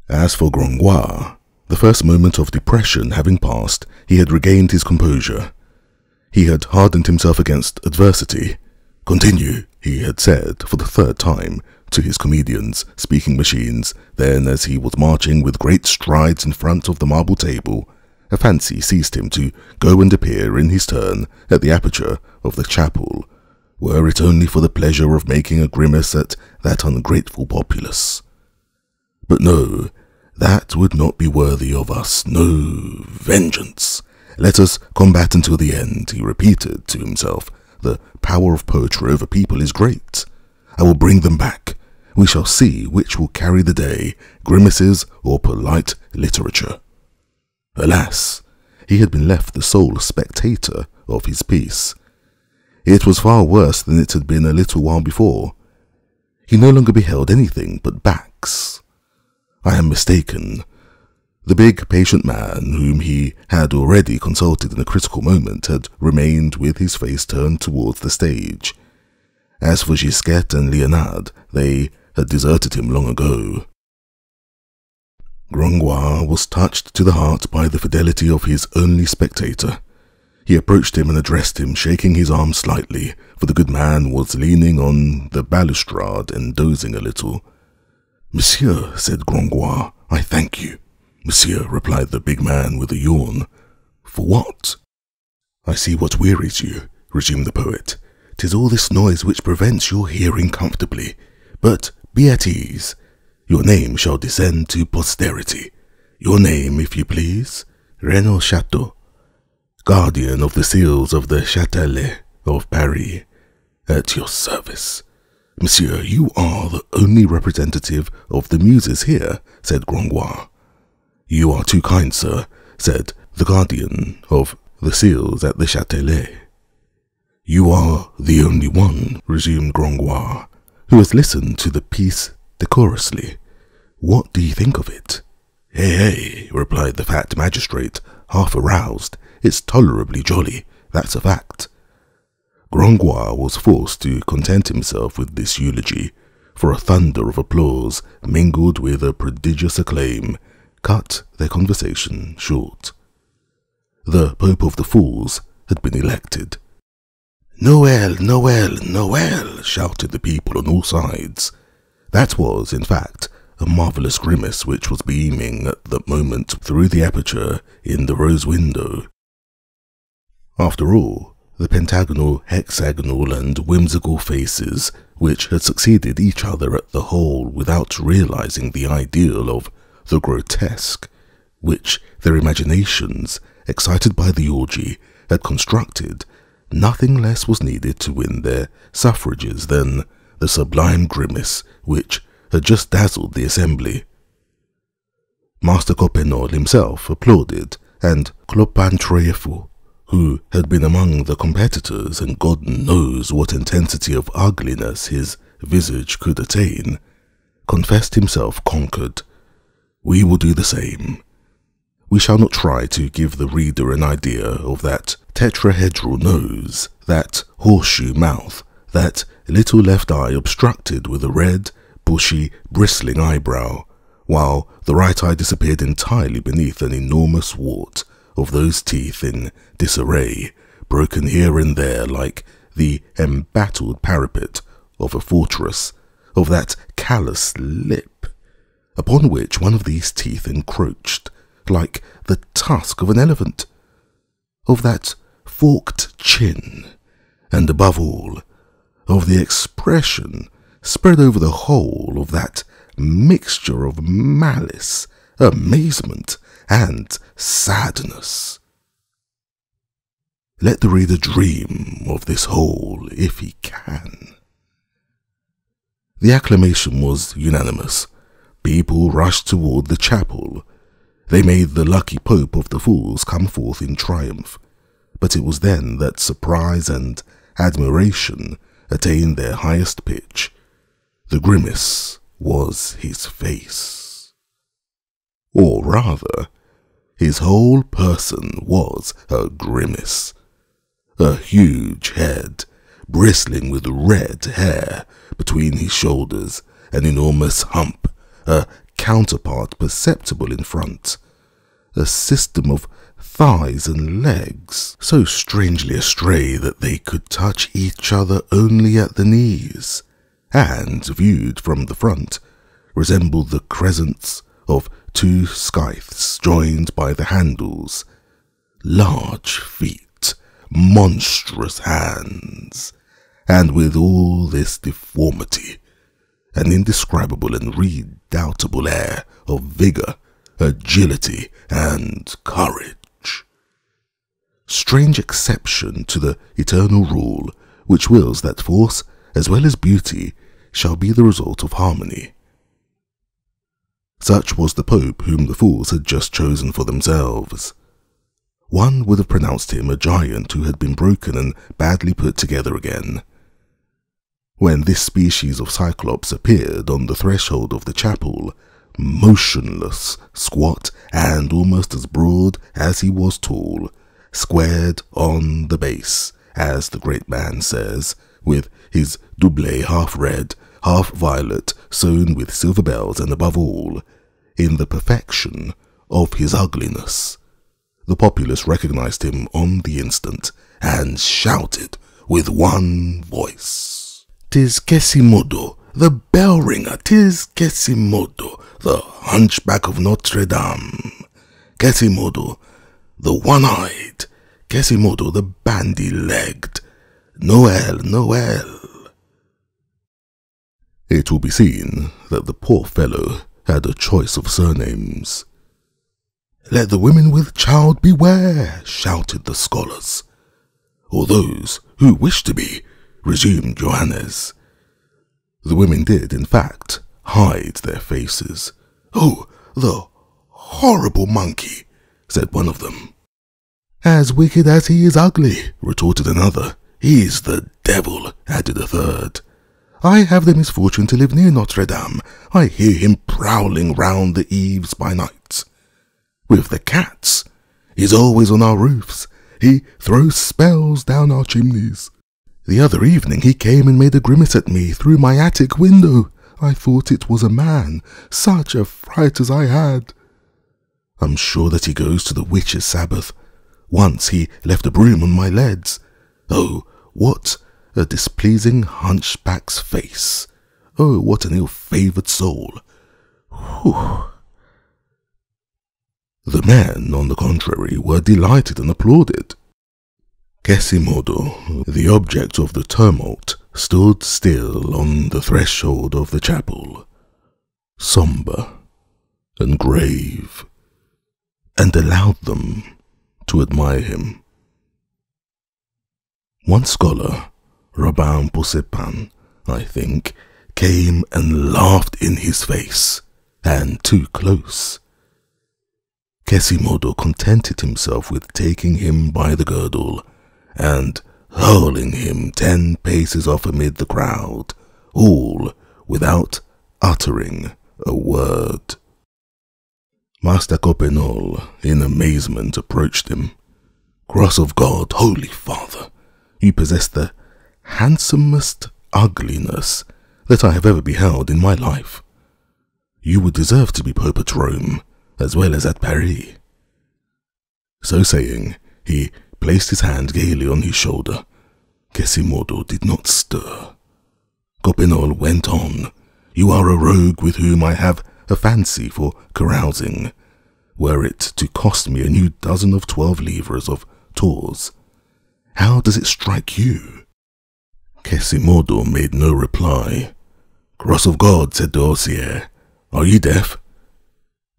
A: As for Gringoire, the first moment of depression having passed, he had regained his composure. He had hardened himself against adversity. "Continue," he had said for the third time to his comedians, speaking machines. Then, as he was marching with great strides in front of the marble table, a fancy seized him to go and appear in his turn at the aperture of the chapel, were it only for the pleasure of making a grimace at that ungrateful populace. But no, that would not be worthy of us. No, vengeance. Let us combat until the end, he repeated to himself. The power of poetry over people is great. I will bring them back. We shall see which will carry the day, grimaces or polite literature. Alas, he had been left the sole spectator of his piece. It was far worse than it had been a little while before. He no longer beheld anything but backs. I am mistaken. The big, patient man, whom he had already consulted in a critical moment, had remained with his face turned towards the stage. As for Gisquette and Leonard, they had deserted him long ago. Gringoire was touched to the heart by the fidelity of his only spectator. He approached him and addressed him, shaking his arm slightly, for the good man was leaning on the balustrade and dozing a little. "Monsieur," said Gringoire, "I thank you." "Monsieur," replied the big man with a yawn. "For what?" "I see what wearies you," resumed the poet. "'Tis all this noise which prevents your hearing comfortably. But be at ease. Your name shall descend to posterity. Your name, if you please, Renaud Chateau, guardian of the seals of the Châtelet of Paris. At your service." "Monsieur, you are the only representative of the muses here," said Gringoire. "You are too kind, sir," said the guardian of the seals at the Châtelet. "You are the only one," resumed Gringoire, "who has listened to the piece decorously. What do you think of it?" "Hey, hey," replied the fat magistrate, half aroused. "It's tolerably jolly, that's a fact." Gringoire was forced to content himself with this eulogy, for a thunder of applause, mingled with a prodigious acclaim, cut their conversation short. The Pope of the Fools had been elected. "Noël, Noël, Noël!" shouted the people on all sides. That was, in fact, a marvellous grimace which was beaming at the moment through the aperture in the rose window. After all, the pentagonal, hexagonal, and whimsical faces which had succeeded each other at the whole without realizing the ideal of the grotesque, which their imaginations, excited by the orgy, had constructed, nothing less was needed to win their suffrages than the sublime grimace which had just dazzled the assembly. Master Coppenole himself applauded, and Clopin Troyefou, who had been among the competitors, and God knows what intensity of ugliness his visage could attain, confessed himself conquered. We will do the same. We shall not try to give the reader an idea of that tetrahedral nose, that horseshoe mouth, that little left eye obstructed with a red, bushy, bristling eyebrow, while the right eye disappeared entirely beneath an enormous wart of those teeth in disarray, broken here and there like the embattled parapet of a fortress, of that callous lip, upon which one of these teeth encroached, like the tusk of an elephant, of that forked chin, and above all, of the expression spread over the whole of that mixture of malice amazement, and sadness. Let the reader dream of this whole if he can. The acclamation was unanimous. People rushed toward the chapel. They made the lucky Pope of the Fools come forth in triumph, but it was then that surprise and admiration attained their highest pitch. The grimace was his face. Or rather, his whole person was a grimace. A huge head, bristling with red hair between his shoulders, an enormous hump, a counterpart perceptible in front, a system of thighs and legs, so strangely astray that they could touch each other only at the knees, and, viewed from the front, resembled the crescents of two scythes joined by the handles, large feet, monstrous hands, and with all this deformity, an indescribable and redoubtable air of vigour, agility, and courage. Strange exception to the eternal rule which wills that force as well as beauty shall be the result of harmony. Such was the Pope whom the fools had just chosen for themselves. One would have pronounced him a giant who had been broken and badly put together again. When this species of Cyclops appeared on the threshold of the chapel, motionless, squat, and almost as broad as he was tall, squared on the base, as the great man says, with his doublet half red, half violet, sewn with silver bells, and above all, in the perfection of his ugliness. The populace recognized him on the instant, and shouted with one voice, "'Tis Quasimodo, the bell ringer, 'tis Quasimodo, the Hunchback of Notre-Dame, Quasimodo, the one-eyed, Quasimodo, the bandy-legged, Noel, Noel." It will be seen that the poor fellow had a choice of surnames. "Let the women with child beware," shouted the scholars. "Or those who wish to be," resumed Johannes. The women did, in fact, hide their faces. "Oh, the horrible monkey," said one of them. "As wicked as he is ugly," retorted another. "He's the devil," added a third. "I have the misfortune to live near Notre-Dame. I hear him prowling round the eaves by night. With the cats. He's always on our roofs. He throws spells down our chimneys. The other evening he came and made a grimace at me through my attic window. I thought it was a man. Such a fright as I had. I'm sure that he goes to the witches' Sabbath. Once he left a broom on my leads. Oh, what a displeasing hunchback's face. Oh, what an ill-favoured soul. Whew." The men, on the contrary, were delighted and applauded. Quasimodo, the object of the tumult, stood still on the threshold of the chapel, sombre and grave, and allowed them to admire him. One scholar, Robin Poussepan, I think, came and laughed in his face, and too close. Quasimodo contented himself with taking him by the girdle and hurling him 10 paces off amid the crowd, all without uttering a word. Master Coppenole, in amazement, approached him. "Cross of God, Holy Father, you possess the handsomest ugliness that I have ever beheld in my life. You would deserve to be Pope at Rome, as well as at Paris." So saying, he placed his hand gaily on his shoulder. Quasimodo did not stir. Coppenole went on, "You are a rogue with whom I have a fancy for carousing, were it to cost me a new dozen of 12 livres of tours. How does it strike you?" Quasimodo made no reply. "Cross of God," said the Haussier, "are you deaf?"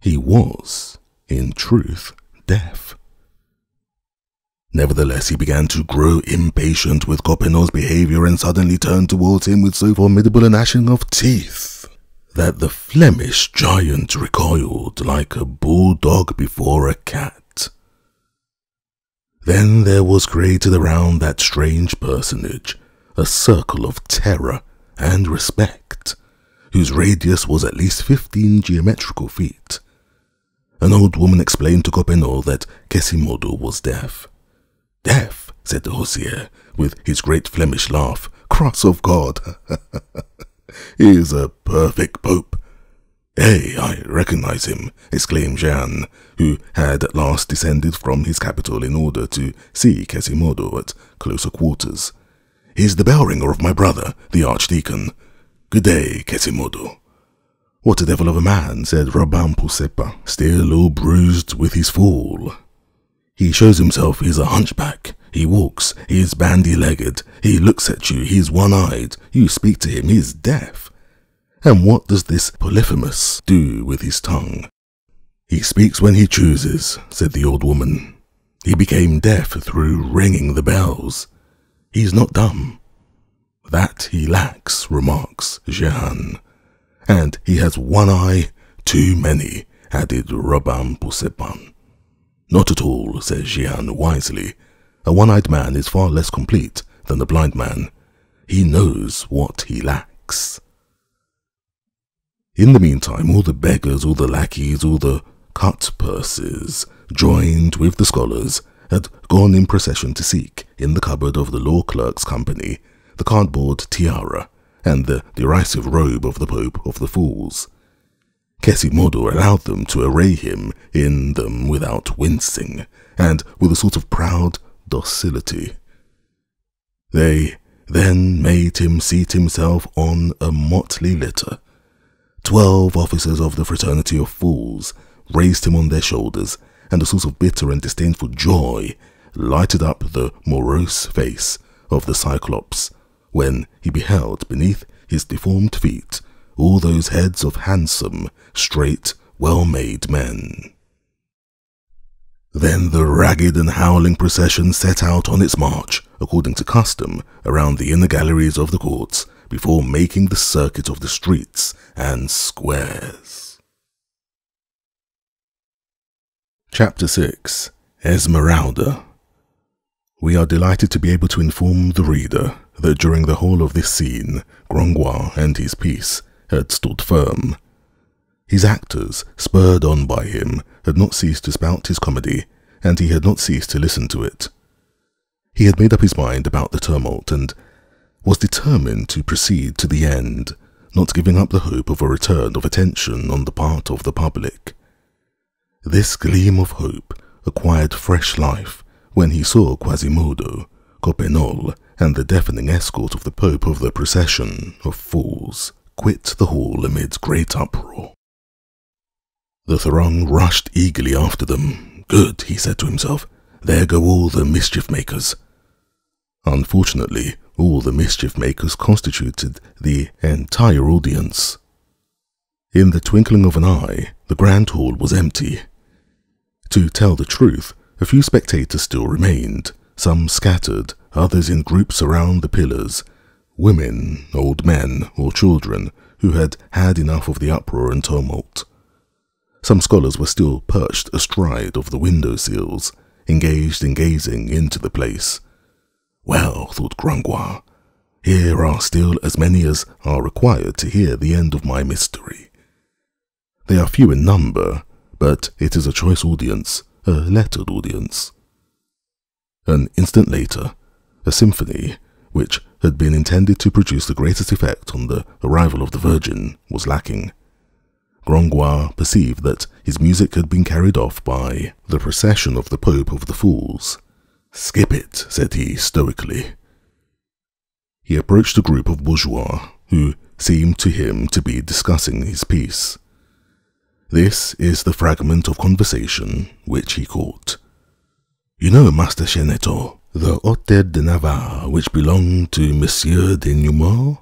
A: He was, in truth, deaf. Nevertheless, he began to grow impatient with Coppenol's behaviour and suddenly turned towards him with so formidable a gnashing of teeth that the Flemish giant recoiled like a bulldog before a cat. Then there was created around that strange personage a circle of terror and respect, whose radius was at least 15 geometrical feet. An old woman explained to Coppenol that Quasimodo was deaf. "Deaf," said the Hosier, with his great Flemish laugh. "Cross of God! He is a perfect pope." "Hey, I recognize him," exclaimed Jeanne, who had at last descended from his capital in order to see Quasimodo at closer quarters. "He's the bell ringer of my brother, the Archdeacon. Good day, Quasimodo." "What a devil of a man," said Robin Poussepa, still all bruised with his fall. "He shows himself he's a hunchback. He walks, he's bandy-legged. He looks at you, he's one-eyed. You speak to him, he's deaf. And what does this Polyphemus do with his tongue?" "He speaks when he chooses," said the old woman. "He became deaf through ringing the bells. He's not dumb." "That he lacks," remarks Jeanne. "And he has one eye too many," added Robin Poussepan. "Not at all," says Jeanne wisely. "A one-eyed man is far less complete than a blind man. He knows what he lacks." In the meantime, all the beggars, all the lackeys, all the cut-purses, joined with the scholars, had gone in procession to seek, in the cupboard of the law clerk's company, the cardboard tiara and the derisive robe of the Pope of the Fools. Quasimodo allowed them to array him in them without wincing, and with a sort of proud docility. They then made him seat himself on a motley litter. 12 officers of the fraternity of fools raised him on their shoulders, and a sort of bitter and disdainful joy lighted up the morose face of the Cyclops when he beheld beneath his deformed feet all those heads of handsome, straight, well-made men. Then the ragged and howling procession set out on its march, according to custom, around the inner galleries of the courts, before making the circuit of the streets and squares. Chapter 6. Esmeralda. We are delighted to be able to inform the reader that during the whole of this scene, Gringoire and his piece had stood firm. His actors, spurred on by him, had not ceased to spout his comedy, and he had not ceased to listen to it. He had made up his mind about the tumult, and was determined to proceed to the end, not giving up the hope of a return of attention on the part of the public. This gleam of hope acquired fresh life when he saw Quasimodo, Coppenol, and the deafening escort of the Pope of the procession of fools quit the hall amid great uproar. The throng rushed eagerly after them. "Good," he said to himself, "there go all the mischief-makers." Unfortunately, all the mischief-makers constituted the entire audience. In the twinkling of an eye, the grand hall was empty. To tell the truth, a few spectators still remained, some scattered, others in groups around the pillars, women, old men, or children who had had enough of the uproar and tumult. Some scholars were still perched astride of the window sills, engaged in gazing into the place. "Well," thought Gringoire, "here are still as many as are required to hear the end of my mystery. They are few in number, but it is a choice audience, a lettered audience." An instant later, a symphony, which had been intended to produce the greatest effect on the arrival of the Virgin, was lacking. Gringoire perceived that his music had been carried off by the procession of the Pope of the Fools. "Skip it," said he stoically. He approached a group of bourgeois who seemed to him to be discussing his piece. This is the fragment of conversation which he caught. "You know, Master Chenetot, the Hôtel de Navarre which belonged to Monsieur de Nemours?"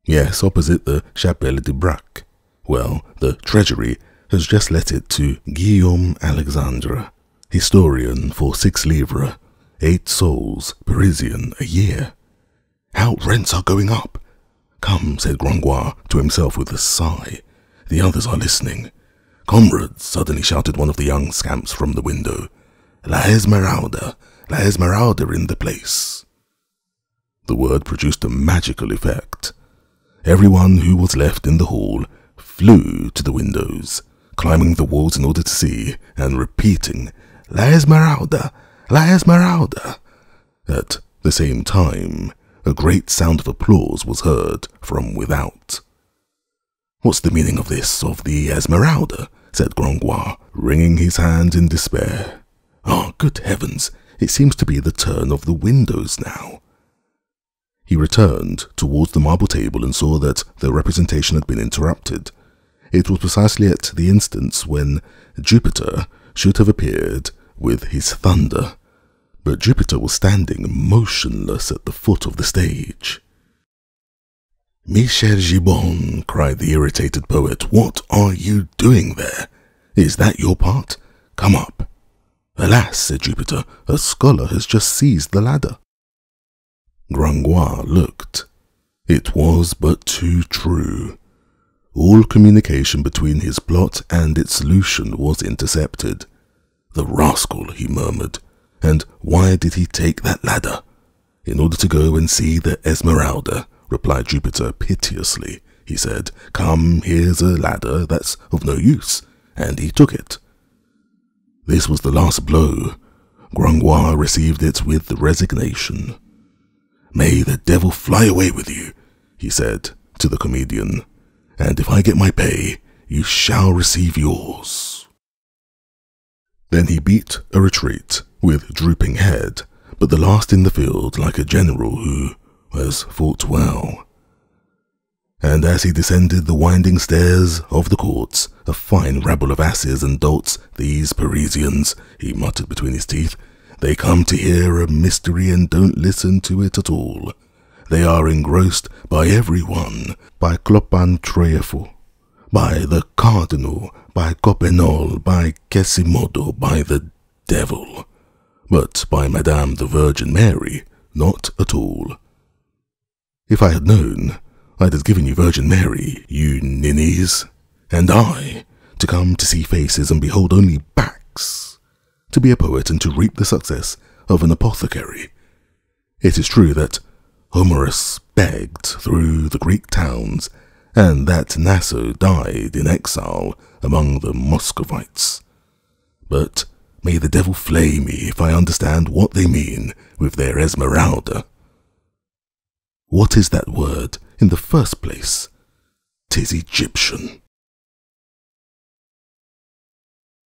A: "Yes, opposite the Chapelle de Braque." "Well, the treasury has just let it to Guillaume Alexandre, historian for 6 livres, 8 sols Parisian a year. How rents are going up! Come, said Gringoire to himself with a sigh. The others are listening. Comrades, suddenly shouted one of the young scamps from the window. La Esmeralda in the place. The word produced a magical effect. Everyone who was left in the hall flew to the windows, climbing the walls in order to see, and repeating, La Esmeralda! La Esmeralda! At the same time, a great sound of applause was heard from without. What's the meaning of this, of the Esmeralda? Said Gringoire, wringing his hands in despair. Ah, good heavens, it seems to be the turn of the windows now. He returned towards the marble table and saw that the representation had been interrupted. It was precisely at the instant when Jupiter should have appeared with his thunder, but Jupiter was standing motionless at the foot of the stage. Michel Gibbon, cried the irritated poet, what are you doing there? Is that your part? Come up. Alas, said Jupiter, a scholar has just seized the ladder. Gringoire looked. It was but too true. All communication between his plot and its solution was intercepted. The rascal, he murmured. And why did he take that ladder? In order to go and see the Esmeralda, replied Jupiter piteously. He said, come, here's a ladder that's of no use, and he took it. This was the last blow. Gringoire received it with resignation. May the devil fly away with you, he said to the comedian, and if I get my pay, you shall receive yours. Then he beat a retreat with drooping head, but the last in the field like a general who has fought well. And as he descended the winding stairs of the courts, a fine rabble of asses and dolts, these Parisians, he muttered between his teeth, they come to hear a mystery and don't listen to it at all. They are engrossed by everyone, by Clopin Trèfle, by the Cardinal, by Coppenole, by Quasimodo, by the devil. But by Madame the Virgin Mary, not at all. If I had known, I'd have given you Virgin Mary, you ninnies, and I, to come to see faces and behold only backs, to be a poet and to reap the success of an apothecary. It is true that Homerus begged through the Greek towns, and that Naso died in exile among the Muscovites. But may the devil flay me if I understand what they mean with their Esmeralda. What is that word in the first place? 'Tis Egyptian.